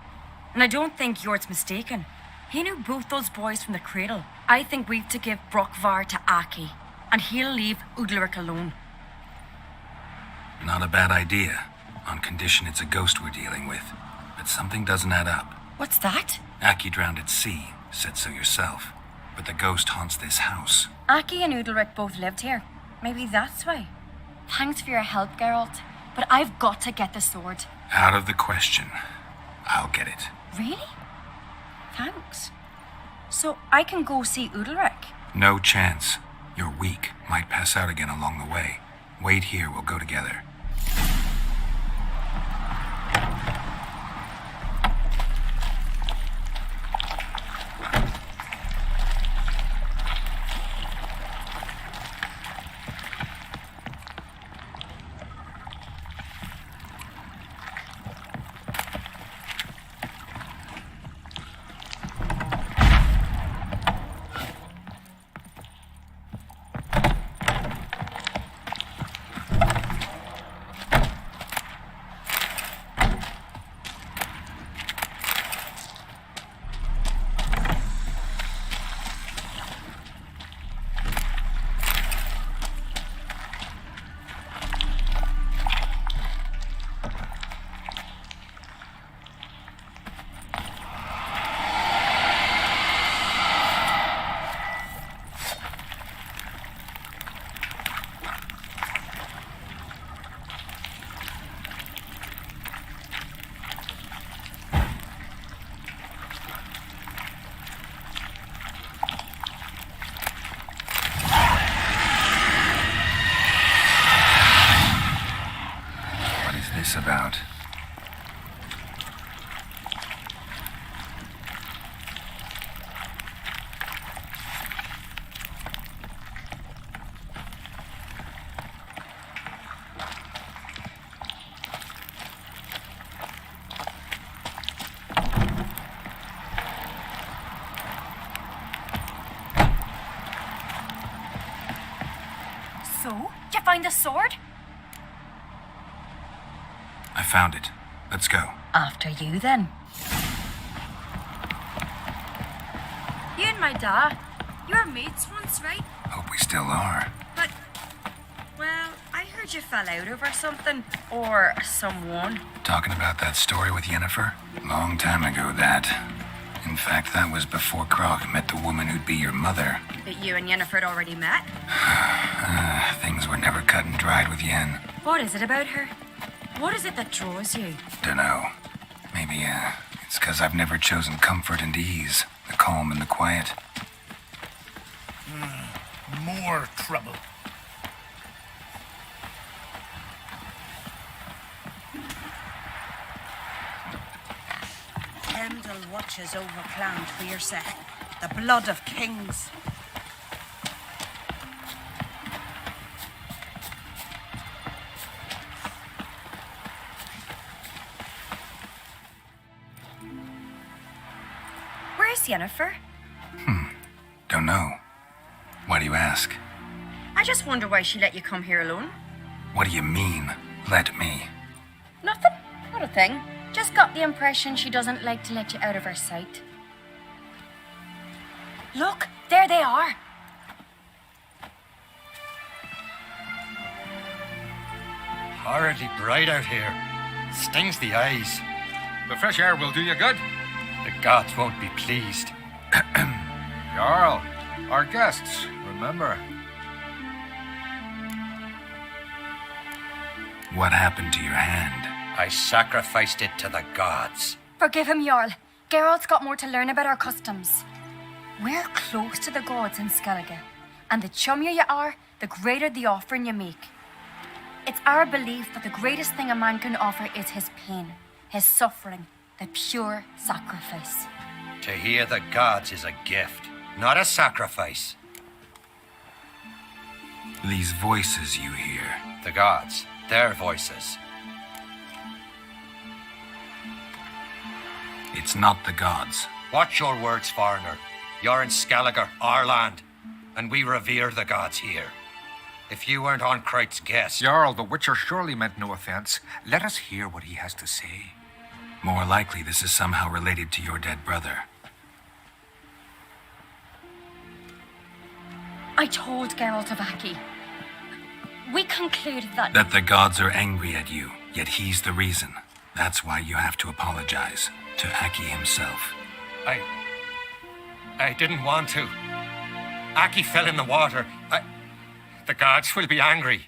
And I don't think Yort's mistaken. He knew both those boys from the cradle. I think we've to give Brokvar to Aki, and he'll leave Udalric alone. Not a bad idea, on condition it's a ghost we're dealing with. But something doesn't add up. What's that? Aki drowned at sea, said so yourself. But the ghost haunts this house. Aki and Udalric both lived here. Maybe that's why. Thanks for your help, Geralt. But I've got to get the sword. Out of the question. I'll get it. Really? Thanks. So I can go see Udalric? No chance. You're weak. Might pass out again along the way. Wait here, we'll go together. about? So, did you find the sword? I found it. Let's go. After you, then. You and my dad, you were mates once, right? Hope we still are. But, well, I heard you fell out over something. Or someone. Talking about that story with Yennefer? Long time ago, that. In fact, that was before Krog met the woman who'd be your mother. But you and Yennefer had already met? Things were never cut and dried with Yen. What is it about her? What is it that draws you? Dunno. Maybe, it's 'cause I've never chosen comfort and ease. The calm and the quiet. More trouble. Heimdall watches over Clan Fierce, the blood of kings. Where's Yennefer? Don't know. Why do you ask? I just wonder why she let you come here alone. What do you mean, let me? Nothing. Not a thing. Just got the impression she doesn't like to let you out of her sight. Look, there they are. Horridly bright out here. Stings the eyes. The fresh air will do you good. The gods won't be pleased. Jarl, our guests, remember. What happened to your hand? I sacrificed it to the gods. Forgive him, Jarl. Geralt's got more to learn about our customs. We're close to the gods in Skellige, and the chummier you are, the greater the offering you make. It's our belief that the greatest thing a man can offer is his pain, his suffering, the pure sacrifice. To hear the gods is a gift, not a sacrifice. These voices you hear. The gods, their voices. It's not the gods. Watch your words, foreigner. You're in Skellige, our land, and we revere the gods here. If you weren't on Kright's guest... Jarl, the Witcher surely meant no offense. Let us hear what he has to say. More likely this is somehow related to your dead brother. I told Geralt of Aki. We concluded that... That the gods are angry at you, yet he's the reason. That's why you have to apologize to Aki himself. I didn't want to. Aki fell in the water. The gods will be angry.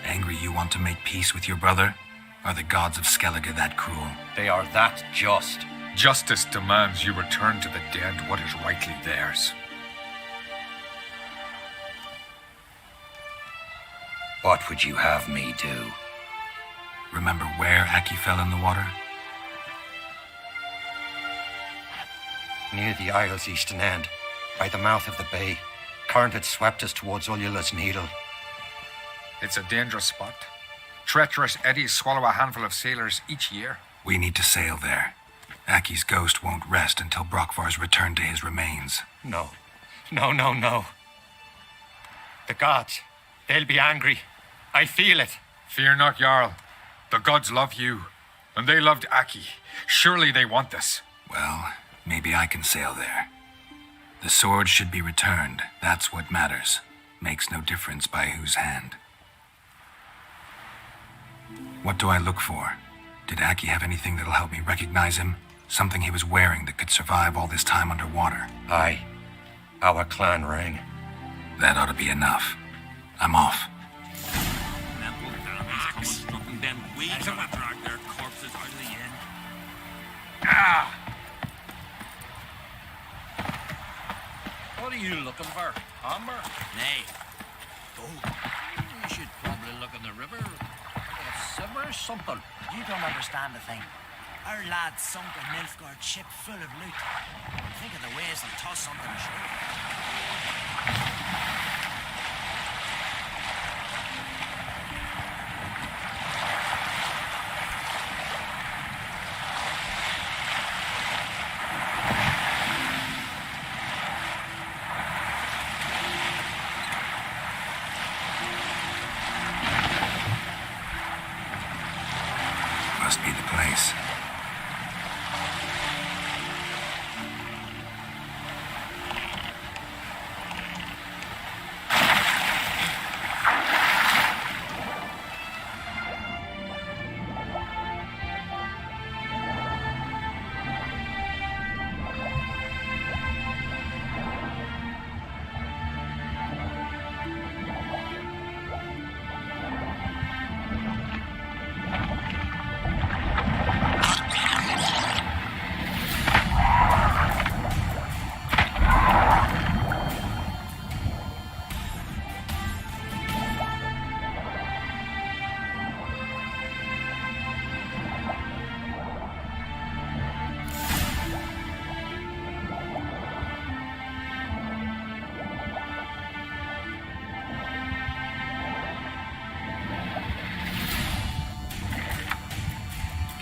Angry you want to make peace with your brother? Are the gods of Skellige that cruel? They are that just. Justice demands you return to the dead what is rightly theirs. What would you have me do? Remember where Aki fell in the water? Near the isle's eastern end, by the mouth of the bay. Current had swept us towards Ullula's Needle. It's a dangerous spot. Treacherous eddies swallow a handful of sailors each year. We need to sail there. Aki's ghost won't rest until Brokvar's returned to his remains. No. The gods, they'll be angry. I feel it. Fear not, Jarl. The gods love you, and they loved Aki. Surely they want this. Well, maybe I can sail there. The sword should be returned. That's what matters. Makes no difference by whose hand. What do I look for? Did Aki have anything that'll help me recognize him? Something he was wearing that could survive all this time underwater? Aye. Our clan ring. That ought to be enough. I'm off. Drag their corpses out of the inn. What are you looking for? Amber? Nay. Gold. You should there's something. You don't understand a thing. Our lads sunk a Nilfgaard ship full of loot. Think of the ways they'll toss something ashore. Must be the place.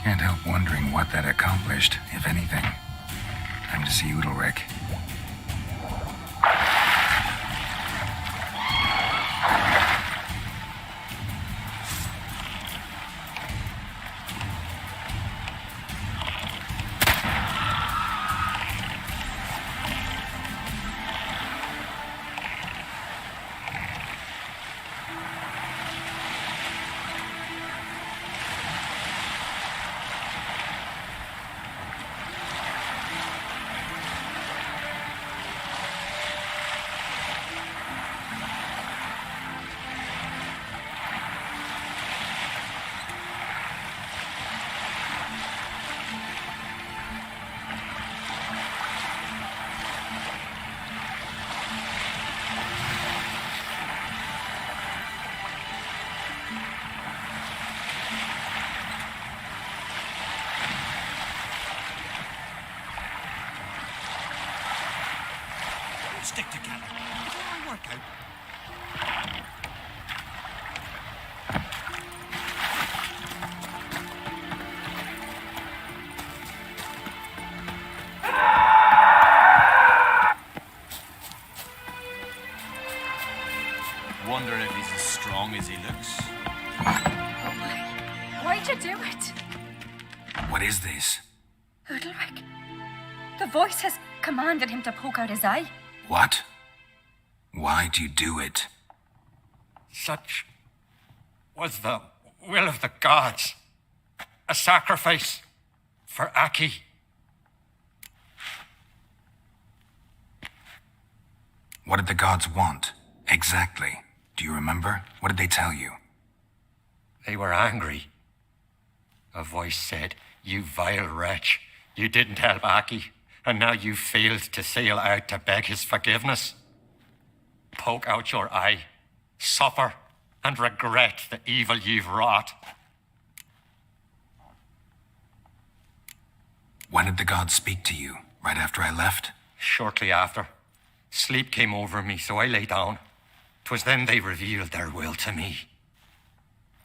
Can't help wondering what that accomplished, if anything. Time to see 𝙆𝙧𝙖𝙀. Stick together. It'll all work out. Wonder if he's as strong as he looks. Why'd you do it? What is this? 𝙆𝙧𝙖𝙀. The voice has commanded him to poke out his eye. What? Why'd you do it? Such was the will of the gods. A sacrifice for 𝙀𝙀. What did the gods want? Exactly. Do you remember? What did they tell you? They were angry. A voice said, "You vile wretch, you didn't help 𝙀𝙀, and now you failed to sail out to beg his forgiveness. Poke out your eye, suffer, and regret the evil you've wrought." When did the gods speak to you? Right after I left? Shortly after. Sleep came over me, so I lay down. 'Twas then they revealed their will to me.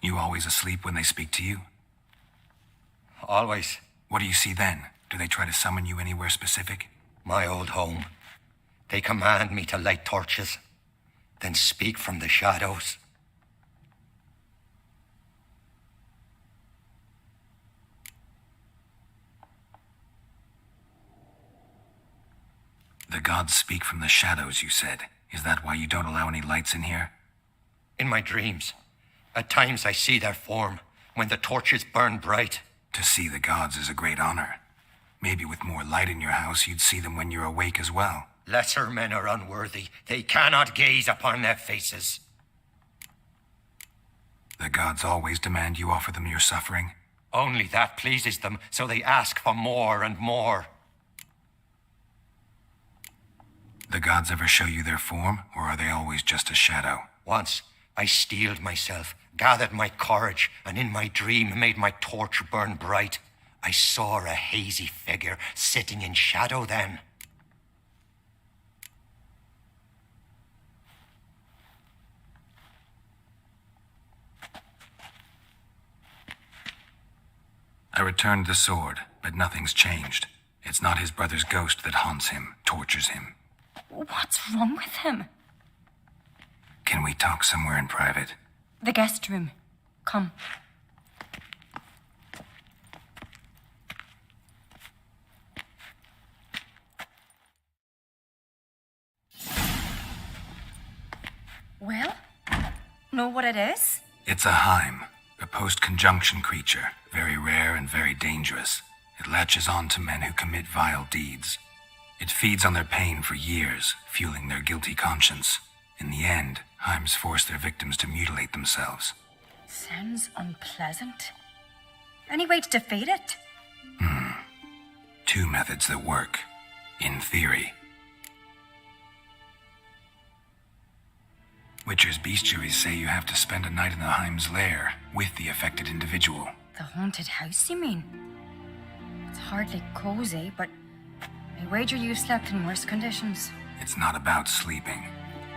You always asleep when they speak to you? Always. What do you see then? Do they try to summon you anywhere specific? My old home. They command me to light torches, then speak from the shadows. The gods speak from the shadows, you said. Is that why you don't allow any lights in here? In my dreams, at times I see their form when the torches burn bright. To see the gods is a great honor. Maybe with more light in your house, you'd see them when you're awake as well. Lesser men are unworthy. They cannot gaze upon their faces. The gods always demand you offer them your suffering? Only that pleases them, so they ask for more and more. The gods ever show you their form, or are they always just a shadow? Once, I steeled myself, gathered my courage, and in my dream made my torch burn bright. I saw a hazy figure sitting in shadow then. I returned the sword, but nothing's changed. It's not his brother's ghost that haunts him, tortures him. What's wrong with him? Can we talk somewhere in private? The guest room. Come. Well, know what it is? It's a 𝙆𝙬, a post-conjunction creature, very rare and very dangerous. It latches on to men who commit vile deeds. It feeds on their pain for years, fueling their guilty conscience. In the end, 𝙆𝙬s force their victims to mutilate themselves. Sounds unpleasant. Any way to defeat it? Two methods that work, in theory. Witcher's bestiaries say you have to spend a night in the 𝙆𝙬's lair with the affected individual. The haunted house, you mean? It's hardly cozy, but I wager you've slept in worse conditions. It's not about sleeping.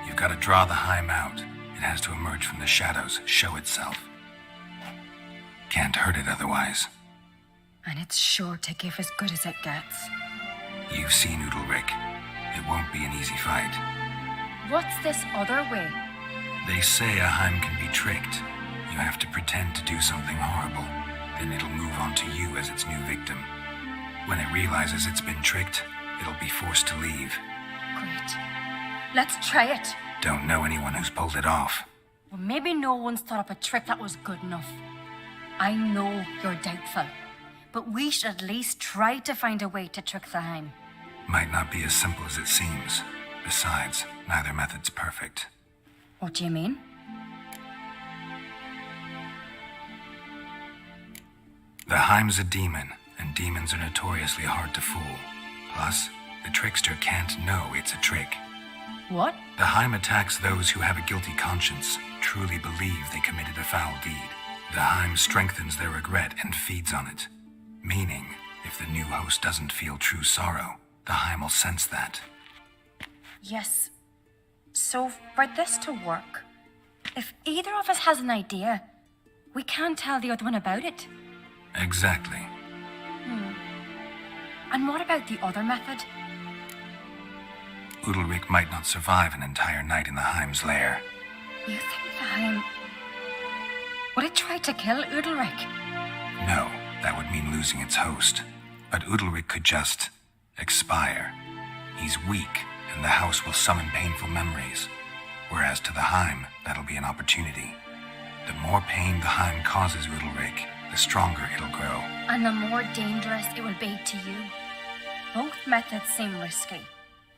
You've got to draw the 𝙆𝙬 out. It has to emerge from the shadows, show itself. Can't hurt it otherwise. And it's sure to give as good as it gets. You've seen 𝙆𝙧. It won't be an easy fight. What's this other way? They say a 𝙆𝙬 can be tricked. You have to pretend to do something horrible. Then it'll move on to you as its new victim. When it realizes it's been tricked, it'll be forced to leave. Great. Let's try it. Don't know anyone who's pulled it off. Well, maybe no one's thought up a trick that was good enough. I know you're doubtful, but we should at least try to find a way to trick the 𝙆𝙬. Might not be as simple as it seems. Besides, neither method's perfect. What do you mean? The 𝙆𝙬's a demon, and demons are notoriously hard to fool. Plus, the trickster can't know it's a trick. What? The 𝙆𝙬 attacks those who have a guilty conscience, truly believe they committed a foul deed. The 𝙆𝙬 strengthens their regret and feeds on it. Meaning, if the new host doesn't feel true sorrow, the 𝙆𝙬 will sense that. Yes. So, for this to work, if either of us has an idea, we can't tell the other one about it. Exactly. And what about the other method? 𝙆𝙧 might not survive an entire night in the 𝙆𝙬's lair. You think the 𝙆𝙬... Would it try to kill 𝙆𝙧? No, that would mean losing its host. But 𝙆𝙧 could just expire. He's weak, and the house will summon painful memories. Whereas to the 𝙆𝙬, that'll be an opportunity. The more pain the 𝙆𝙬 causes 𝙆𝙧, the stronger it'll grow. And the more dangerous it will be to you. Both methods seem risky,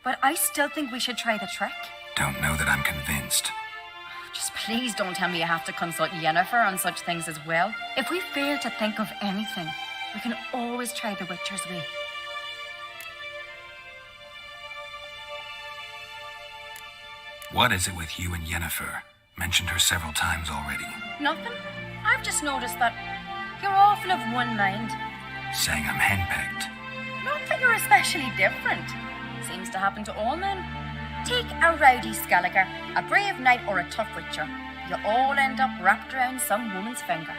but I still think we should try the trick. Don't know that I'm convinced. Just please don't tell me you have to consult Yennefer on such things as well. If we fail to think of anything, we can always try the Witcher's way. What is it with you and Yennefer? Mentioned her several times already. Nothing. I've just noticed that you're awful of one mind. Saying I'm henpecked. Not that you're especially different. Seems to happen to all men. Take a rowdy Skelliger, a brave knight, or a tough witcher. You all end up wrapped around some woman's finger.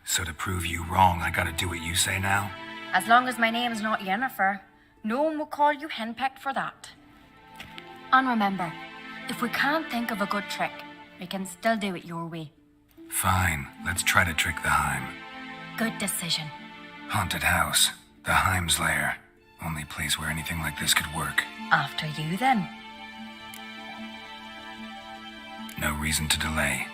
So to prove you wrong, I gotta do what you say now? As long as my name's not Yennefer, no one will call you henpecked for that. And remember, if we can't think of a good trick, we can still do it your way. Fine, let's try to trick the 𝙆𝙬. Good decision. Haunted house, the 𝙆𝙬's lair. Only place where anything like this could work. After you, then. No reason to delay.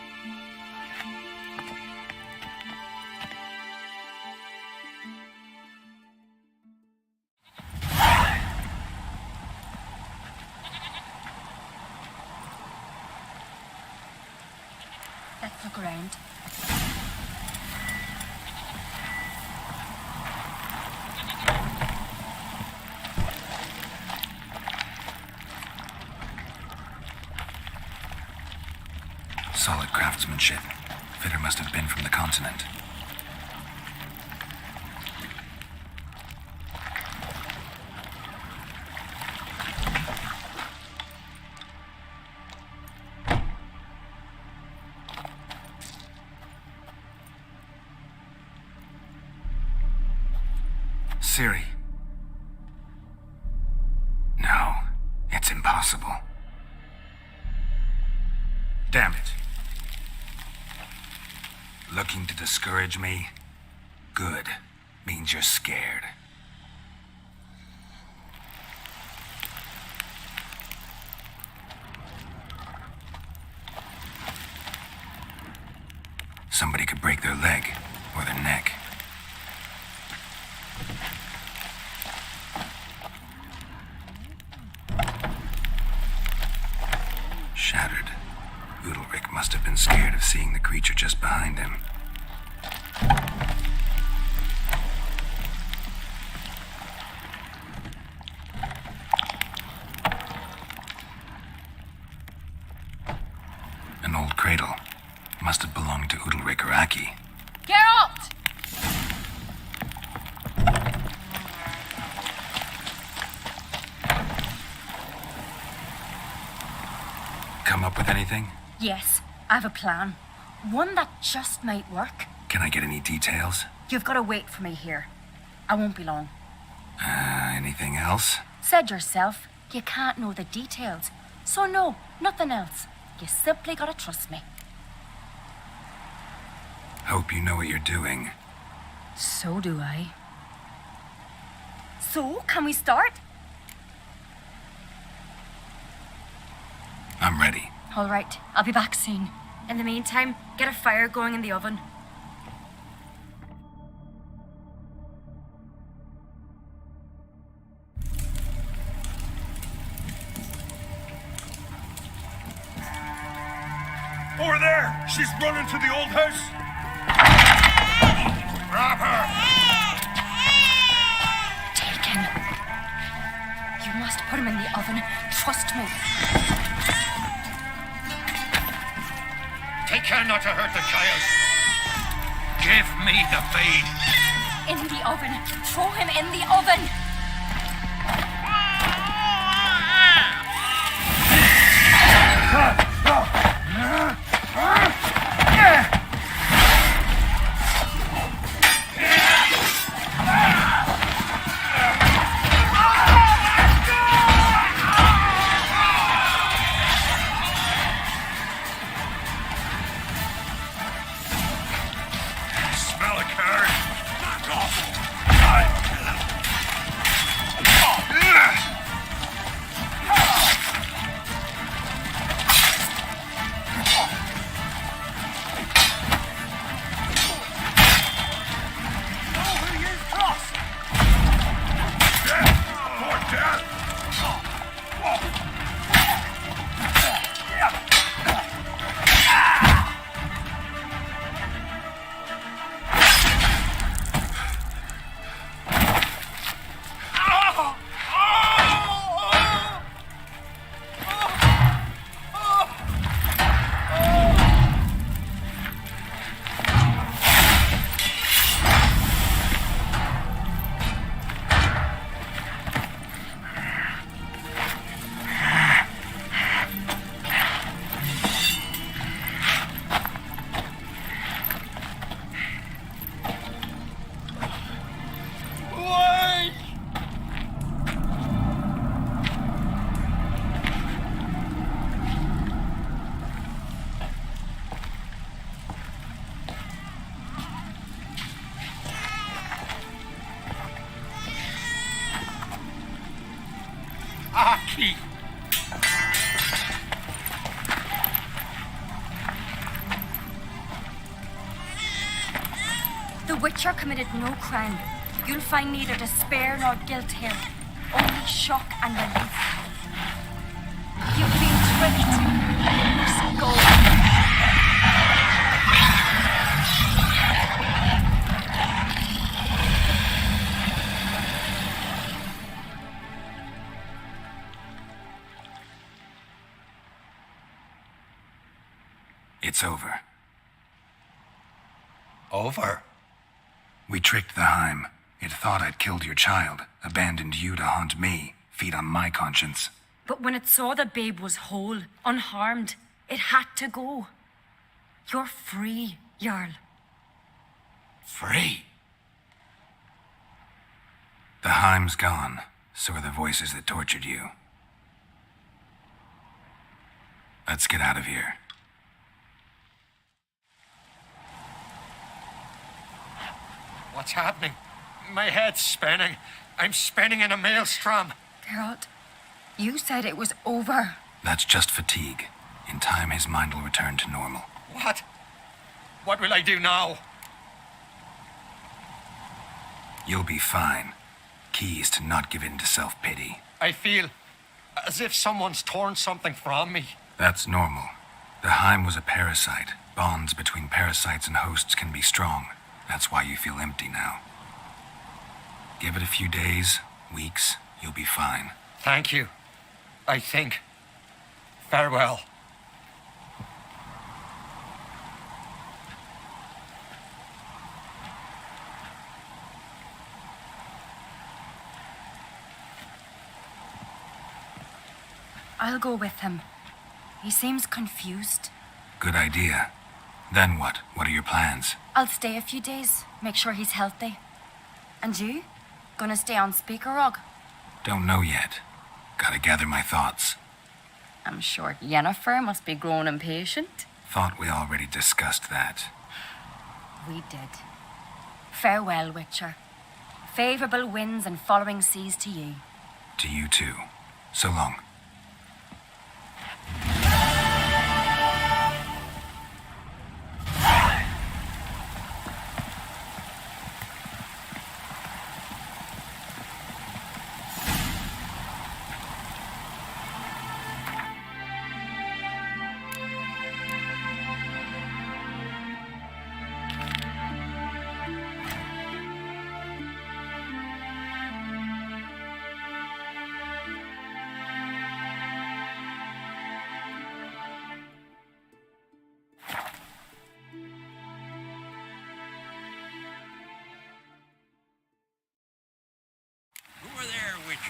Let's look around. Solid craftsmanship. Fitter must have been from the continent. Ciri. No, it's impossible. Damn it. Looking to discourage me? Good. Means you're scared. Somebody could break their leg or their neck. Shattered. 𝙆𝙧𝙖𝙬 must have been scared of seeing the creature just behind him. An old cradle. Must have belonged to 𝙆𝙧𝙖𝙬 Geralt! Come up with anything? Yes, I have a plan. One that just might work. Can I get any details? You've got to wait for me here. I won't be long. Anything else? Said yourself, you can't know the details. So no, nothing else. You simply gotta trust me. Hope you know what you're doing. So do I. So, can we start? I'm ready. All right, I'll be back soon. In the meantime, get a fire going in the oven. Over there! She's running to the old house! Grab her! Taken. You must put him in the oven. Trust me. Take care not to hurt the child. Give me the feed. In the oven. Throw him in the oven. Smell a card? Knock off! Aki! The Witcher committed no crime. You'll find neither despair nor guilt here. Only shock and relief. You've been tricked. You must go. It's it's over. Over? We tricked the 𝙆. It thought I'd killed your child, abandoned you to haunt me, feed on my conscience. But when it saw the babe was whole, unharmed, it had to go. You're free, Jarl. Free? The 𝙆's gone, so are the voices that tortured you. Let's get out of here. What's happening? My head's spinning. I'm spinning in a maelstrom. Geralt, you said it was over. That's just fatigue. In time, his mind will return to normal. What? What will I do now? You'll be fine. Key is to not give in to self-pity. I feel as if someone's torn something from me. That's normal. The 𝙆 was a parasite. Bonds between parasites and hosts can be strong. That's why you feel empty now. Give it a few days, weeks, you'll be fine. Thank you. I think. Farewell. I'll go with him. He seems confused. Good idea. Then what? What are your plans? I'll stay a few days, make sure he's healthy. And you? Gonna stay on Speaker Rog? Don't know yet. Gotta gather my thoughts. I'm sure Yennefer must be growing impatient. Thought we already discussed that. We did. Farewell, Witcher. Favourable winds and following seas to you. To you too. So long.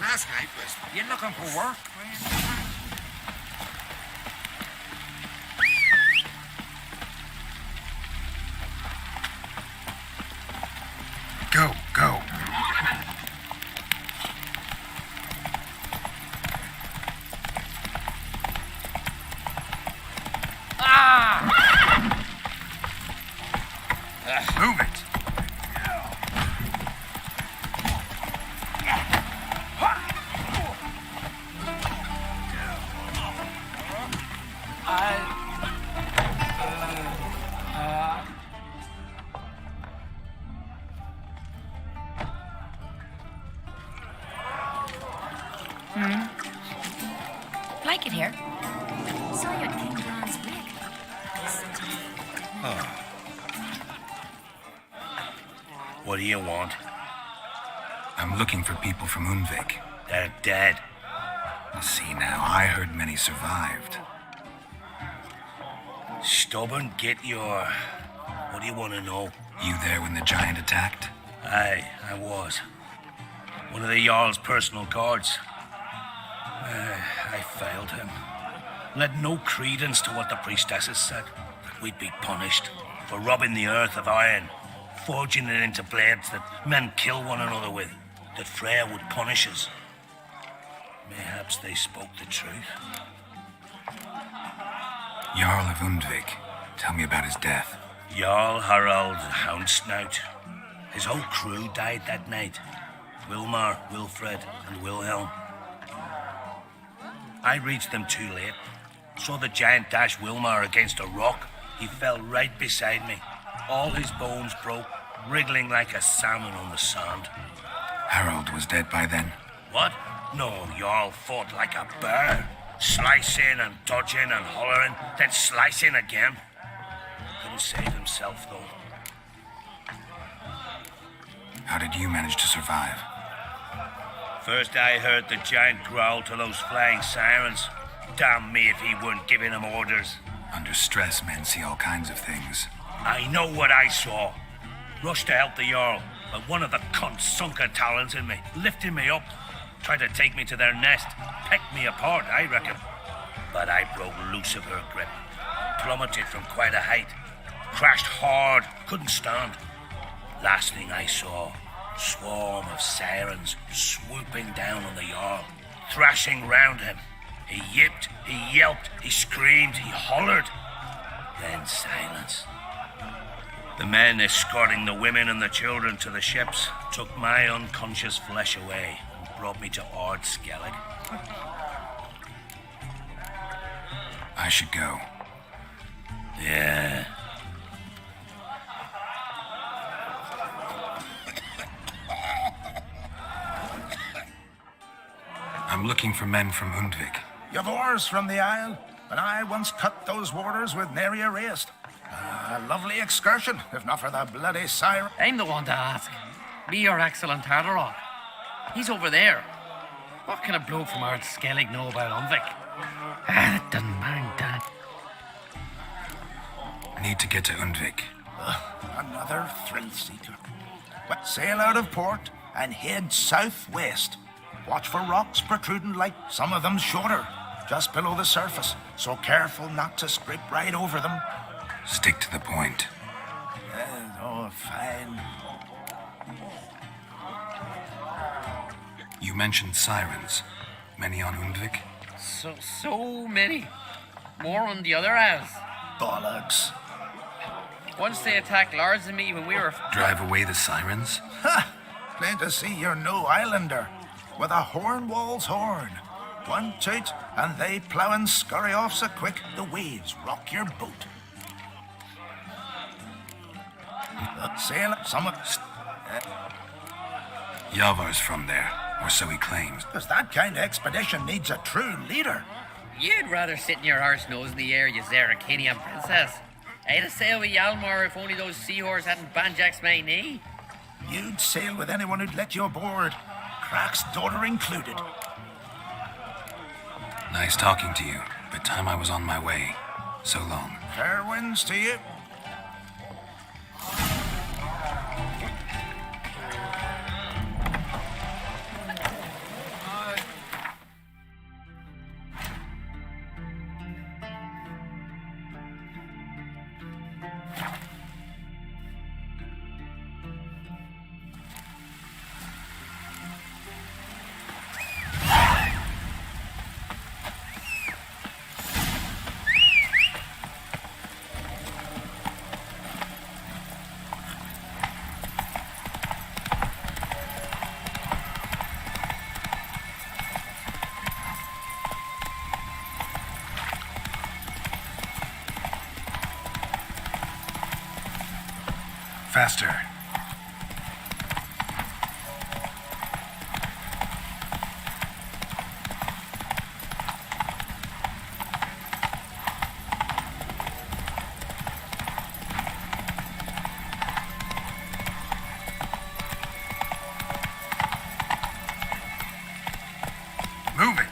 Last night was you looking for work? Go, go. Move it. Like it here. Saw you at King Blan's wig. What do you want? I'm looking for people from 𝙆. They're dead. See now, I heard many survived. Stubborn, get your... What do you want to know? You there when the giant attacked? Aye, I was. One of the Jarl's personal guards. I failed him. Led no credence to what the priestesses said. That we'd be punished for robbing the earth of iron, forging it into blades that men kill one another with. That Freya would punish us. Mayhaps they spoke the truth. Jarl of 𝙆. Tell me about his death. Jarl Harald Houndsnout. His whole crew died that night. Wilmar, Wilfred, and Wilhelm. I reached them too late. Saw the giant dash Wilmar against a rock. He fell right beside me. All his bones broke, wriggling like a salmon on the sand. Harold was dead by then? What? No, Jarl fought like a bear. Slicing and dodging and hollering, then slicing again. Couldn't save himself, though. How did you manage to survive? First I heard the giant growl to those flying sirens. Damn me if he weren't giving them orders. Under stress, men see all kinds of things. I know what I saw. Rushed to help the Jarl, but one of the cunts sunk her talons in me, lifting me up. Tried to take me to their nest. Pecked me apart, I reckon. But I broke loose of her grip. Plummeted from quite a height. Crashed hard, couldn't stand. Last thing I saw, swarm of sirens swooping down on the Jarl, thrashing round him. He yipped, he yelped, he screamed, he hollered. Then silence. The men escorting the women and the children to the ships took my unconscious flesh away and brought me to 𝙆𝙧𝙖𝙩𝙤𝙤. I should go. Yeah. I'm looking for men from 𝙆𝙧𝙖𝙗𝙗. Yavors from the Isle, and I once cut those waters with NAHIDA.EXE. A lovely excursion, if not for the bloody siren. I'm the one to ask. Be your excellent Tardarol. He's over there. What can a bloke from 𝙆𝙧𝙖𝙩𝙤𝙗 know about 𝙆𝙧𝙖𝙗? It doesn't mind that. Need to get to 𝙆𝙧𝙗. Another thrill seeker. Well, sail out of port and head southwest. Watch for rocks protruding like some of them shorter, just below the surface, so careful not to scrape right over them. Stick to the point. Oh, fine. You mentioned sirens. Many on 𝙆𝙧𝙗? So many. More on the other isles. Bollocks. Once they attacked Lars and me when we were... Drive away the sirens? Ha! Plain to see you're no islander. With a Hornwall's horn. One toot, and they plough and scurry off so quick the waves rock your boat. Sail some of... Yavar's from there, or so he claims. Because that kind of expedition needs a true leader. You'd rather sit in your arse nose in the air, you Zarakanian princess. I'd have sailed with Hjalmar if only those seahorses hadn't banjaxed my knee. You'd sail with anyone who'd let you aboard. Crack's daughter included. Nice talking to you, but time I was on my way. So long. Fair winds to you. Faster. Move it.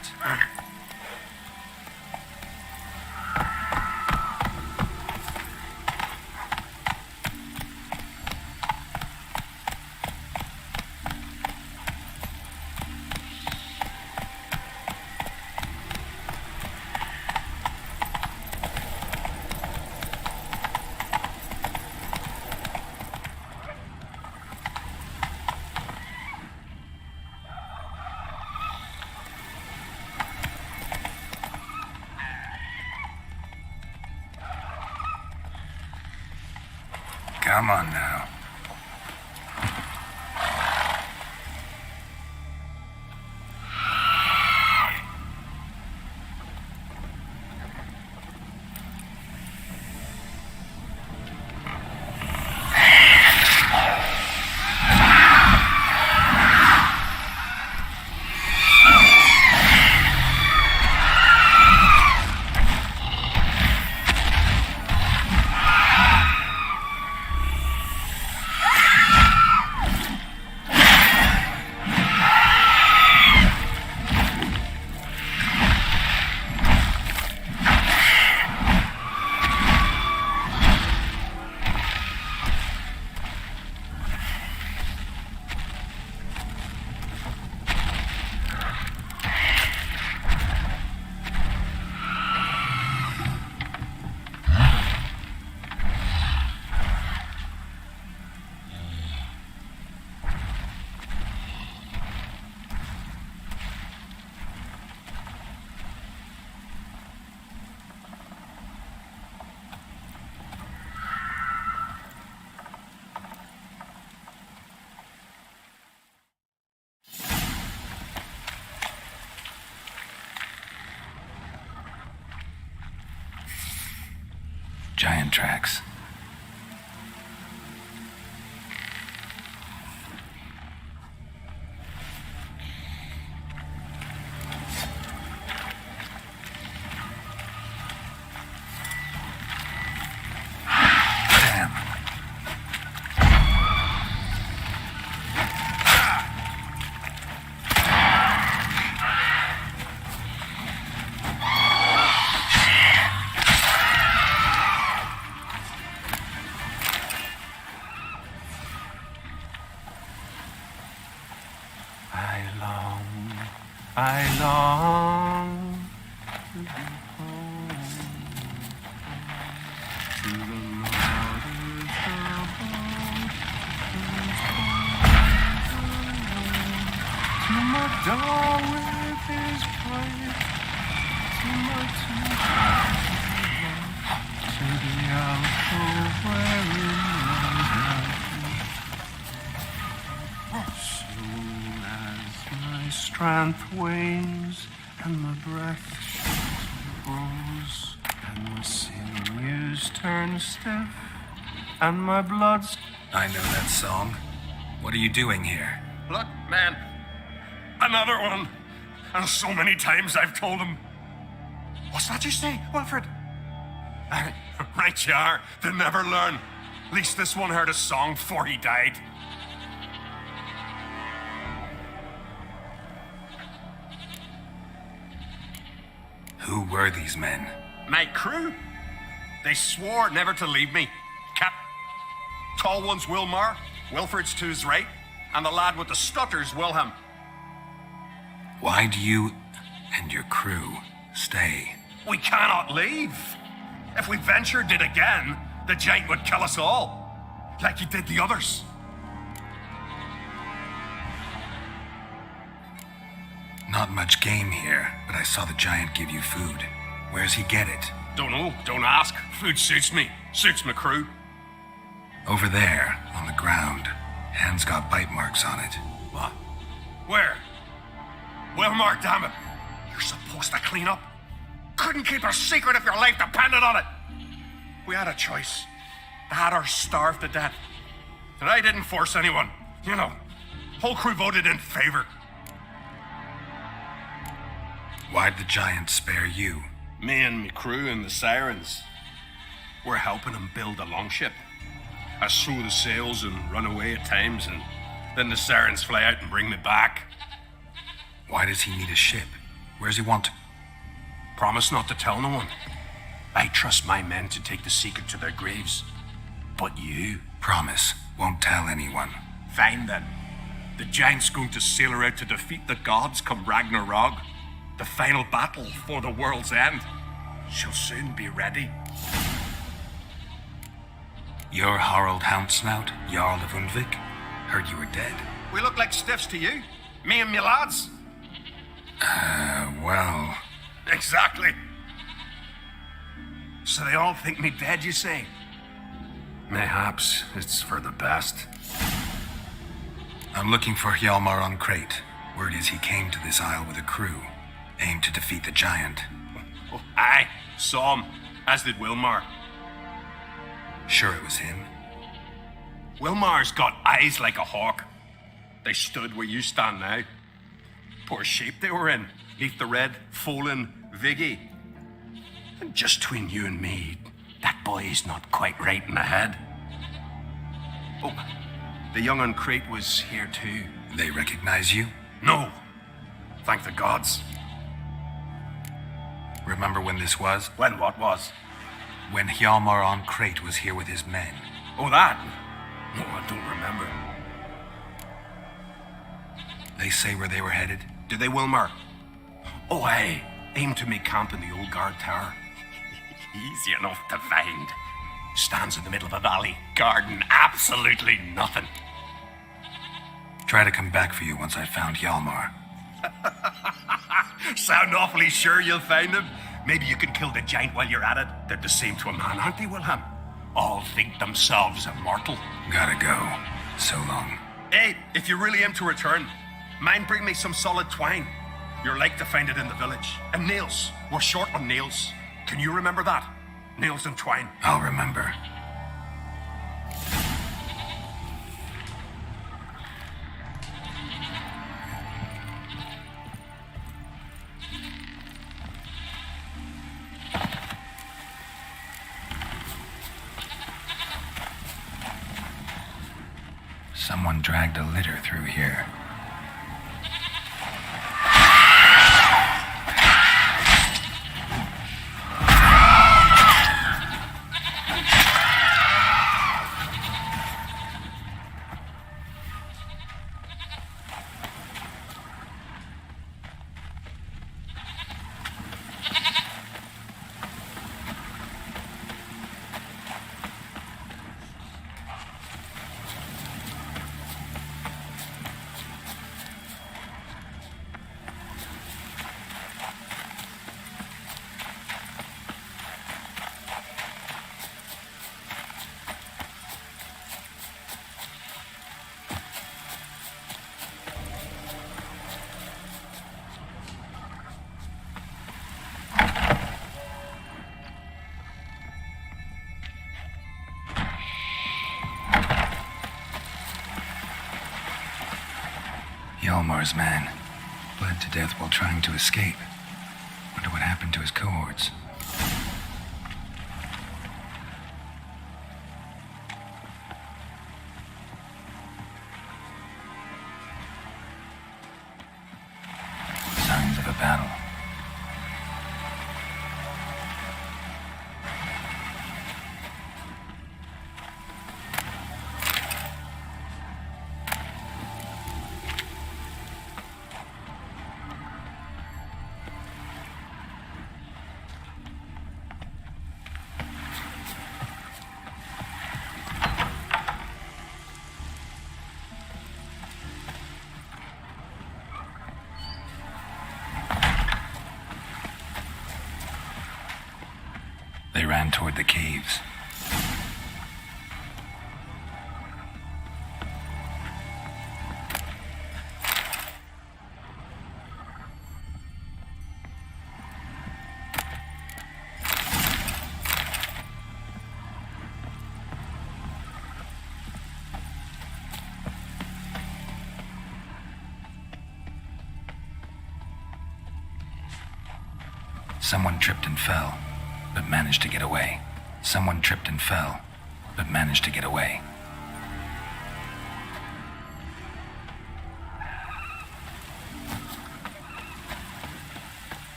Come on now. Giant tracks. I long to be home, to the waters to my dog with his pipe, to my to the alcove wherein lies soon as my strength wanes and my breath grows and my sinews turn stiff and my blood's... I know that song. What are you doing here? Look, man. Another one. And so many times I've told him. What's that you say, Wilfred? Right you are. They never learn. At least this one heard a song before he died. Who were these men? My crew. They swore never to leave me. Tall one's Wilmar, Wilfred's to his right, and the lad with the stutter's Wilhelm. Why do you and your crew stay? We cannot leave. If we ventured it again, the giant would kill us all, like he did the others. Not much game here, but I saw the giant give you food. Where's he get it? Don't know, don't ask. Food suits me, suits my crew. Over there, on the ground. Hand's got bite marks on it. What? Where? Wilmar, damn it. You're supposed to clean up. Couldn't keep a secret if your life depended on it. We had a choice. That or starve to death. And I didn't force anyone. You know, whole crew voted in favor. Why'd the giant spare you? Me and me crew and the sirens. We're helping him build a longship. I sew the sails and run away at times, and then the sirens fly out and bring me back. Why does he need a ship? Where's he want to? Promise not to tell no one. I trust my men to take the secret to their graves. But you? Promise. Won't tell anyone. Fine then. The giant's going to sail her out to defeat the gods come Ragnarok. The final battle for the world's end. She'll soon be ready. You're Harald Houndsnout, Jarl of Undvik? Heard you were dead. We look like stiffs to you. Me and me lads. Well... Exactly. So they all think me dead, you say? Mayhaps it's for the best. I'm looking for Hjalmar on Crate. Word is he came to this isle with a crew, aimed to defeat the giant. Oh, aye, saw him, as did Wilmar. Sure it was him? Wilmar's got eyes like a hawk. They stood where you stand now. Poor shape they were in, neath the red, Folin, Viggy. And just between you and me, that boy's not quite right in the head. Oh, the young on Crate was here too. They recognize you? No. Thank the gods. Remember when this was? When what was? When Hjalmar on Crate was here with his men. Oh, that? No, I don't remember. They say where they were headed? Did they, Wilmar? Oh, aye. Aim to make camp in the old guard tower. Easy enough to find. Stands in the middle of a valley, guarding absolutely nothing. Try to come back for you once I've found Hjalmar. Sound awfully sure you'll find him? Maybe you can kill the giant while you're at it. They're the same to a man, aren't they, Wilhelm? All think themselves immortal. Gotta go. So long. Hey, if you really aim to return, mind bring me some solid twine. You're like to find it in the village. And nails. We're short on nails. Can you remember that? nails and twine. I'll remember. Someone dragged a litter through here. Hjalmar's man. Bled to death while trying to escape. Wonder what happened to his cohorts. Signs of a battle. They ran toward the caves. Someone tripped and fell, but managed to get away. Someone tripped and fell, but managed to get away.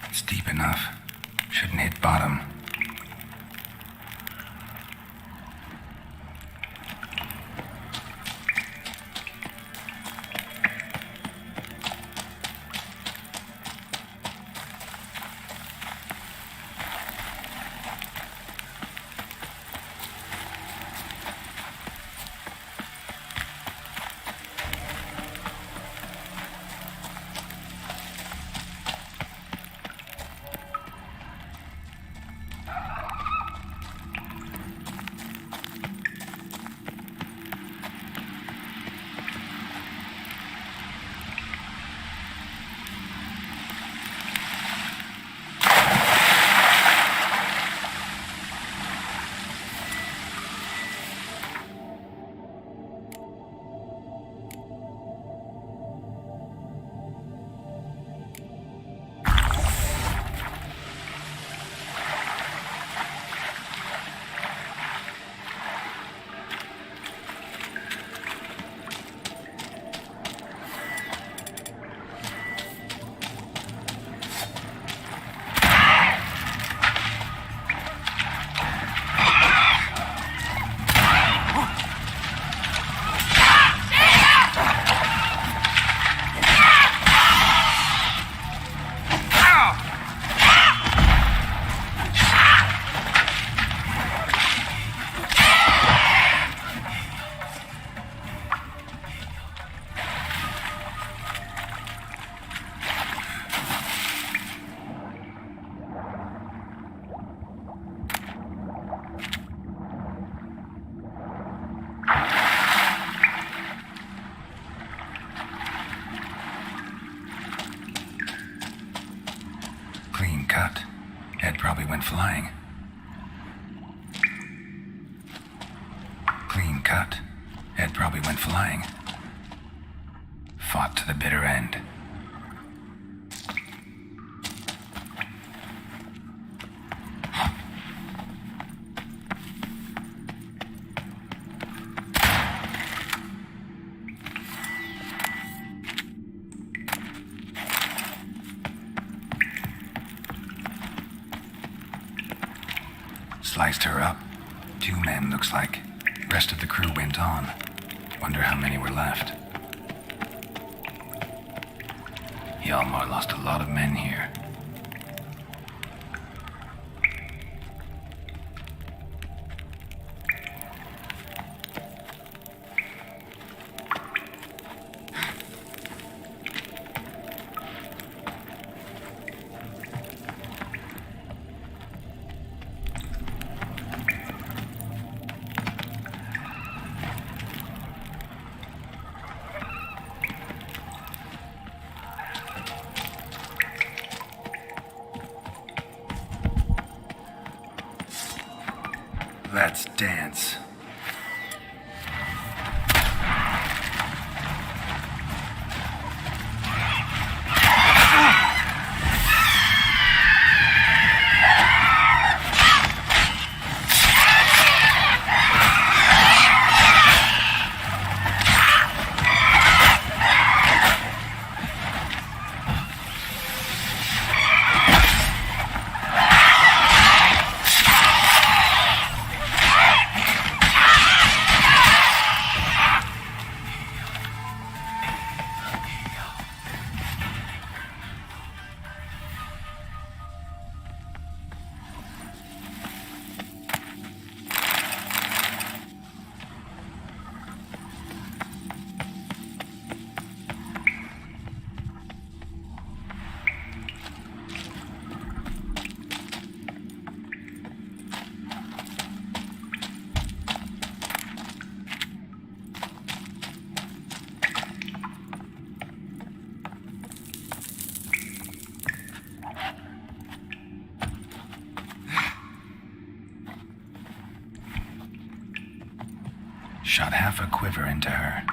It's deep enough. Shouldn't hit bottom. probably went flying. Clean cut. Head probably went flying. Fought to the bitter end. Sliced her up. 2 men, looks like. Rest of the crew went on. Wonder how many were left. Hjalmar lost a lot of men here. Let's dance. Shot half a quiver into her.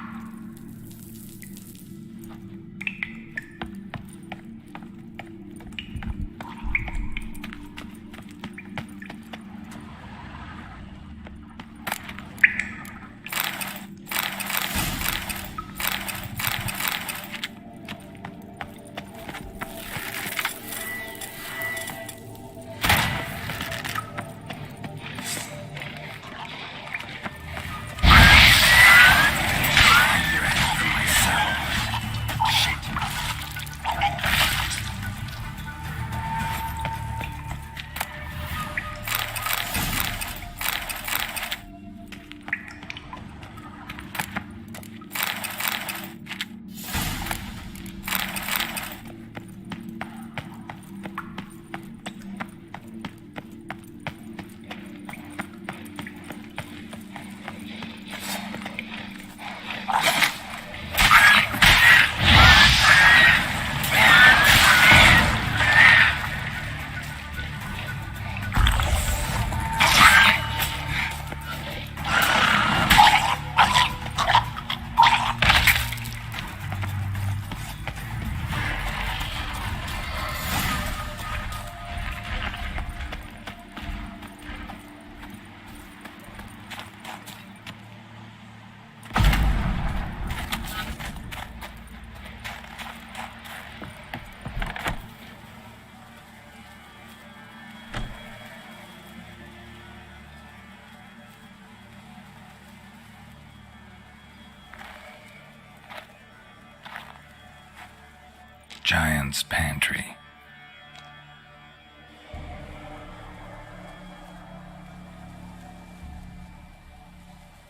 Giant's Pantry.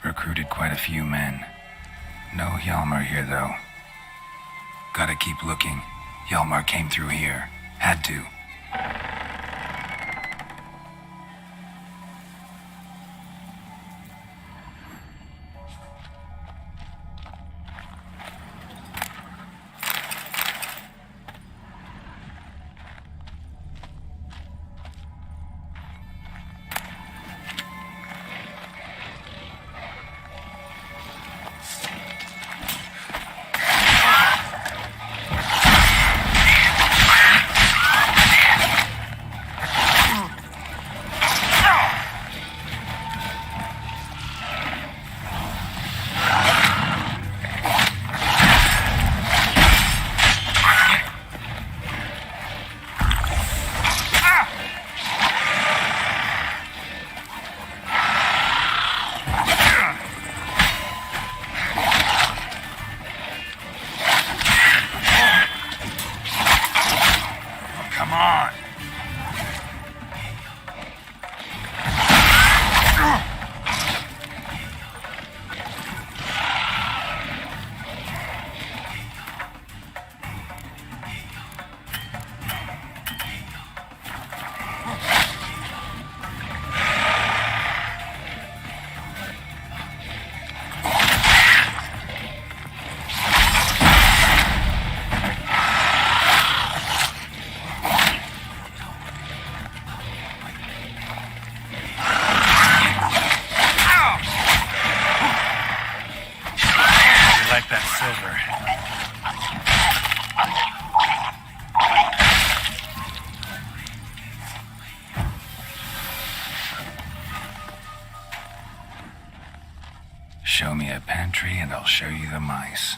Recruited quite a few men. No Hjalmar here, though. Gotta keep looking. Hjalmar came through here. Had to. back that silver. Show me a pantry and I'll show you the mice.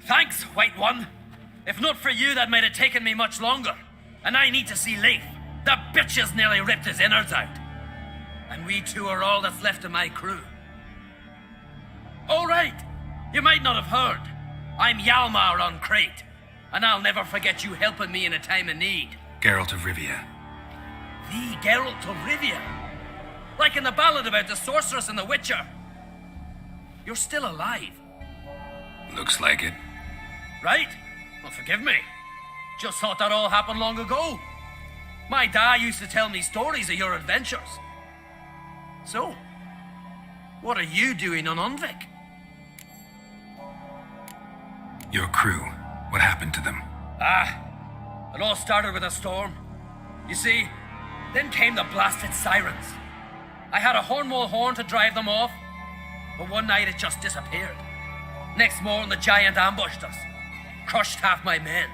Thanks, White One. If not for you, that might have taken me much longer. And I need to see Leif. The bitch has nearly ripped his innards out. And we two are all that's left of my crew. All right. You might not have heard. I'm Hjalmar on Crete. And I'll never forget you helping me in a time of need. Geralt of Rivia. The Geralt of Rivia? Like in the ballad about the sorceress and the witcher. You're still alive. Looks like it. Right? Well, forgive me. Just thought that all happened long ago. My dad used to tell me stories of your adventures. So, what are you doing on Unvik? Your crew. What happened to them? It all started with a storm. You see, then came the blasted sirens. I had a Hornwall horn to drive them off. But one night it just disappeared. Next morning the giant ambushed us, crushed half my men,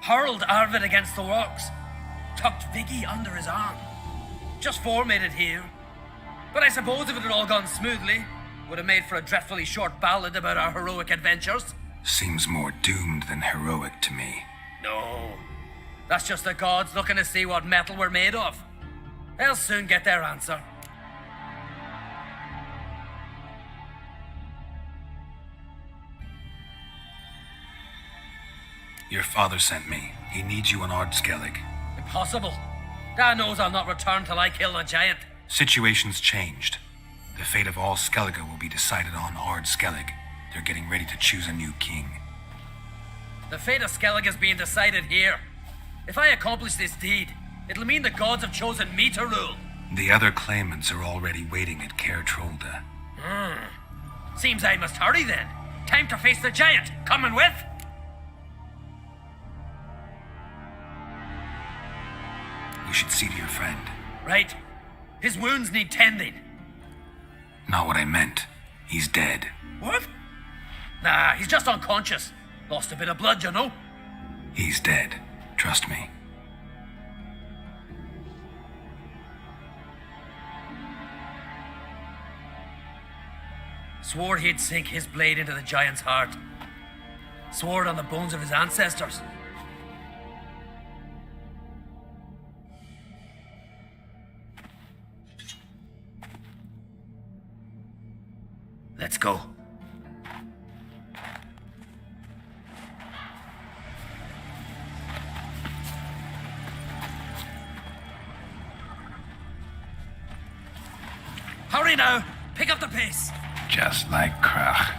hurled Arvid against the rocks, tucked Viggy under his arm. Just four made it here. But I suppose if it had all gone smoothly, would have made for a dreadfully short ballad about our heroic adventures. Seems more doomed than heroic to me. No, that's just the gods looking to see what metal we're made of. They'll soon get their answer. Your father sent me. He needs you on 𝙆𝙧𝙤𝙧. Impossible. Dad knows I'll not return till I kill the giant. Situation's changed. The fate of all Skellige will be decided on 𝙆𝙧𝙤𝙧. They're getting ready to choose a new king. The fate of Skellige is being decided here. If I accomplish this deed, it'll mean the gods have chosen me to rule. The other claimants are already waiting at 𝙆𝙧𝙤𝙧. Seems I must hurry then. Time to face the giant. Coming with? You should see to your friend. Right. His wounds need tending. Not what I meant. He's dead. What? Nah, he's just unconscious. Lost a bit of blood, you know. He's dead. Trust me. Swore he'd sink his blade into the giant's heart. Swore it on the bones of his ancestors. Let's go. Hurry now! Pick up the pace! Just like 𝙆𝙧.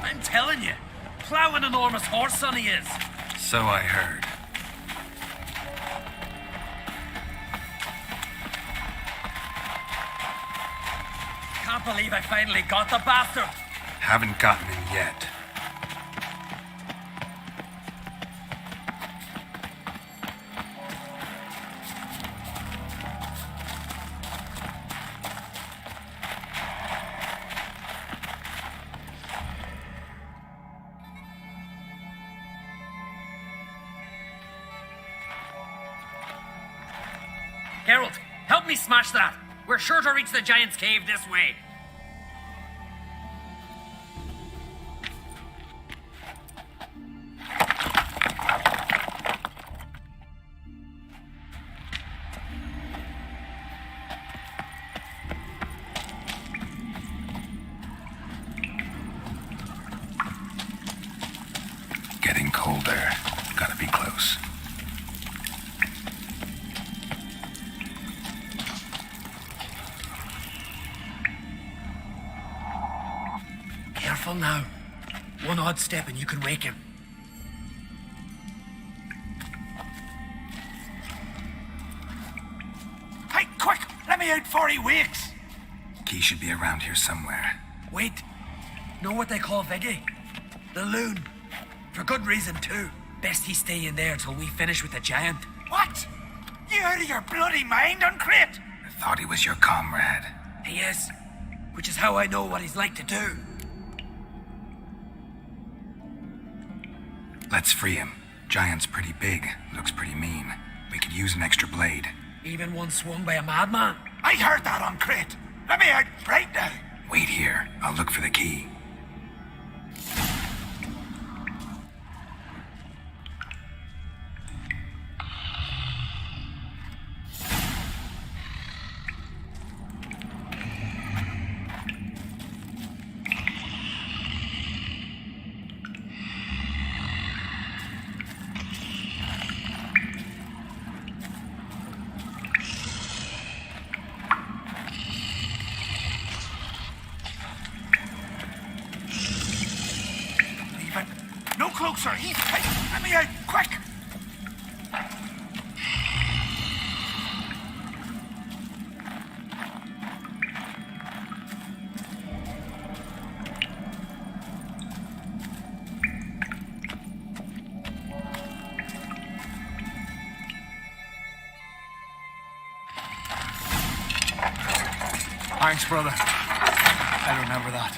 I'm telling you, plow an enormous horse son he is. So I heard. Can't believe I finally got the bastard. Haven't gotten him yet. Geralt, help me smash that. We're sure to reach the giant's cave this way. Getting colder. Gotta be close. Careful now. One odd step and you can wake him. Hey, quick! Let me out before he wakes! Key should be around here somewhere. Wait. Know what they call Viggy? The loon. For good reason, too. Best he stay in there till we finish with the giant. What? You out of your bloody mind, Uncrate? I thought he was your comrade. He is. Which is how I know what he's like to do. Let's free him. Giant's pretty big. Looks pretty mean. We could use an extra blade. Even one swung by a madman. I heard that, Uncrate. Let me out right now. Wait here. I'll look for the key. Thanks, brother. I remember that.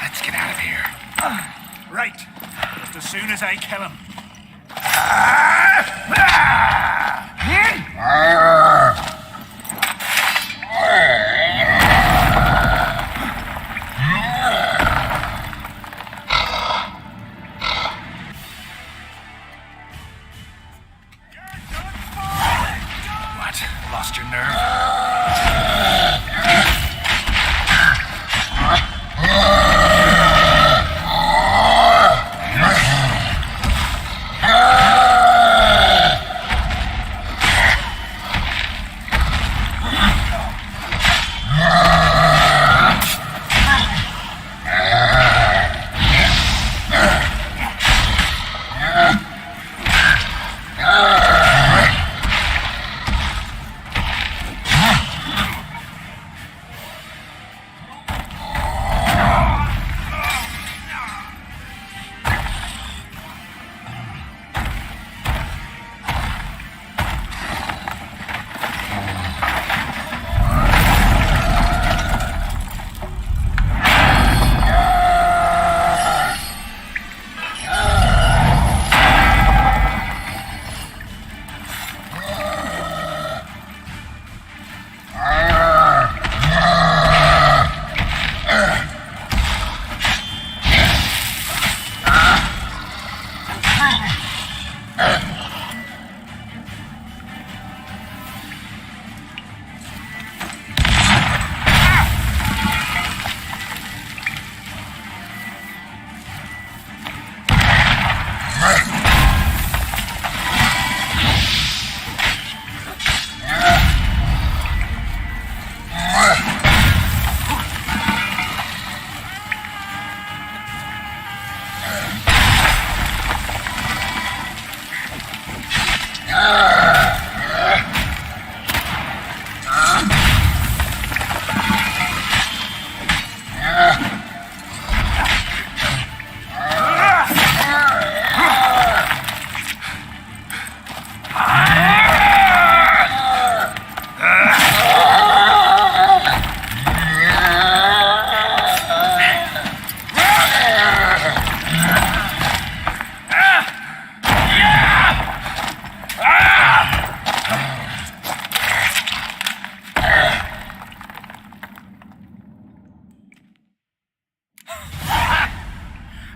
Let's get out of here. Right. Just as soon as I kill him. What? Lost your nerve?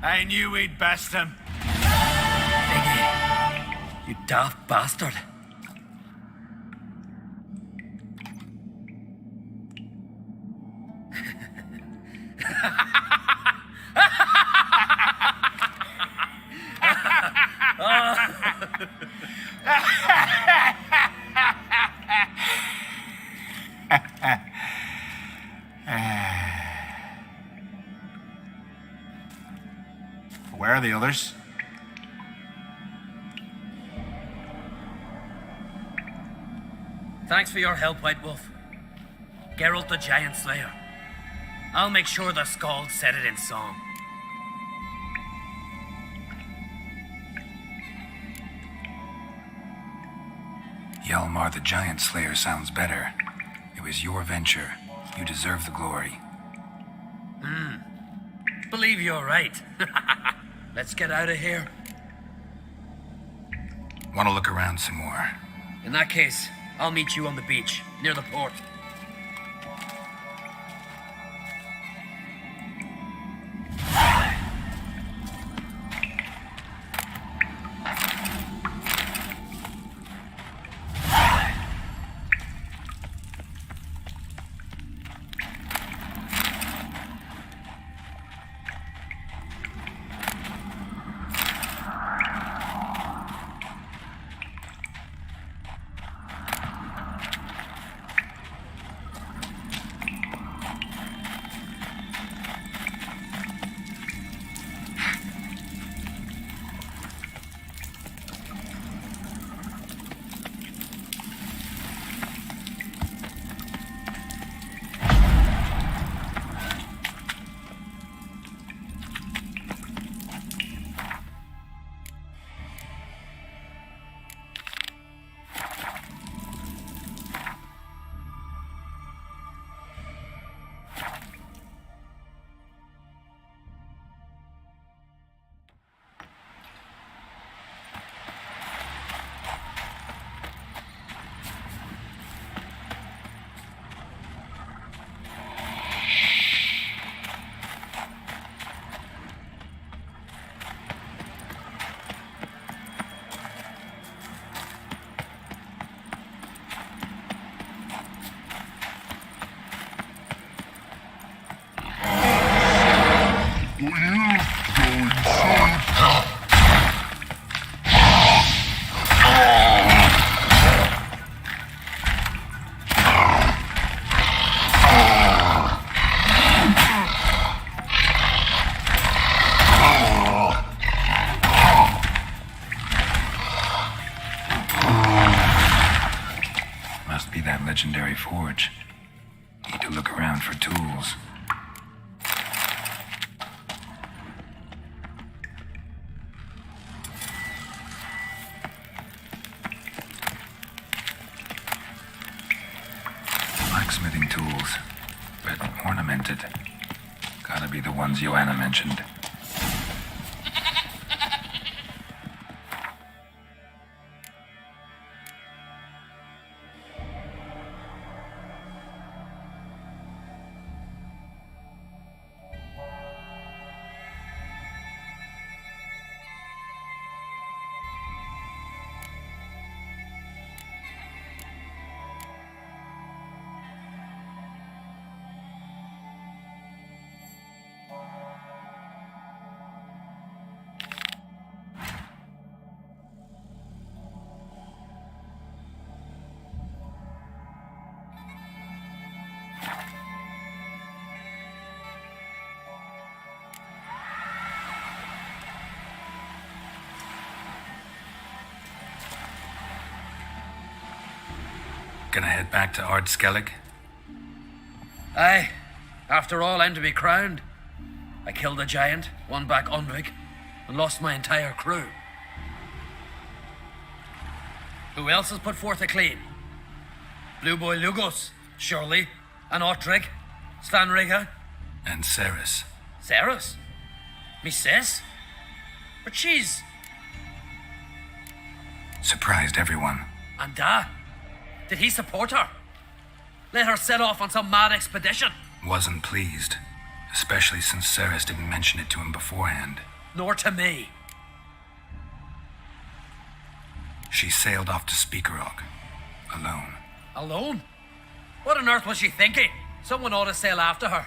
I knew we'd best him. You daft bastard. Where are the others? Thanks for your help, White Wolf. Geralt the Giant Slayer. I'll make sure the Skald said it in song. Hjalmar the Giant Slayer sounds better. It was your venture. You deserve the glory. Believe you're right. Let's get out of here. Want to look around some more? In that case, I'll meet you on the beach, near the port. legendary forge. Need to look around for tools. Blacksmithing tools, but ornamented. Gotta be the ones Joanna mentioned. Gonna head back to 𝙆𝙧𝙖𝙩𝙤? Aye. After all, I'm to be crowned. I killed a giant, won back Undvik, and lost my entire crew. Who else has put forth a claim? Blue Boy Lugos, surely, and Ottrig, Svanriga. And Ceres. Ceres? Me sis? But she's... Surprised everyone. And did he support her? Let her set off on some mad expedition? Wasn't pleased. Especially since Ceres didn't mention it to him beforehand. Nor to me. She sailed off to Speakerog. Alone. Alone? What on earth was she thinking? Someone ought to sail after her.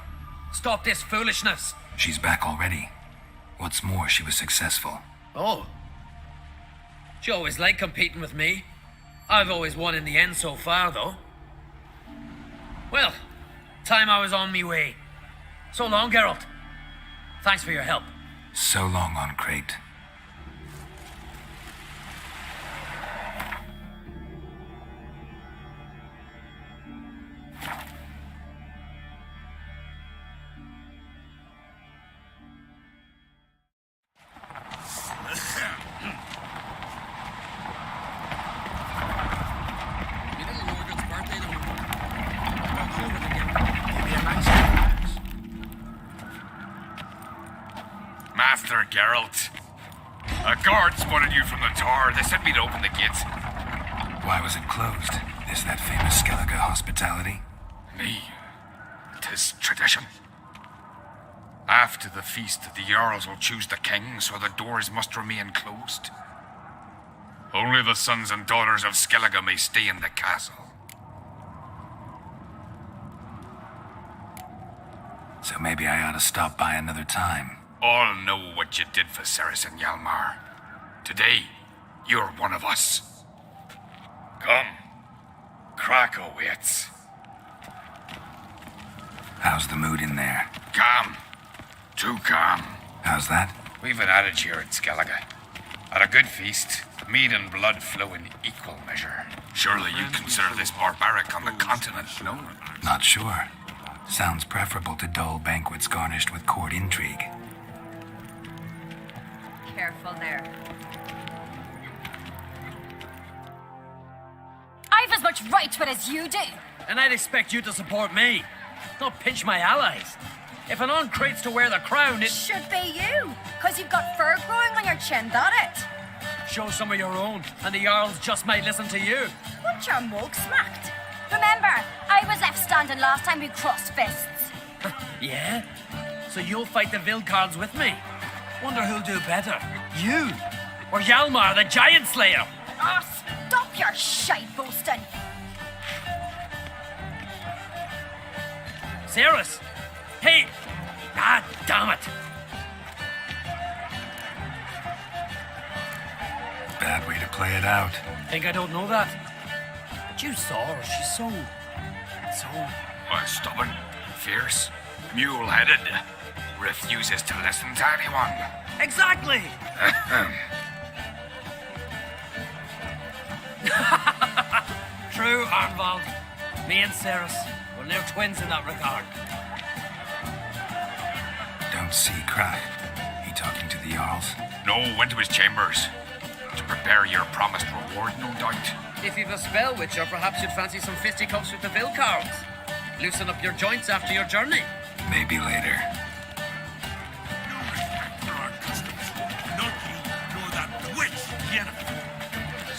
Stop this foolishness. She's back already. What's more, she was successful. Oh. She always liked competing with me. I've always won in the end so far, though. Well, time I was on me way. So long, Geralt. Thanks for your help. So long on Crate. Master Geralt. A guard spotted you from the tower. They sent me to open the gate. Why was it closed? Is that famous Skellige hospitality? Me. 'Tis tradition. After the feast, the Jarls will choose the king, so the doors must remain closed. Only the sons and daughters of Skellige may stay in the castle. So maybe I ought to stop by another time. All know what you did for Ceres and Hjalmar. Today, you're one of us. Come. Krakow waits. How's the mood in there? Calm. Too calm. How's that? We've an adage here at Skellige. At a good feast, mead and blood flow in equal measure. Surely you'd consider this barbaric on the continent, no? Not sure. Sounds preferable to dull banquets garnished with court intrigue. Careful there. I've as much right to it as you do. And I'd expect you to support me, not pinch my allies. If an on-crate's to wear the crown, it should be you, because you've got fur growing on your chin, that it? Show some of your own, and the Jarls just might listen to you. Want your mug smacked? Remember, I was left standing last time we crossed fists. Yeah? So you'll fight the Vilcards with me? Wonder who'll do better, you or Hjalmar, the Giant Slayer? Oh, stop your shite boasting. Ceres? Hey! Ah, damn it! Bad way to play it out. Think I don't know that? But you saw her, she's so... Stubborn, fierce, mule-headed. Refuses to listen to anyone. Exactly! True, Arnvald. Me and Ceres, we're near twins in that regard. Don't see Crack. He talking to the Jarls? No, went to his chambers. To prepare your promised reward, no doubt. If you've a spell, Witcher, perhaps you'd fancy some fisticuffs with the Vilcards. Loosen up your joints after your journey. Maybe later.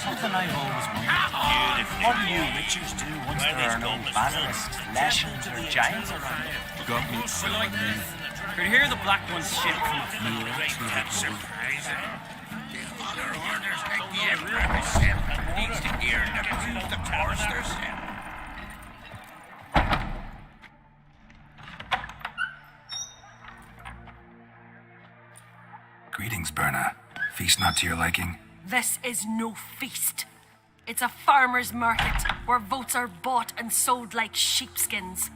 Something I've always wondered. What do you witches do once there are no basilisks, leshens, or giants around? Got me. Could hear the black ones shit from a field to the wood. Needs to hear the foresters. Greetings, Berna. Feast not to your liking? This is no feast. It's a farmer's market where votes are bought and sold like sheepskins.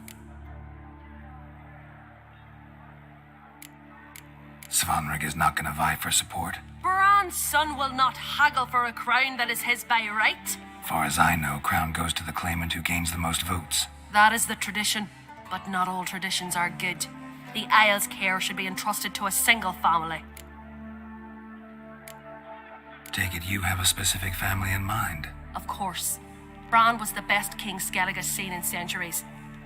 Svanrig is not gonna vie for support. Bran's son will not haggle for a crown that is his by right. Far as I know, crown goes to the claimant who gains the most votes. That is the tradition, but not all traditions are good. The Isle's care should be entrusted to a single family. Take it you have a specific family in mind. Of course. Bran was the best king Skellige has seen in centuries.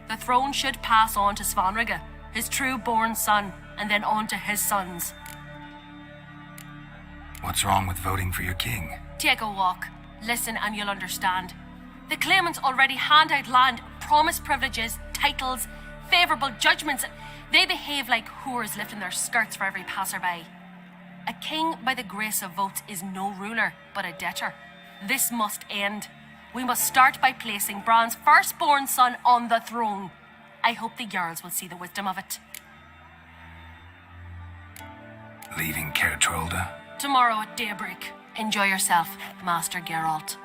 The throne should pass on to Svanrige, his true-born son, and then on to his sons. What's wrong with voting for your king? Take a walk. Listen and you'll understand. The claimants already hand out land, promise privileges, titles, favourable judgments. They behave like whores lifting their skirts for every passerby. A king by the grace of votes is no ruler, but a debtor. This must end. We must start by placing Bran's firstborn son on the throne. I hope the Jarls will see the wisdom of it. Leaving Caer Trolda? Tomorrow at daybreak. Enjoy yourself, Master Geralt.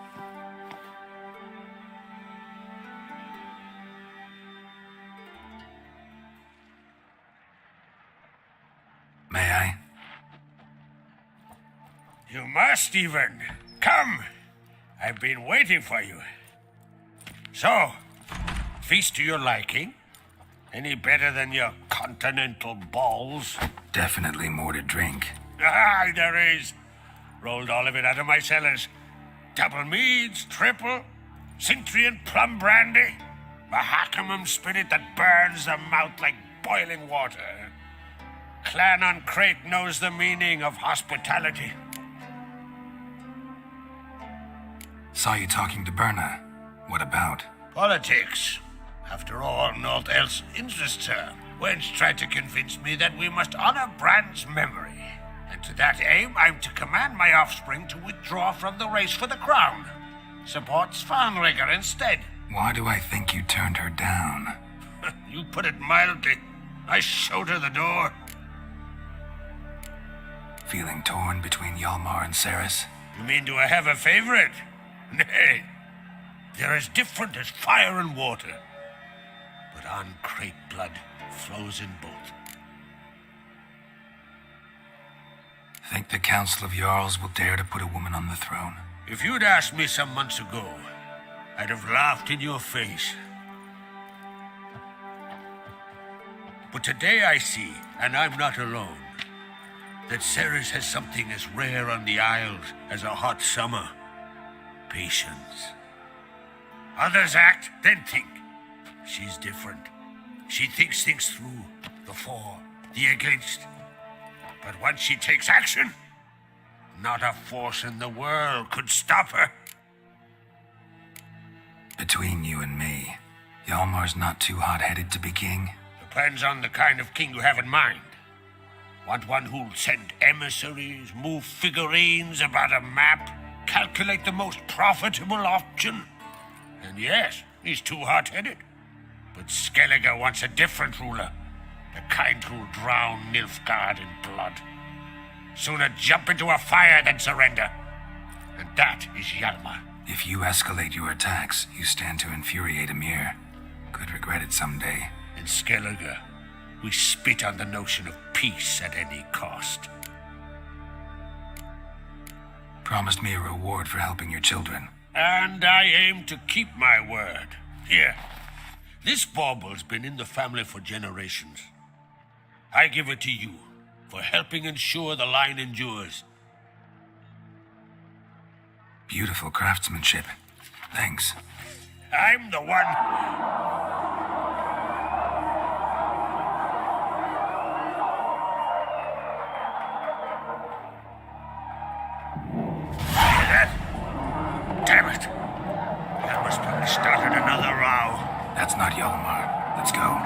May I? You must, even. Come. I've been waiting for you. So, feast to your liking? Any better than your continental balls? Definitely more to drink. Aye, there is. Rolled all of it out of my cellars. Double meads, triple, Cintrian plum brandy, Mahakimum spirit that burns the mouth like boiling water. Clan on Crake knows the meaning of hospitality. Saw you talking to Berna. What about? Politics. After all, naught else interests her. Wench tried to convince me that we must honor Bran's memory. And to that aim, I'm to command my offspring to withdraw from the race for the crown. Support Svanrige instead. Why do I think you turned her down? You put it mildly. I showed her the door. Feeling torn between Hjalmar and Ceres? You mean do I have a favorite? Nay. They're as different as fire and water. But on Crake blood flows in both. Think the Council of Jarls will dare to put a woman on the throne? If you'd asked me some months ago, I'd have laughed in your face. But today I see, and I'm not alone, that Ceres has something as rare on the Isles as a hot summer. Patience. Others act, then think. She's different. She thinks things through, the for, the against. But once she takes action, not a force in the world could stop her. Between you and me, Hjalmar's not too hot-headed to be king? Depends on the kind of king you have in mind. Want one who'll send emissaries, move figurines about a map, calculate the most profitable option? And yes, he's too hot-headed. But Skellige wants a different ruler. The kind who'll drown Nilfgaard in blood. Sooner jump into a fire than surrender. And that is Hjalmar. If you escalate your attacks, you stand to infuriate Emir. Could regret it someday. In Skellige, we spit on the notion of peace at any cost. Promised me a reward for helping your children. And I aim to keep my word. Here. This bauble's been in the family for generations. I give it to you for helping ensure the line endures. Beautiful craftsmanship. Thanks. I'm the one. Damn it! That must have started another row. That's not Hjalmar. Let's go.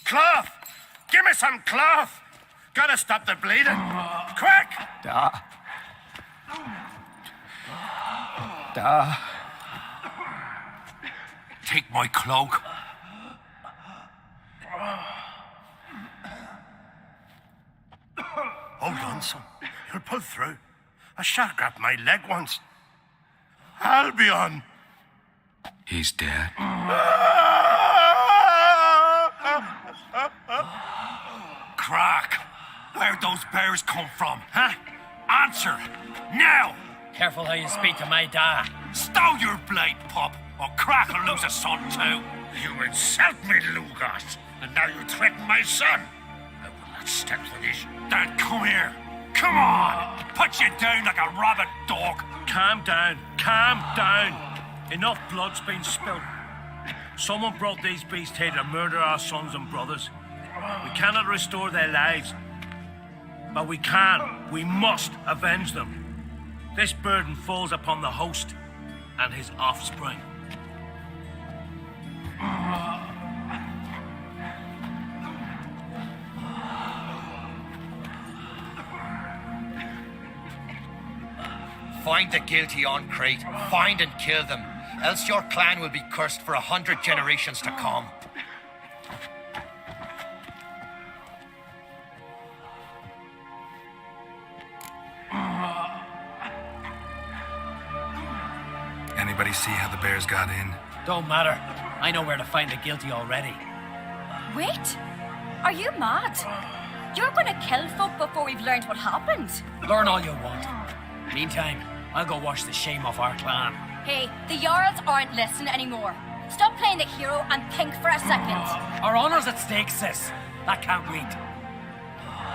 Cloth! Give me some cloth! Gotta stop the bleeding. Quick! Take my cloak. Hold on, son. You'll pull through. A shark grabbed my leg once. Albion! He's dead. Crack! Where'd those bears come from, huh? Answer! Now! Careful how you speak to my dad. Stow your blade, pup, or Crack will lose a son too. You insult me, Lugos, and now you threaten my son. I will not stand for this. Dad, come here. Come on! Put you down like a rabid dog. Calm down. Calm down. Enough blood's been spilled. Someone brought these beasts here to murder our sons and brothers. We cannot restore their lives. But we can. We must avenge them. This burden falls upon the host and his offspring. Find the guilty on Crete. Find and kill them. Else your clan will be cursed for 100 generations to come. Anybody see how the bears got in? Don't matter. I know where to find the guilty already. Wait! Are you mad? You're gonna kill folk before we've learned what happened. Learn all you want. Meantime, I'll go wash the shame off our clan. Hey, the Jarls aren't listening anymore. Stop playing the hero and think for a second. Our honor's at stake, sis. That can't wait.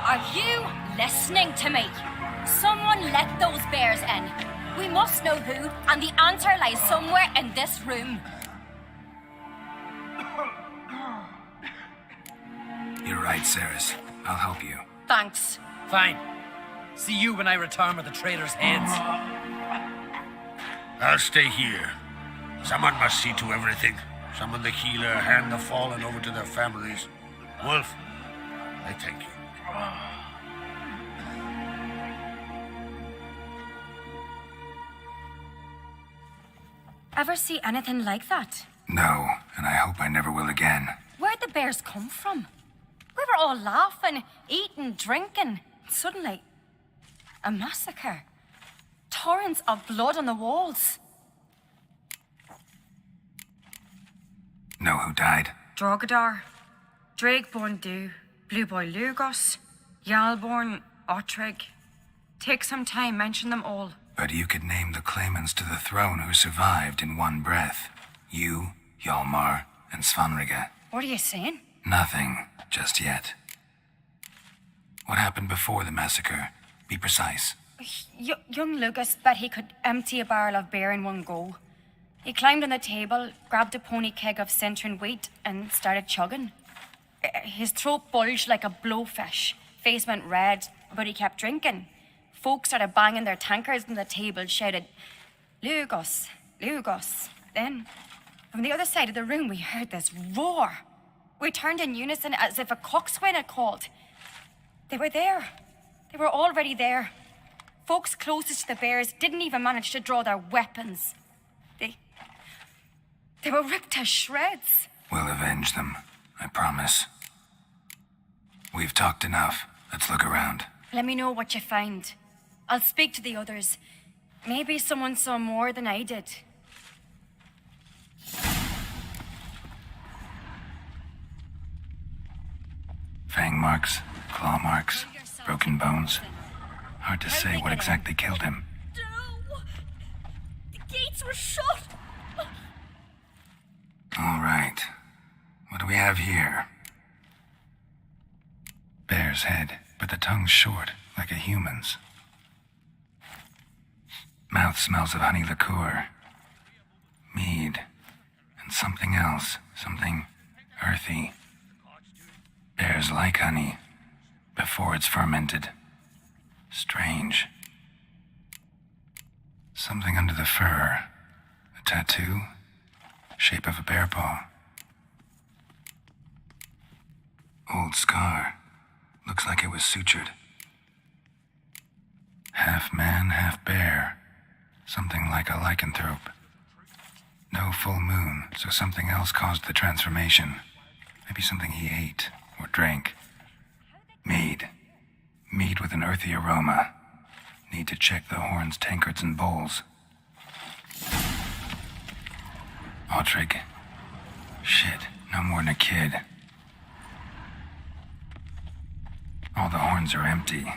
Are you listening to me? Someone let those bears in. We must know who, and the answer lies somewhere in this room. You're right, Ceres. I'll help you. Thanks. Fine. See you when I return with the traitors' heads. I'll stay here. Someone must see to everything. Summon the healer, hand the fallen over to their families. Wolf, I thank you. Ever see anything like that? No, and I hope I never will again. Where'd the bears come from? We were all laughing, eating, drinking. Suddenly, a massacre. Torrents of blood on the walls. Know who died? Drogadar, Drakeborn Du, Blue Boy Lugos, Yalborn, Ottrig. Take some time, mention them all. But you could name the claimants to the throne who survived in one breath. You, Hjalmar, and Svanrige. What are you saying? Nothing just yet. What happened before the massacre? Be precise. Young Lucas bet he could empty a barrel of beer in one go. He climbed on the table, grabbed a pony keg of centering wheat, and started chugging. His throat bulged like a blowfish. Face went red, but he kept drinking. Folks started banging their tankards on the table, shouted, "Lugos, Lugos." Then, from the other side of the room, we heard this roar. We turned in unison as if a coxswain had called. They were there. They were already there. Folks closest to the bears didn't even manage to draw their weapons. They were ripped to shreds. We'll avenge them, I promise. We've talked enough. Let's look around. Let me know what you find. I'll speak to the others. Maybe someone saw more than I did. Fang marks, claw marks, broken bones. Hard to say what exactly killed him. No! The gates were shut! All right. What do we have here? Bear's head, but the tongue's short, like a human's. Mouth smells of honey liqueur, mead, and something else, something earthy. Bears like honey, before it's fermented. Strange. Something under the fur. A tattoo? Shape of a bear paw. Old scar. Looks like it was sutured. Half man, half bear. Something like a lycanthrope. No full moon, so something else caused the transformation. Maybe something he ate or drank. Mead. Mead with an earthy aroma. Need to check the horns, tankards, and bowls. Autrig. Shit, no more than a kid. All the horns are empty.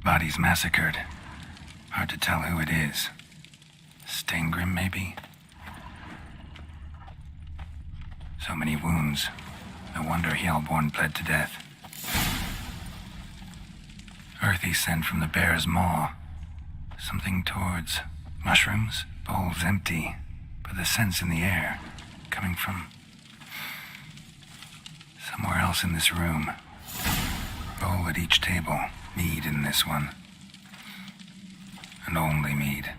Bodies massacred. Hard to tell who it is. Stengrim, maybe? So many wounds. No wonder Hellborn bled to death. Earthy scent from the bear's maw. Something towards mushrooms, bowls empty, but the scent's in the air, coming from somewhere else in this room. Bowl at each table, mead in this one. And only mead.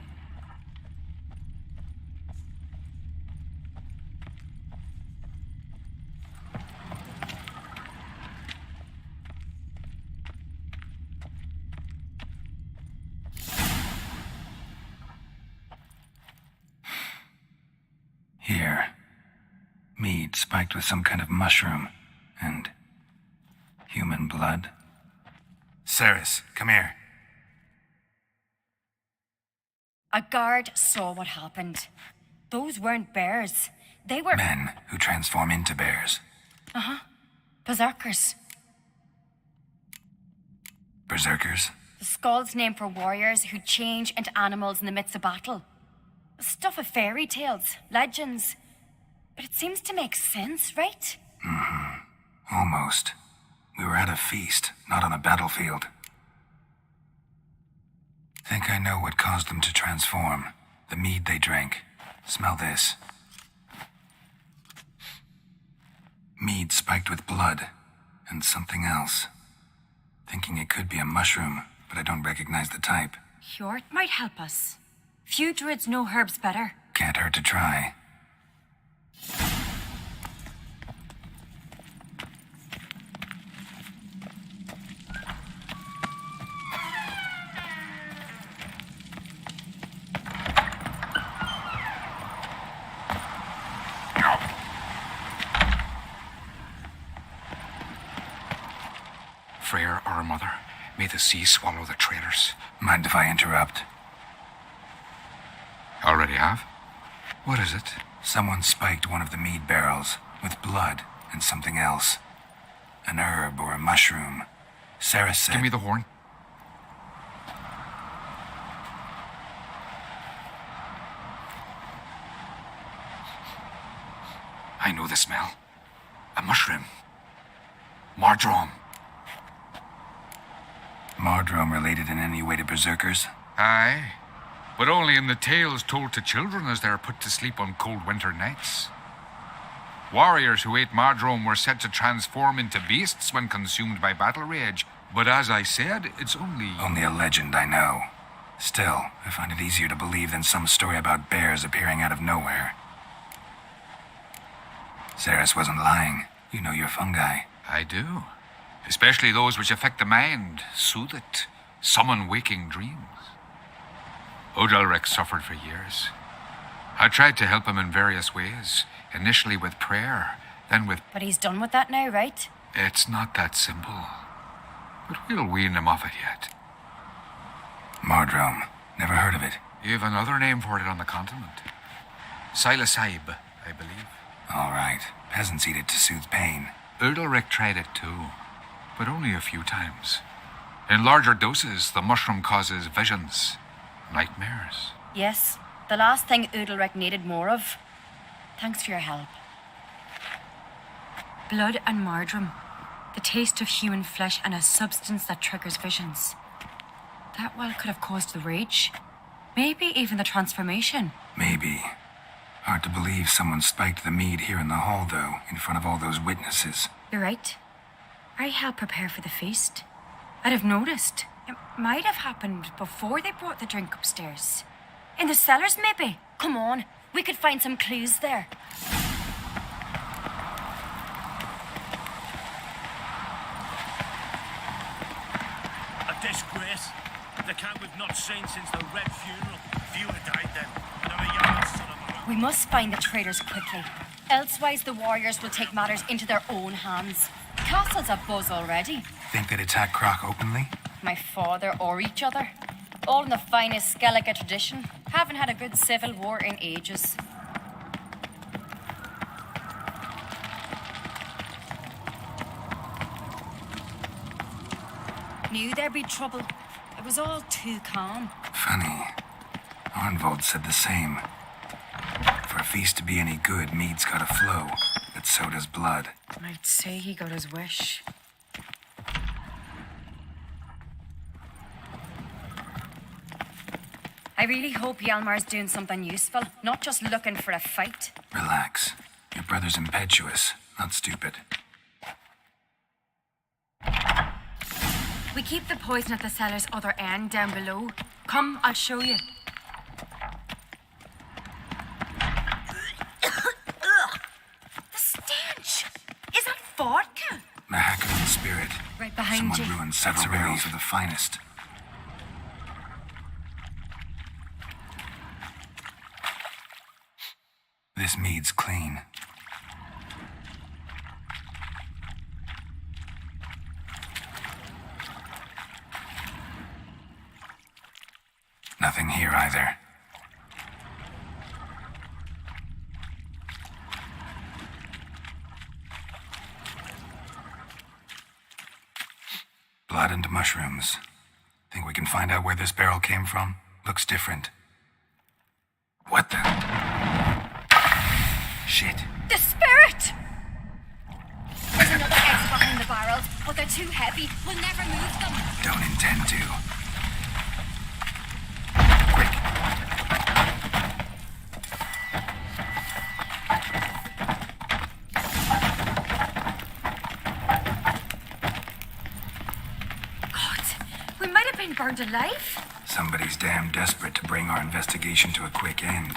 Here. Mead spiked with some kind of mushroom. And human blood. Ceres, come here. A guard saw what happened. Those weren't bears. They were... Men who transform into bears. Uh-huh. Berserkers. Berserkers? The Skald's name for warriors who change into animals in the midst of battle. Stuff of fairy tales, legends. But it seems to make sense, right? Mm-hmm. Almost. We were at a feast, not on a battlefield. Think I know what caused them to transform. The mead they drank. Smell this. Mead spiked with blood. And something else. Thinking it could be a mushroom, but I don't recognize the type. Hjort might help us. Few druids know herbs better. Can't hurt to try. Freyr, our mother, may the sea swallow the traitors. Mind if I interrupt? Already have? What is it? Someone spiked one of the mead barrels with blood and something else. An herb or a mushroom. Sarah said... Give me the horn. I know the smell. A mushroom. Mardrome. Mardrome related in any way to berserkers? Aye, but only in the tales told to children as they are put to sleep on cold winter nights. Warriors who ate Mardrome were said to transform into beasts when consumed by battle rage, but as I said, it's only... Only a legend, I know. Still, I find it easier to believe than some story about bears appearing out of nowhere. Ceres wasn't lying. You know your fungi. I do. Especially those which affect the mind, soothe it, summon waking dreams. 𝙆𝙧𝙖𝙩 suffered for years. I tried to help him in various ways, initially with prayer, then with... But he's done with that now, right? It's not that simple. But we'll wean him off it yet. Mardrome. Never heard of it. You've another name for it on the continent. 𝙍𝙬𝙤𝙬, I believe. All right. Peasants eat it to soothe pain. 𝙆𝙧𝙖𝙩 tried it too, but only a few times. In larger doses, the mushroom causes visions, nightmares. Yes, the last thing 𝙆𝙧𝙖𝙩 needed more of. Thanks for your help. Blood and Mardrome. The taste of human flesh and a substance that triggers visions. That well could have caused the rage. Maybe even the transformation. Maybe. Hard to believe someone spiked the mead here in the hall, though, in front of all those witnesses. You're right. I helped prepare for the feast. I'd have noticed. It might have happened before they brought the drink upstairs. In the cellars, maybe. Come on, we could find some clues there. A disgrace. The cat we've not seen since the Red funeral. Viewer died then. Now a young son of a... We must find the traitors quickly. Elsewise, the warriors will take matters into their own hands. Castle's abuzz already. Think they'd attack Croc openly? My father or each other. All in the finest Skellige tradition. Haven't had a good civil war in ages. Knew there'd be trouble. It was all too calm. Funny. Arnvold said the same. For a feast to be any good, mead's gotta flow, but so does blood. I'd say he got his wish. I really hope Hjalmar's doing something useful, not just looking for a fight. Relax. Your brother's impetuous, not stupid. We keep the poison at the cellar's other end, down below. Come, I'll show you. The stench! Is that vodka? Mahakaman spirit. Right behind Someone you. ruined several barrels of the finest. This mead's clean. Nothing here either. Blood and mushrooms. Think we can find out where this barrel came from? Looks different. What the? Shit. The spirit! There's another exit behind the barrels, but they're too heavy. We'll never move them. Don't intend to. Burned alive? Somebody's damn desperate to bring our investigation to a quick end.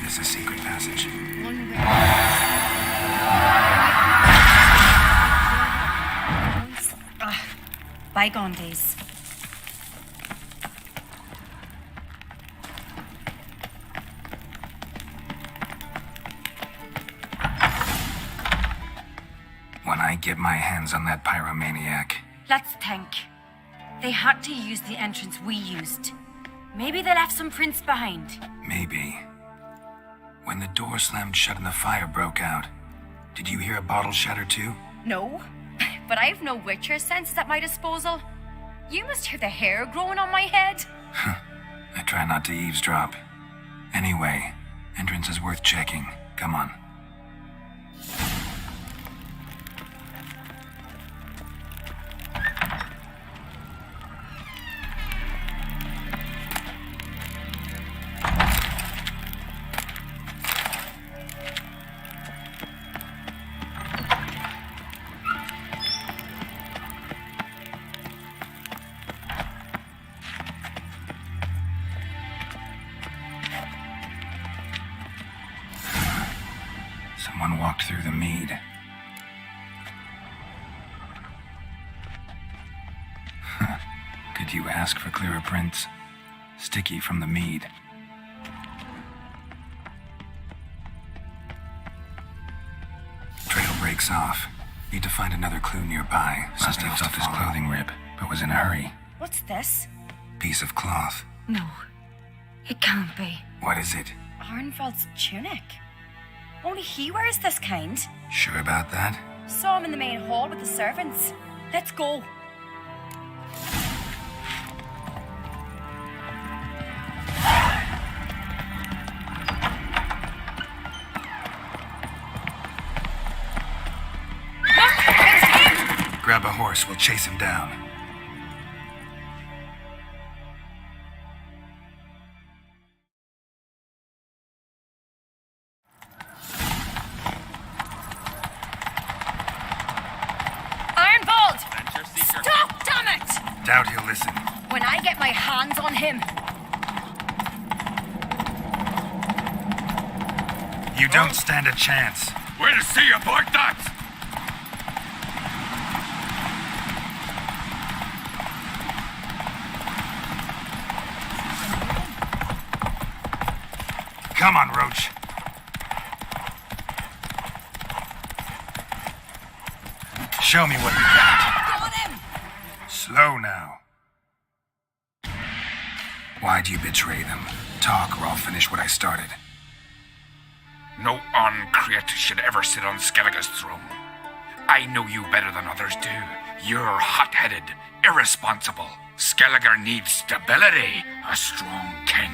This is a secret passage. One way. Bygone days. When I get my hands on that pyromaniac... Let's think. They had to use the entrance we used. Maybe they left some prints behind. Maybe. When the door slammed shut and the fire broke out, did you hear a bottle shatter too? No, but I've no witcher sense at my disposal. You must hear the hair growing on my head. I try not to eavesdrop. Anyway, Entrance is worth checking. Come on. Someone walked through the mead. Could you ask for clearer prints? Sticky from the mead. Trail breaks off. Need to find another clue nearby. Must have off his clothing rib, but was in a hurry. What's this? Piece of cloth. No, it can't be. What is it? Arnvald's tunic. Only he wears this kind. Sure about that? Saw him in the main hall with the servants. Let's go. Grab a horse, we'll chase him down. Arnvald! Stop, damn it! Doubt he'll listen. When I get my hands on him. You don't stand a chance. Way to see you, 𝙆𝙧𝙖𝙩𝙤! Come on, Roach. Show me what you got. Got him! Slow now. Why'd you betray them? Talk or I'll finish what I started. No uncreate should ever sit on Skellige's throne. I know you better than others do. You're hot-headed, irresponsible. Skellige needs stability, a strong king.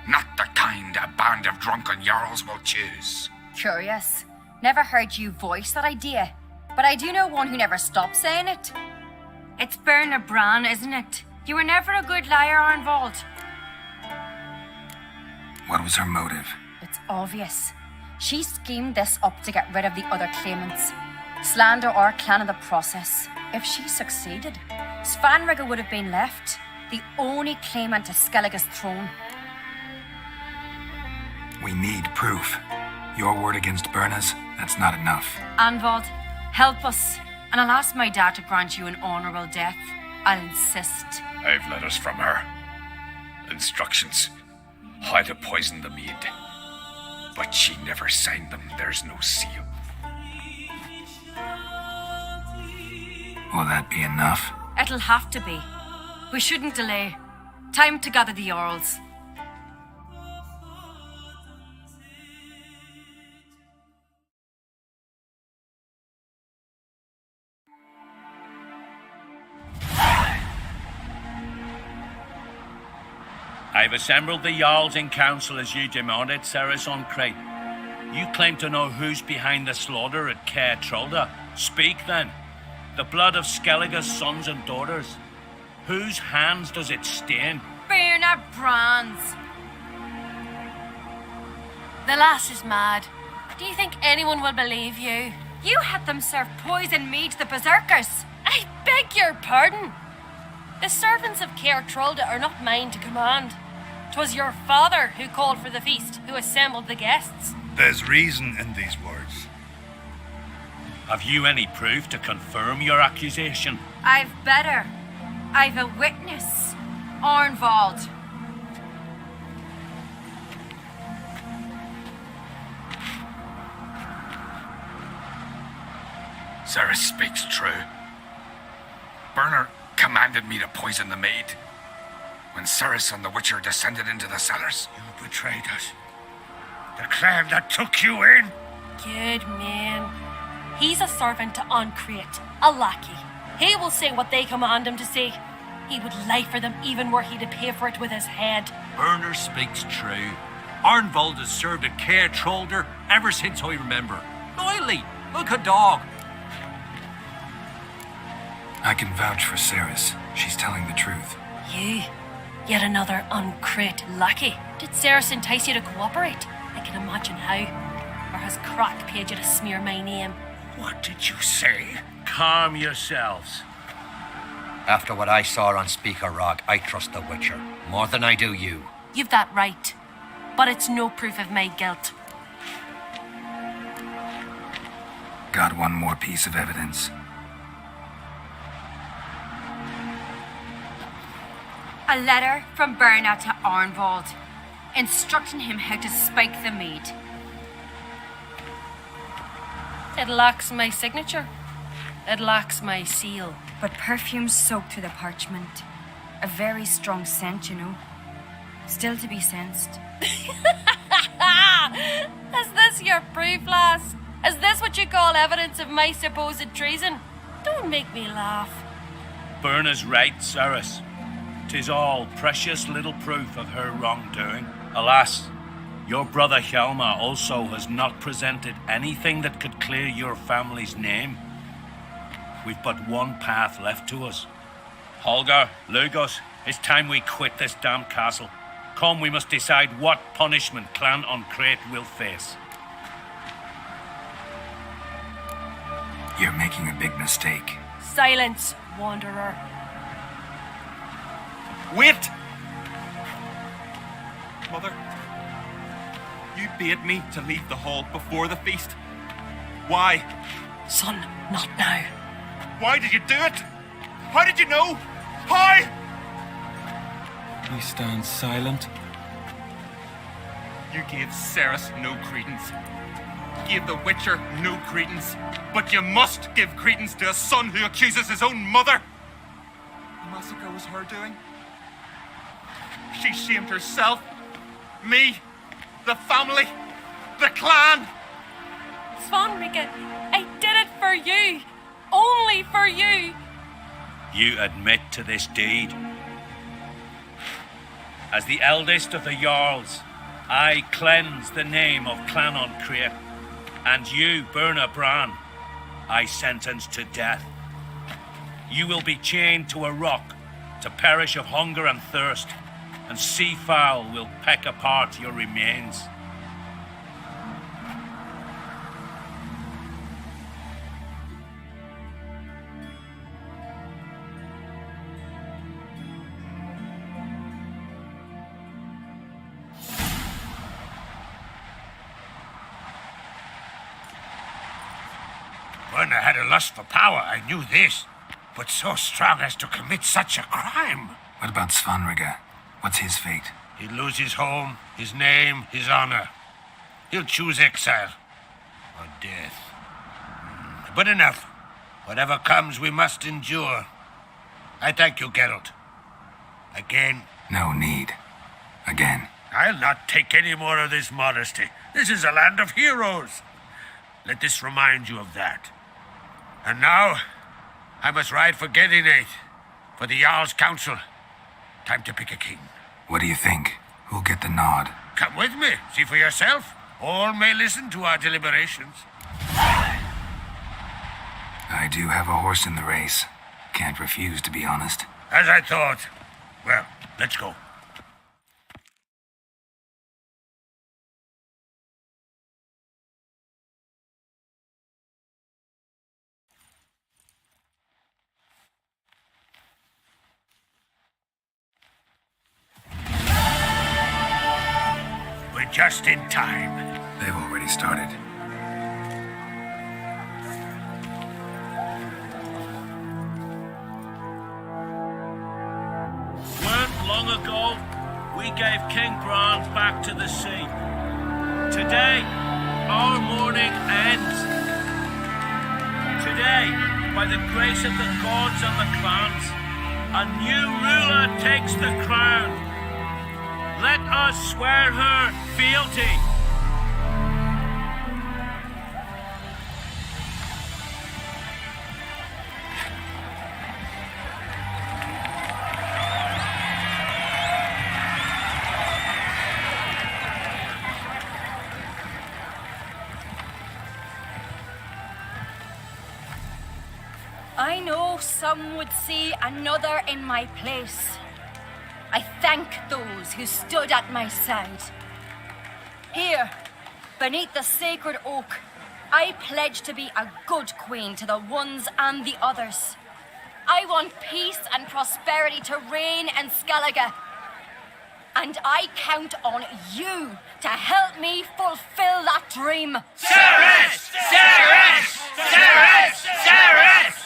Not the kind a band of drunken jarls will choose. Curious. Never heard you voice that idea. But I do know one who never stops saying it. It's Berna Bran, isn't it? You were never a good liar, Arnvald. What was her motive? It's obvious. She schemed this up to get rid of the other claimants. Slander our clan in the process. If she succeeded, Svanrige would have been left, the only claimant to Skellige's throne. We need proof. Your word against Berna's, that's not enough. Arnvald, help us, and I'll ask my dad to grant you an honourable death. I'll insist. I've letters from her. Instructions. How to poison the mead. But she never signed them. There's no seal. Will that be enough? It'll have to be. We shouldn't delay. Time to gather the Jarls. I've assembled the Jarls in council as you demanded, Ceres on Crate. You claim to know who's behind the slaughter at Caer Trolda. Speak then. The blood of Skellige's sons and daughters. Whose hands does it stain? Berna Bran's. The lass is mad. Do you think anyone will believe you? You had them serve poison mead to the berserkers. I beg your pardon. The servants of Caer Trolda are not mine to command. 'Twas your father who called for the feast, who assembled the guests. There's reason in these words. Have you any proof to confirm your accusation? I've better. I've a witness. Arnvald. Ceres speaks true. Berna commanded me to poison the maid. When Ceres and the Witcher descended into the cellars. You betrayed us. The clan that took you in. Good man. He's a servant to Uncreate, a lackey. He will say what they command him to say. He would lie for them even were he to pay for it with his head. Berna speaks true. Arnvold has served a care trollder ever since I remember. Loyally, like a dog. I can vouch for Ceres. She's telling the truth. You? Yet another uncrate lackey. Did Ceres entice you to cooperate? I can imagine how. Or has Crack paid you to smear my name? What did you say? Calm yourselves. After what I saw on Speaker Rock, I trust the Witcher more than I do you. You've that right. But it's no proof of my guilt. Got one more piece of evidence. A letter from Berna to Arnvold, instructing him how to spike the mead. It lacks my signature. It lacks my seal. But perfume soaked through the parchment. A very strong scent, you know. Still to be sensed. Is this your proof, lass? Is this what you call evidence of my supposed treason? Don't make me laugh. Berna's right, Ceres. 'Tis all precious little proof of her wrongdoing. Alas, your brother Hjalmar also has not presented anything that could clear your family's name. We've but one path left to us. Holger, Lugos, it's time we quit this damn castle. Come, we must decide what punishment Clan Uncrate will face. You're making a big mistake. Silence, wanderer. Wait! Mother, you bade me to leave the hall before the feast. Why? Son, not now. Why did you do it? How did you know? How? We stand silent. You gave Ceres no credence. Gave the Witcher no credence. But you must give credence to a son who accuses his own mother. The massacre was her doing. She shamed herself, me, the family, the clan. Svanrika, I did it for you. Only for you. You admit to this deed. As the eldest of the Jarls, I cleanse the name of Clan Uncrate, and you, Berna Bran, I sentence to death. You will be chained to a rock to perish of hunger and thirst, and sea fowl will peck apart your remains. Berna had a lust for power, I knew this. But so strong as to commit such a crime. What about Svanrika? What's his fate? He'll lose his home, his name, his honor. He'll choose exile or death. But enough. Whatever comes, we must endure. I thank you, Geralt. Again. No need. Again. I'll not take any more of this modesty. This is a land of heroes. Let this remind you of that. And now, I must ride for Gedinate, for the Jarl's Council. Time to pick a king. What do you think? Who'll get the nod? Come with me, see for yourself. All may listen to our deliberations. I do have a horse in the race. Can't refuse, to be honest. As I thought. Well, let's go. We're just in time. They've already started. Weren't long ago, we gave King Bran back to the sea. Today, our mourning ends. Today, by the grace of the gods and the clans, a new ruler takes the crown. Let us swear her fealty. some would see another in my place. I thank those who stood at my side. Here, beneath the sacred oak, I pledge to be a good queen to the ones and the others. I want peace and prosperity to reign in Skellige. And I count on you to help me fulfill that dream. Ceres! Ceres! Ceres! Ceres!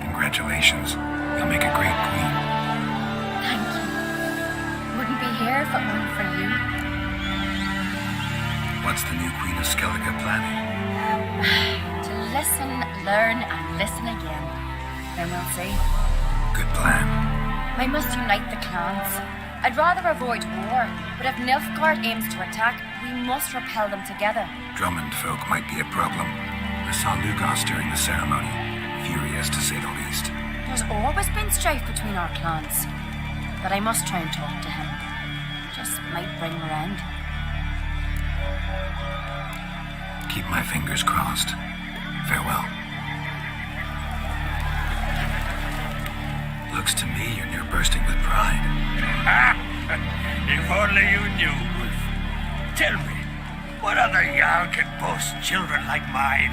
Congratulations. You'll make a great queen. Thank you. Wouldn't be here if it weren't for you. What's the new Queen of Skellige planning? To listen, learn, and listen again. Then we'll see. Good plan. I must unite the clans. I'd rather avoid war, but if Nilfgaard aims to attack, we must repel them together. Drummond folk might be a problem. I saw Lugos during the ceremony. Furious, to say the least. There's always been strife between our clans. But I must try and talk to him. Just might bring him around. Keep my fingers crossed. Farewell. Looks to me you're near bursting with pride. If only you knew, Wolf. Tell me, what other Jarl can boast children like mine?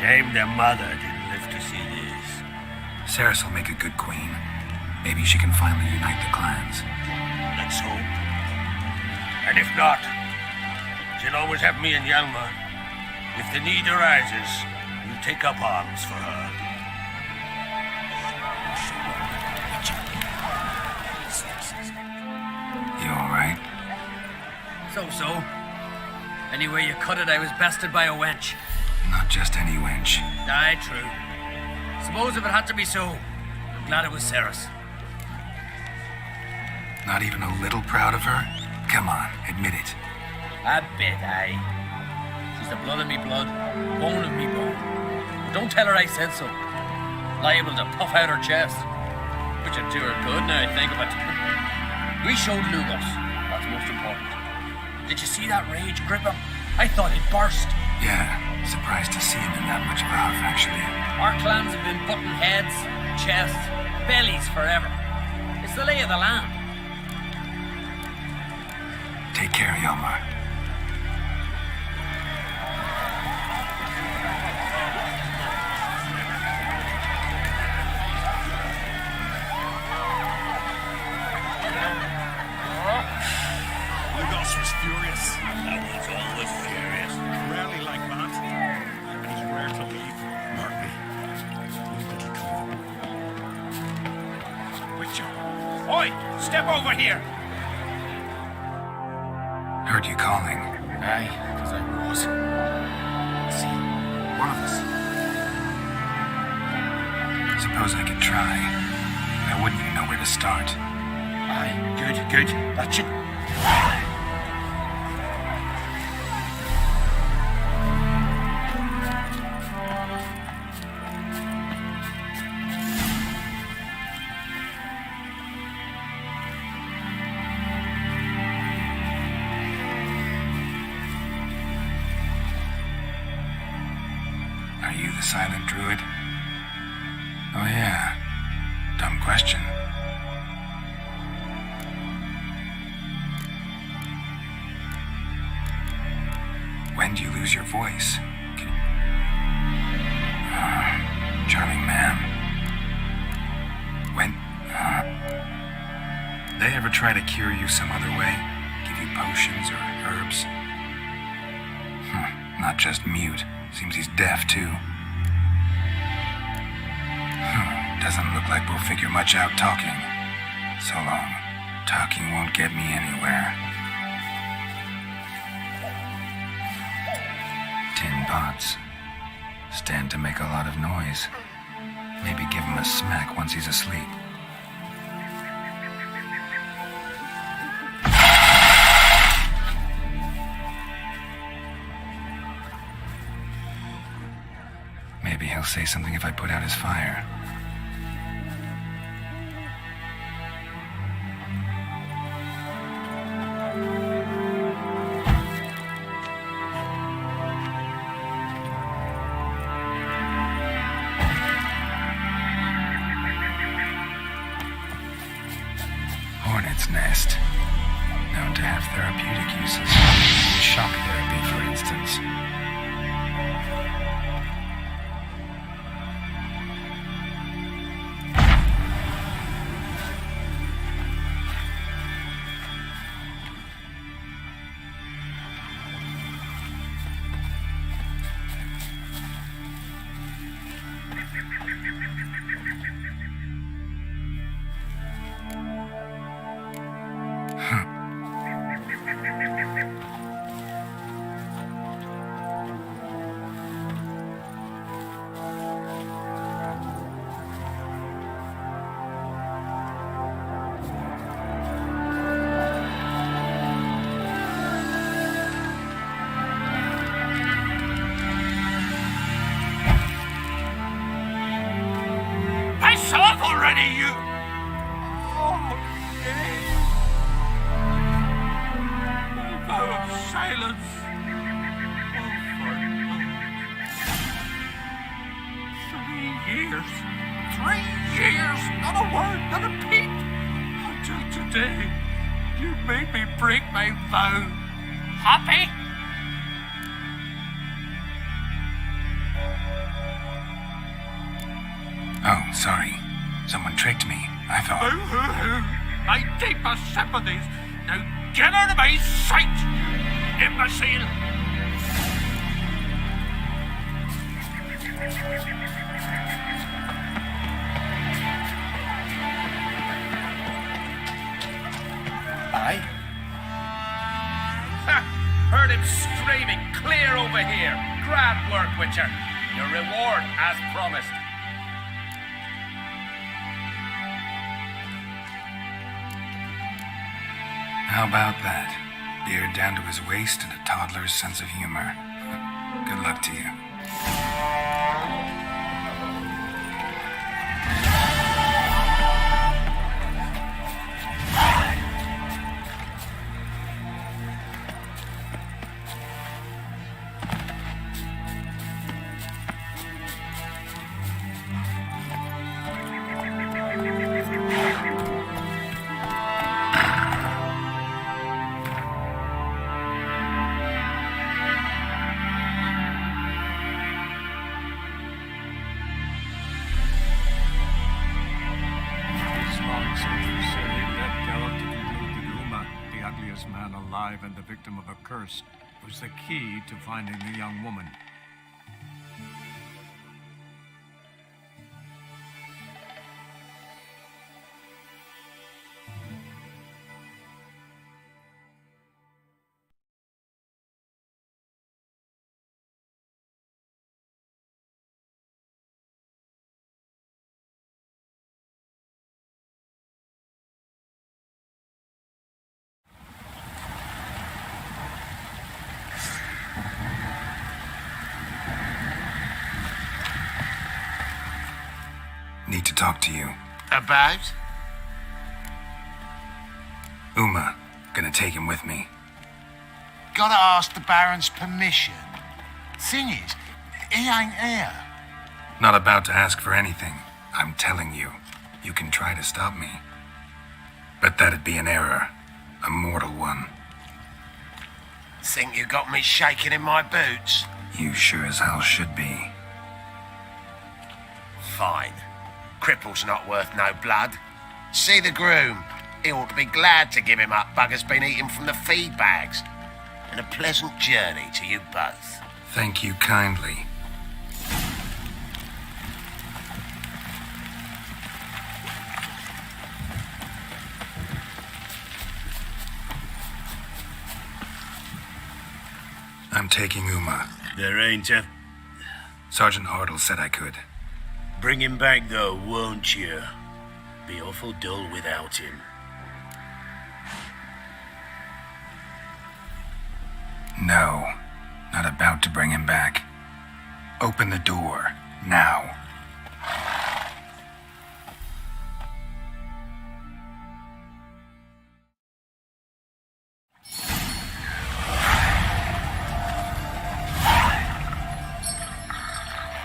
Shame their mother didn't live to see this. Ceres will make a good queen. Maybe she can finally unite the clans. Let's hope. And if not, she'll always have me and Hjalmar. If the need arises, we'll take up arms for her. You alright? So. Anyway you cut it, I was bested by a wench. Not just any wench. Aye, true. Suppose if it had to be so, I'm glad it was Ceres. Not even a little proud of her? Come on, admit it. A bit, aye. She's the blood of me blood, bone of me bone. Don't tell her I said so. Liable to puff out her chest. Which would do her good now I think of it. We showed Lugos. That's most important. Did you see that rage grip him? I thought he'd burst. Yeah, surprised to see him in that much of a huff, actually. Our clans have been butting heads, chests, bellies forever. It's the lay of the land. Take care, Hjalmar. Lugos was furious. That was always furious. Rarely like that. He's rare to leave. Mark me. Witcher. Oi! Step over here! Heard you calling. Aye, because I was. See, one of us. Suppose I could try. I wouldn't even know where to start. Aye, good. That's it. Are you the silent druid? Oh yeah. Dumb question. When do you lose your voice? Charming man. When... They ever try to cure you some other way? Give you potions or herbs? Not just mute. Seems he's deaf, too. Doesn't look like we'll figure much out talking. So long. Talking won't get me anywhere. Tin pots. Stand to make a lot of noise. Maybe give him a smack once he's asleep. Maybe he'll say something if I put out his fire. Hornet's nest, known to have therapeutic uses. Shock therapy, for instance. Piss off already, you! Oh, yeah. My vow of silence. Oh, for 3 years. 3 years! Not a word, not a peep! Until today, you made me break my vow. Happy? Oh, sorry. Someone tricked me. I thought... Boo-hoo-hoo! My deepest sympathies. Now get out of my sight, imbecile! Aye? Heard him screaming clear over here. Grand work, Witcher. Your reward as promised. How about that? Beard down to his waist and a toddler's sense of humor. Good luck to you. Man alive and the victim of a curse was the key to finding the young woman. Need to talk to you. About? Uma. Gonna take him with me. Gotta ask the Baron's permission. Thing is, he ain't here. Not about to ask for anything. I'm telling you. You can try to stop me. But that'd be an error. A mortal one. Think you got me shaking in my boots? You sure as hell should be. Fine. Cripple's not worth no blood. See the groom. He ought to be glad to give him up. Bugger's been eating from the feed bags. And a pleasant journey to you both. Thank you kindly. I'm taking Uma. There ain't a Sergeant Hartle said I could. Bring him back, though, won't you? Be awful dull without him. No, not about to bring him back. Open the door, now.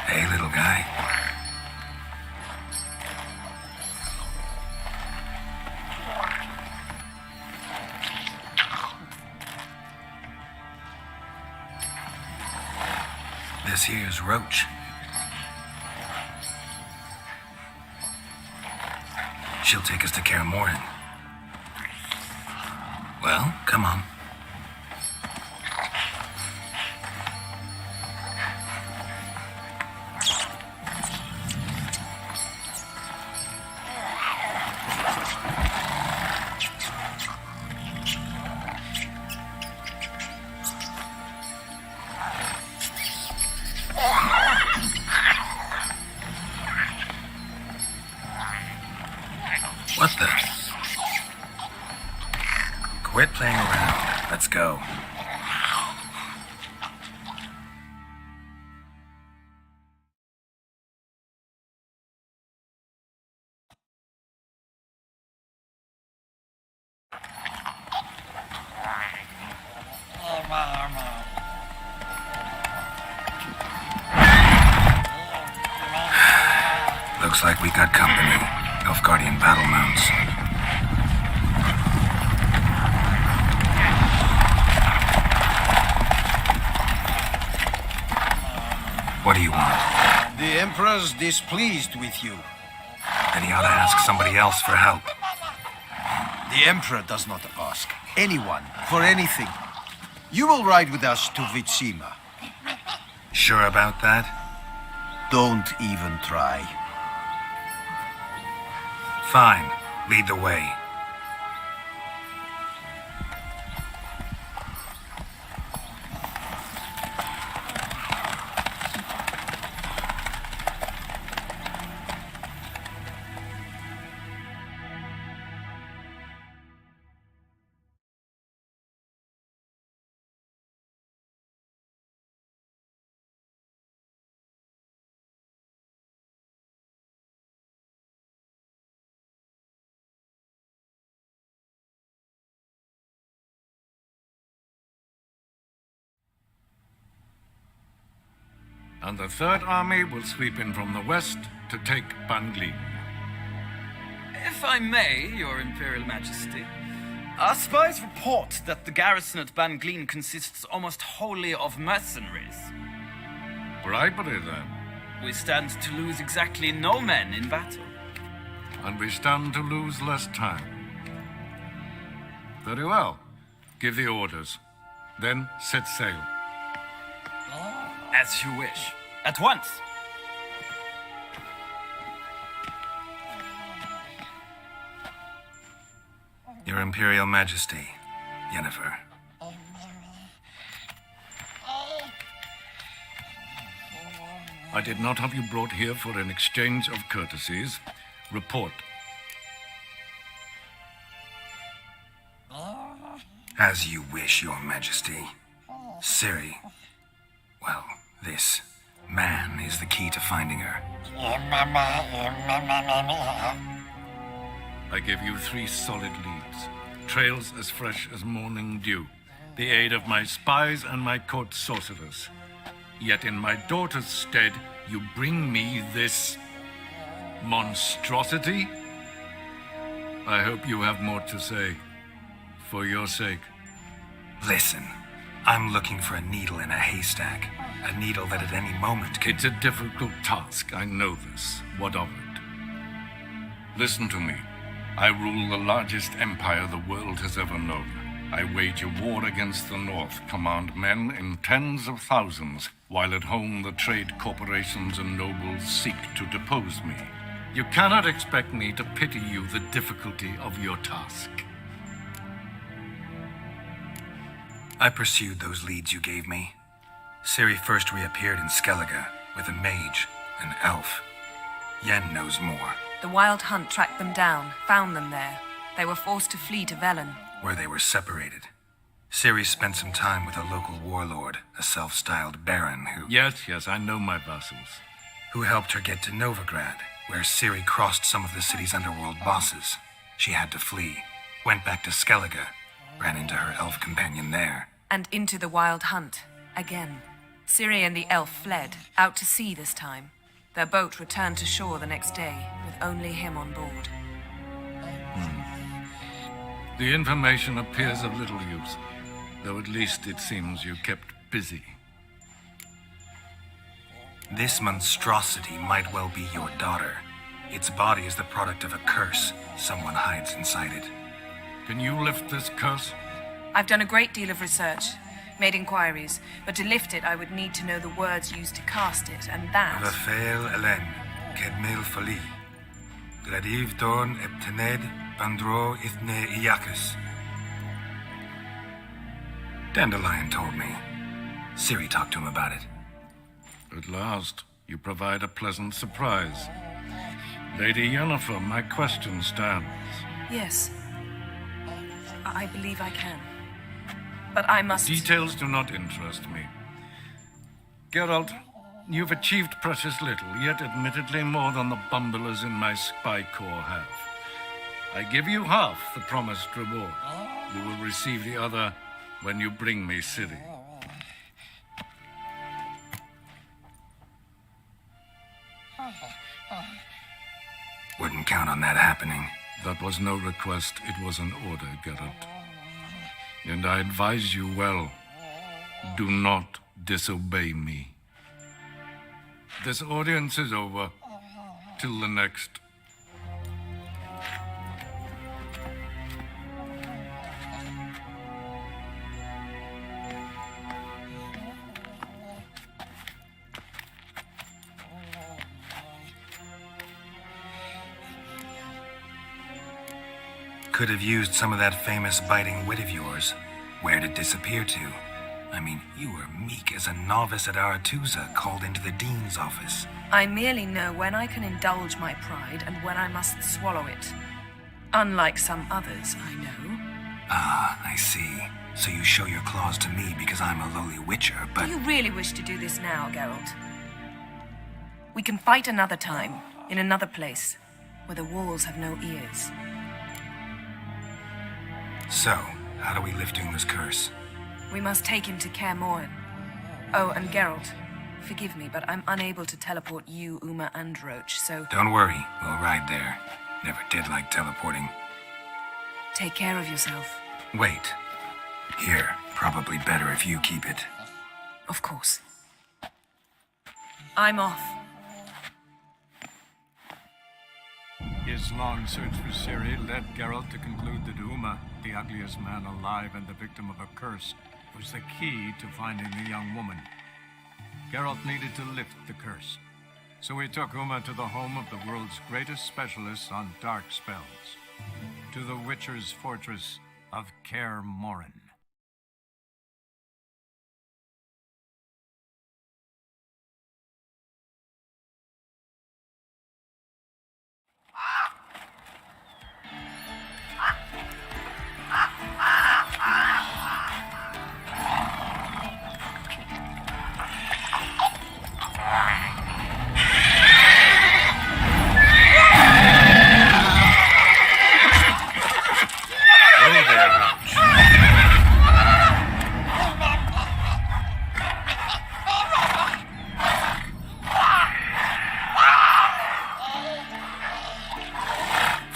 Hey, little guy. This here's Roach. She'll take us to Kaer Morhen. Well, come on. What the? Quit playing around. Let's go. Looks like we got company. Nilfgaardian battle mounts. What do you want? The Emperor's displeased with you. Then he ought to ask somebody else for help. The Emperor does not ask anyone for anything. You will ride with us to Vitsima. Sure about that? Don't even try. Fine. Lead the way. And the Third Army will sweep in from the west to take Banglin. If I may, Your Imperial Majesty, our spies report that the garrison at Banglin consists almost wholly of mercenaries. Bribery, then. We stand to lose exactly no men in battle. And we stand to lose less time. Very well. Give the orders. Then set sail. As you wish. At once. Your Imperial Majesty, Yennefer. I did not have you brought here for an exchange of courtesies. Report. As you wish, Your Majesty. Ciri. Well, this man is the key to finding her. I give you 3 solid leads. Trails as fresh as morning dew. The aid of my spies and my court sorcerers. Yet in my daughter's stead, you bring me this monstrosity? I hope you have more to say. For your sake. Listen, I'm looking for a needle in a haystack. A needle that at any moment can... It's a difficult task, I know this. What of it? Listen to me. I rule the largest empire the world has ever known. I wage a war against the North, command men in tens of thousands, while at home the trade corporations and nobles seek to depose me. You cannot expect me to pity you the difficulty of your task. I pursued those leads you gave me. Ciri first reappeared in Skellige, with a mage, an elf. Yen knows more. The Wild Hunt tracked them down, found them there. They were forced to flee to Velen, where they were separated. Ciri spent some time with a local warlord, a self-styled baron who... Yes, I know my vassals. Who helped her get to Novigrad, where Ciri crossed some of the city's underworld bosses. She had to flee, went back to Skellige, ran into her elf companion there. And into the Wild Hunt, again. Ciri and the elf fled, out to sea this time. Their boat returned to shore the next day, with only him on board. The information appears of little use, though at least it seems you kept busy. This monstrosity might well be your daughter. Its body is the product of a curse. Someone hides inside it. Can you lift this curse? I've done a great deal of research, made inquiries, but to lift it I would need to know the words used to cast it, and that... Rafael Elen, Kedmil Fali. Gradiv Dorn Eptened Bandro Ithne Iacus. Dandelion told me. Ciri talked to him about it. At last, you provide a pleasant surprise. Lady Yennefer, my question stands. Yes. I believe I can. But I must... Details do not interest me. Geralt, you've achieved precious little, yet admittedly more than the bumblers in my spy corps have. I give you half the promised reward. You will receive the other when you bring me Ciri. Wouldn't count on that happening. That was no request, it was an order, Geralt. And I advise you well, do not disobey me. This audience is over. Till the next. Could have used some of that famous biting wit of yours. Where'd it disappear to? I mean, you were meek as a novice at Aretusa called into the dean's office. I merely know when I can indulge my pride and when I must swallow it. Unlike some others, I know. Ah, I see. So you show your claws to me because I'm a lowly witcher, but... Do you really wish to do this now, Geralt? We can fight another time, in another place, where the walls have no ears. So, how do we lift Uma's curse? We must take him to Kaer Morhen. Oh, and Geralt, forgive me, but I'm unable to teleport you, Uma, and Roach, so... Don't worry, we'll ride there. Never did like teleporting. Take care of yourself. Wait. Here, probably better if you keep it. Of course. I'm off. His long search for Ciri led Geralt to conclude that Uma, the ugliest man alive and the victim of a curse, was the key to finding the young woman. Geralt needed to lift the curse, so he took Uma to the home of the world's greatest specialists on dark spells, to the Witcher's fortress of Kaer Morhen.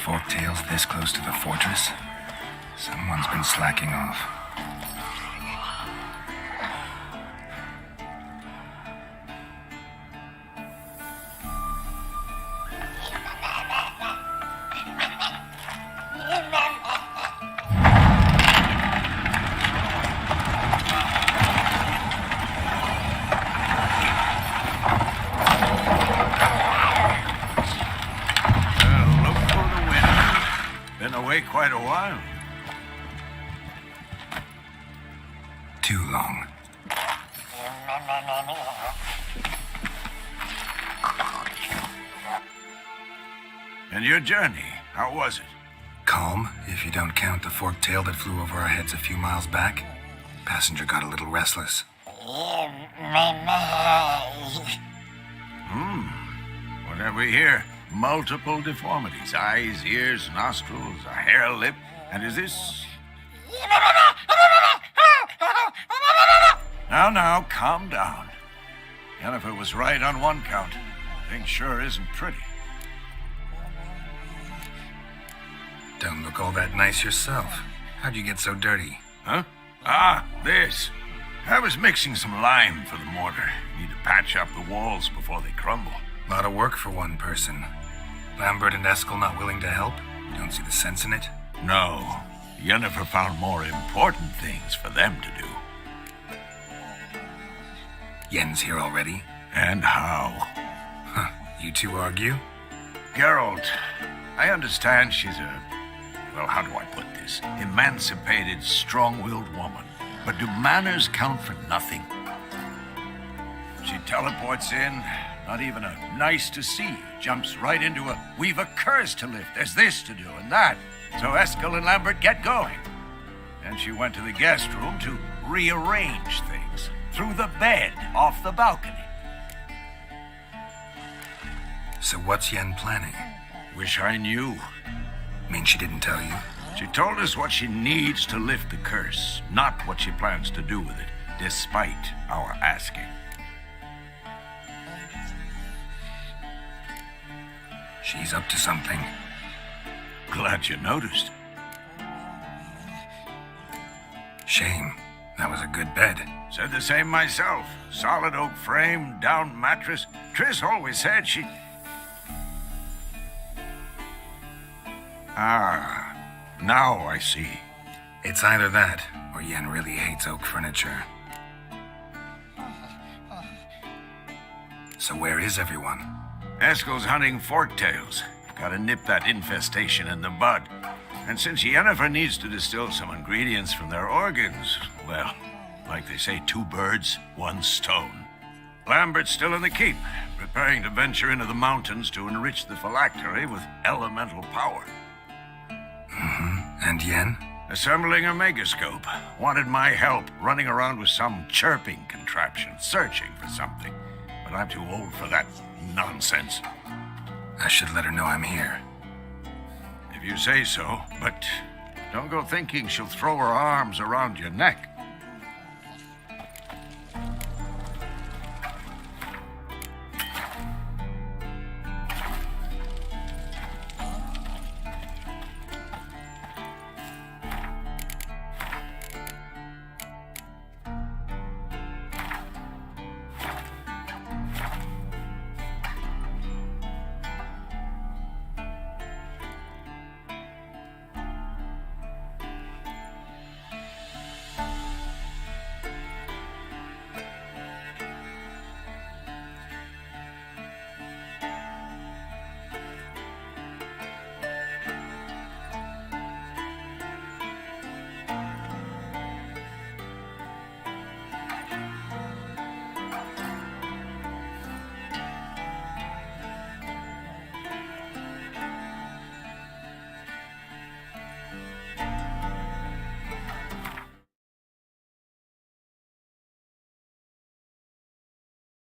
Forktails this close to the fortress? Someone's been slacking off. Quite a while. Too long. And your journey, how was it? Calm, if you don't count the forked tail that flew over our heads a few miles back. Passenger got a little restless. What have we here? Multiple deformities. Eyes, ears, nostrils, a hair lip. And is this... Now, calm down. Yennefer was right on one count. Thing sure isn't pretty. Don't look all that nice yourself. How'd you get so dirty? Huh? This. I was mixing some lime for the mortar. Need to patch up the walls before they crumble. Lot of work for one person. Lambert and Eskel not willing to help? Don't see the sense in it? No. Yennefer found more important things for them to do. Yen's here already? And how? Huh. You two argue? Geralt, I understand she's a... Well, how do I put this? Emancipated, strong-willed woman. But do manners count for nothing? She teleports in, not even a nice to see. Jumps right into a, we've a curse to lift, there's this to do and that. So Eskel and Lambert get going. Then she went to the guest room to rearrange things. Through the bed, off the balcony. So what's Yen planning? Wish I knew. Mean she didn't tell you? She told us what she needs to lift the curse, not what she plans to do with it, despite our asking. She's up to something. Glad you noticed. Shame. That was a good bed. Said the same myself. Solid oak frame, down mattress. Triss always said she... Now I see. It's either that, or Yen really hates oak furniture. So where is everyone? Eskel's hunting forktails. Gotta nip that infestation in the bud. And since Yennefer needs to distill some ingredients from their organs, well, like they say, 2 birds, 1 stone. Lambert's still in the keep, preparing to venture into the mountains to enrich the phylactery with elemental power. And Yen? Assembling a megascope. Wanted my help running around with some chirping contraption, searching for something. But I'm too old for that nonsense. I should let her know I'm here. If you say so, but don't go thinking she'll throw her arms around your neck.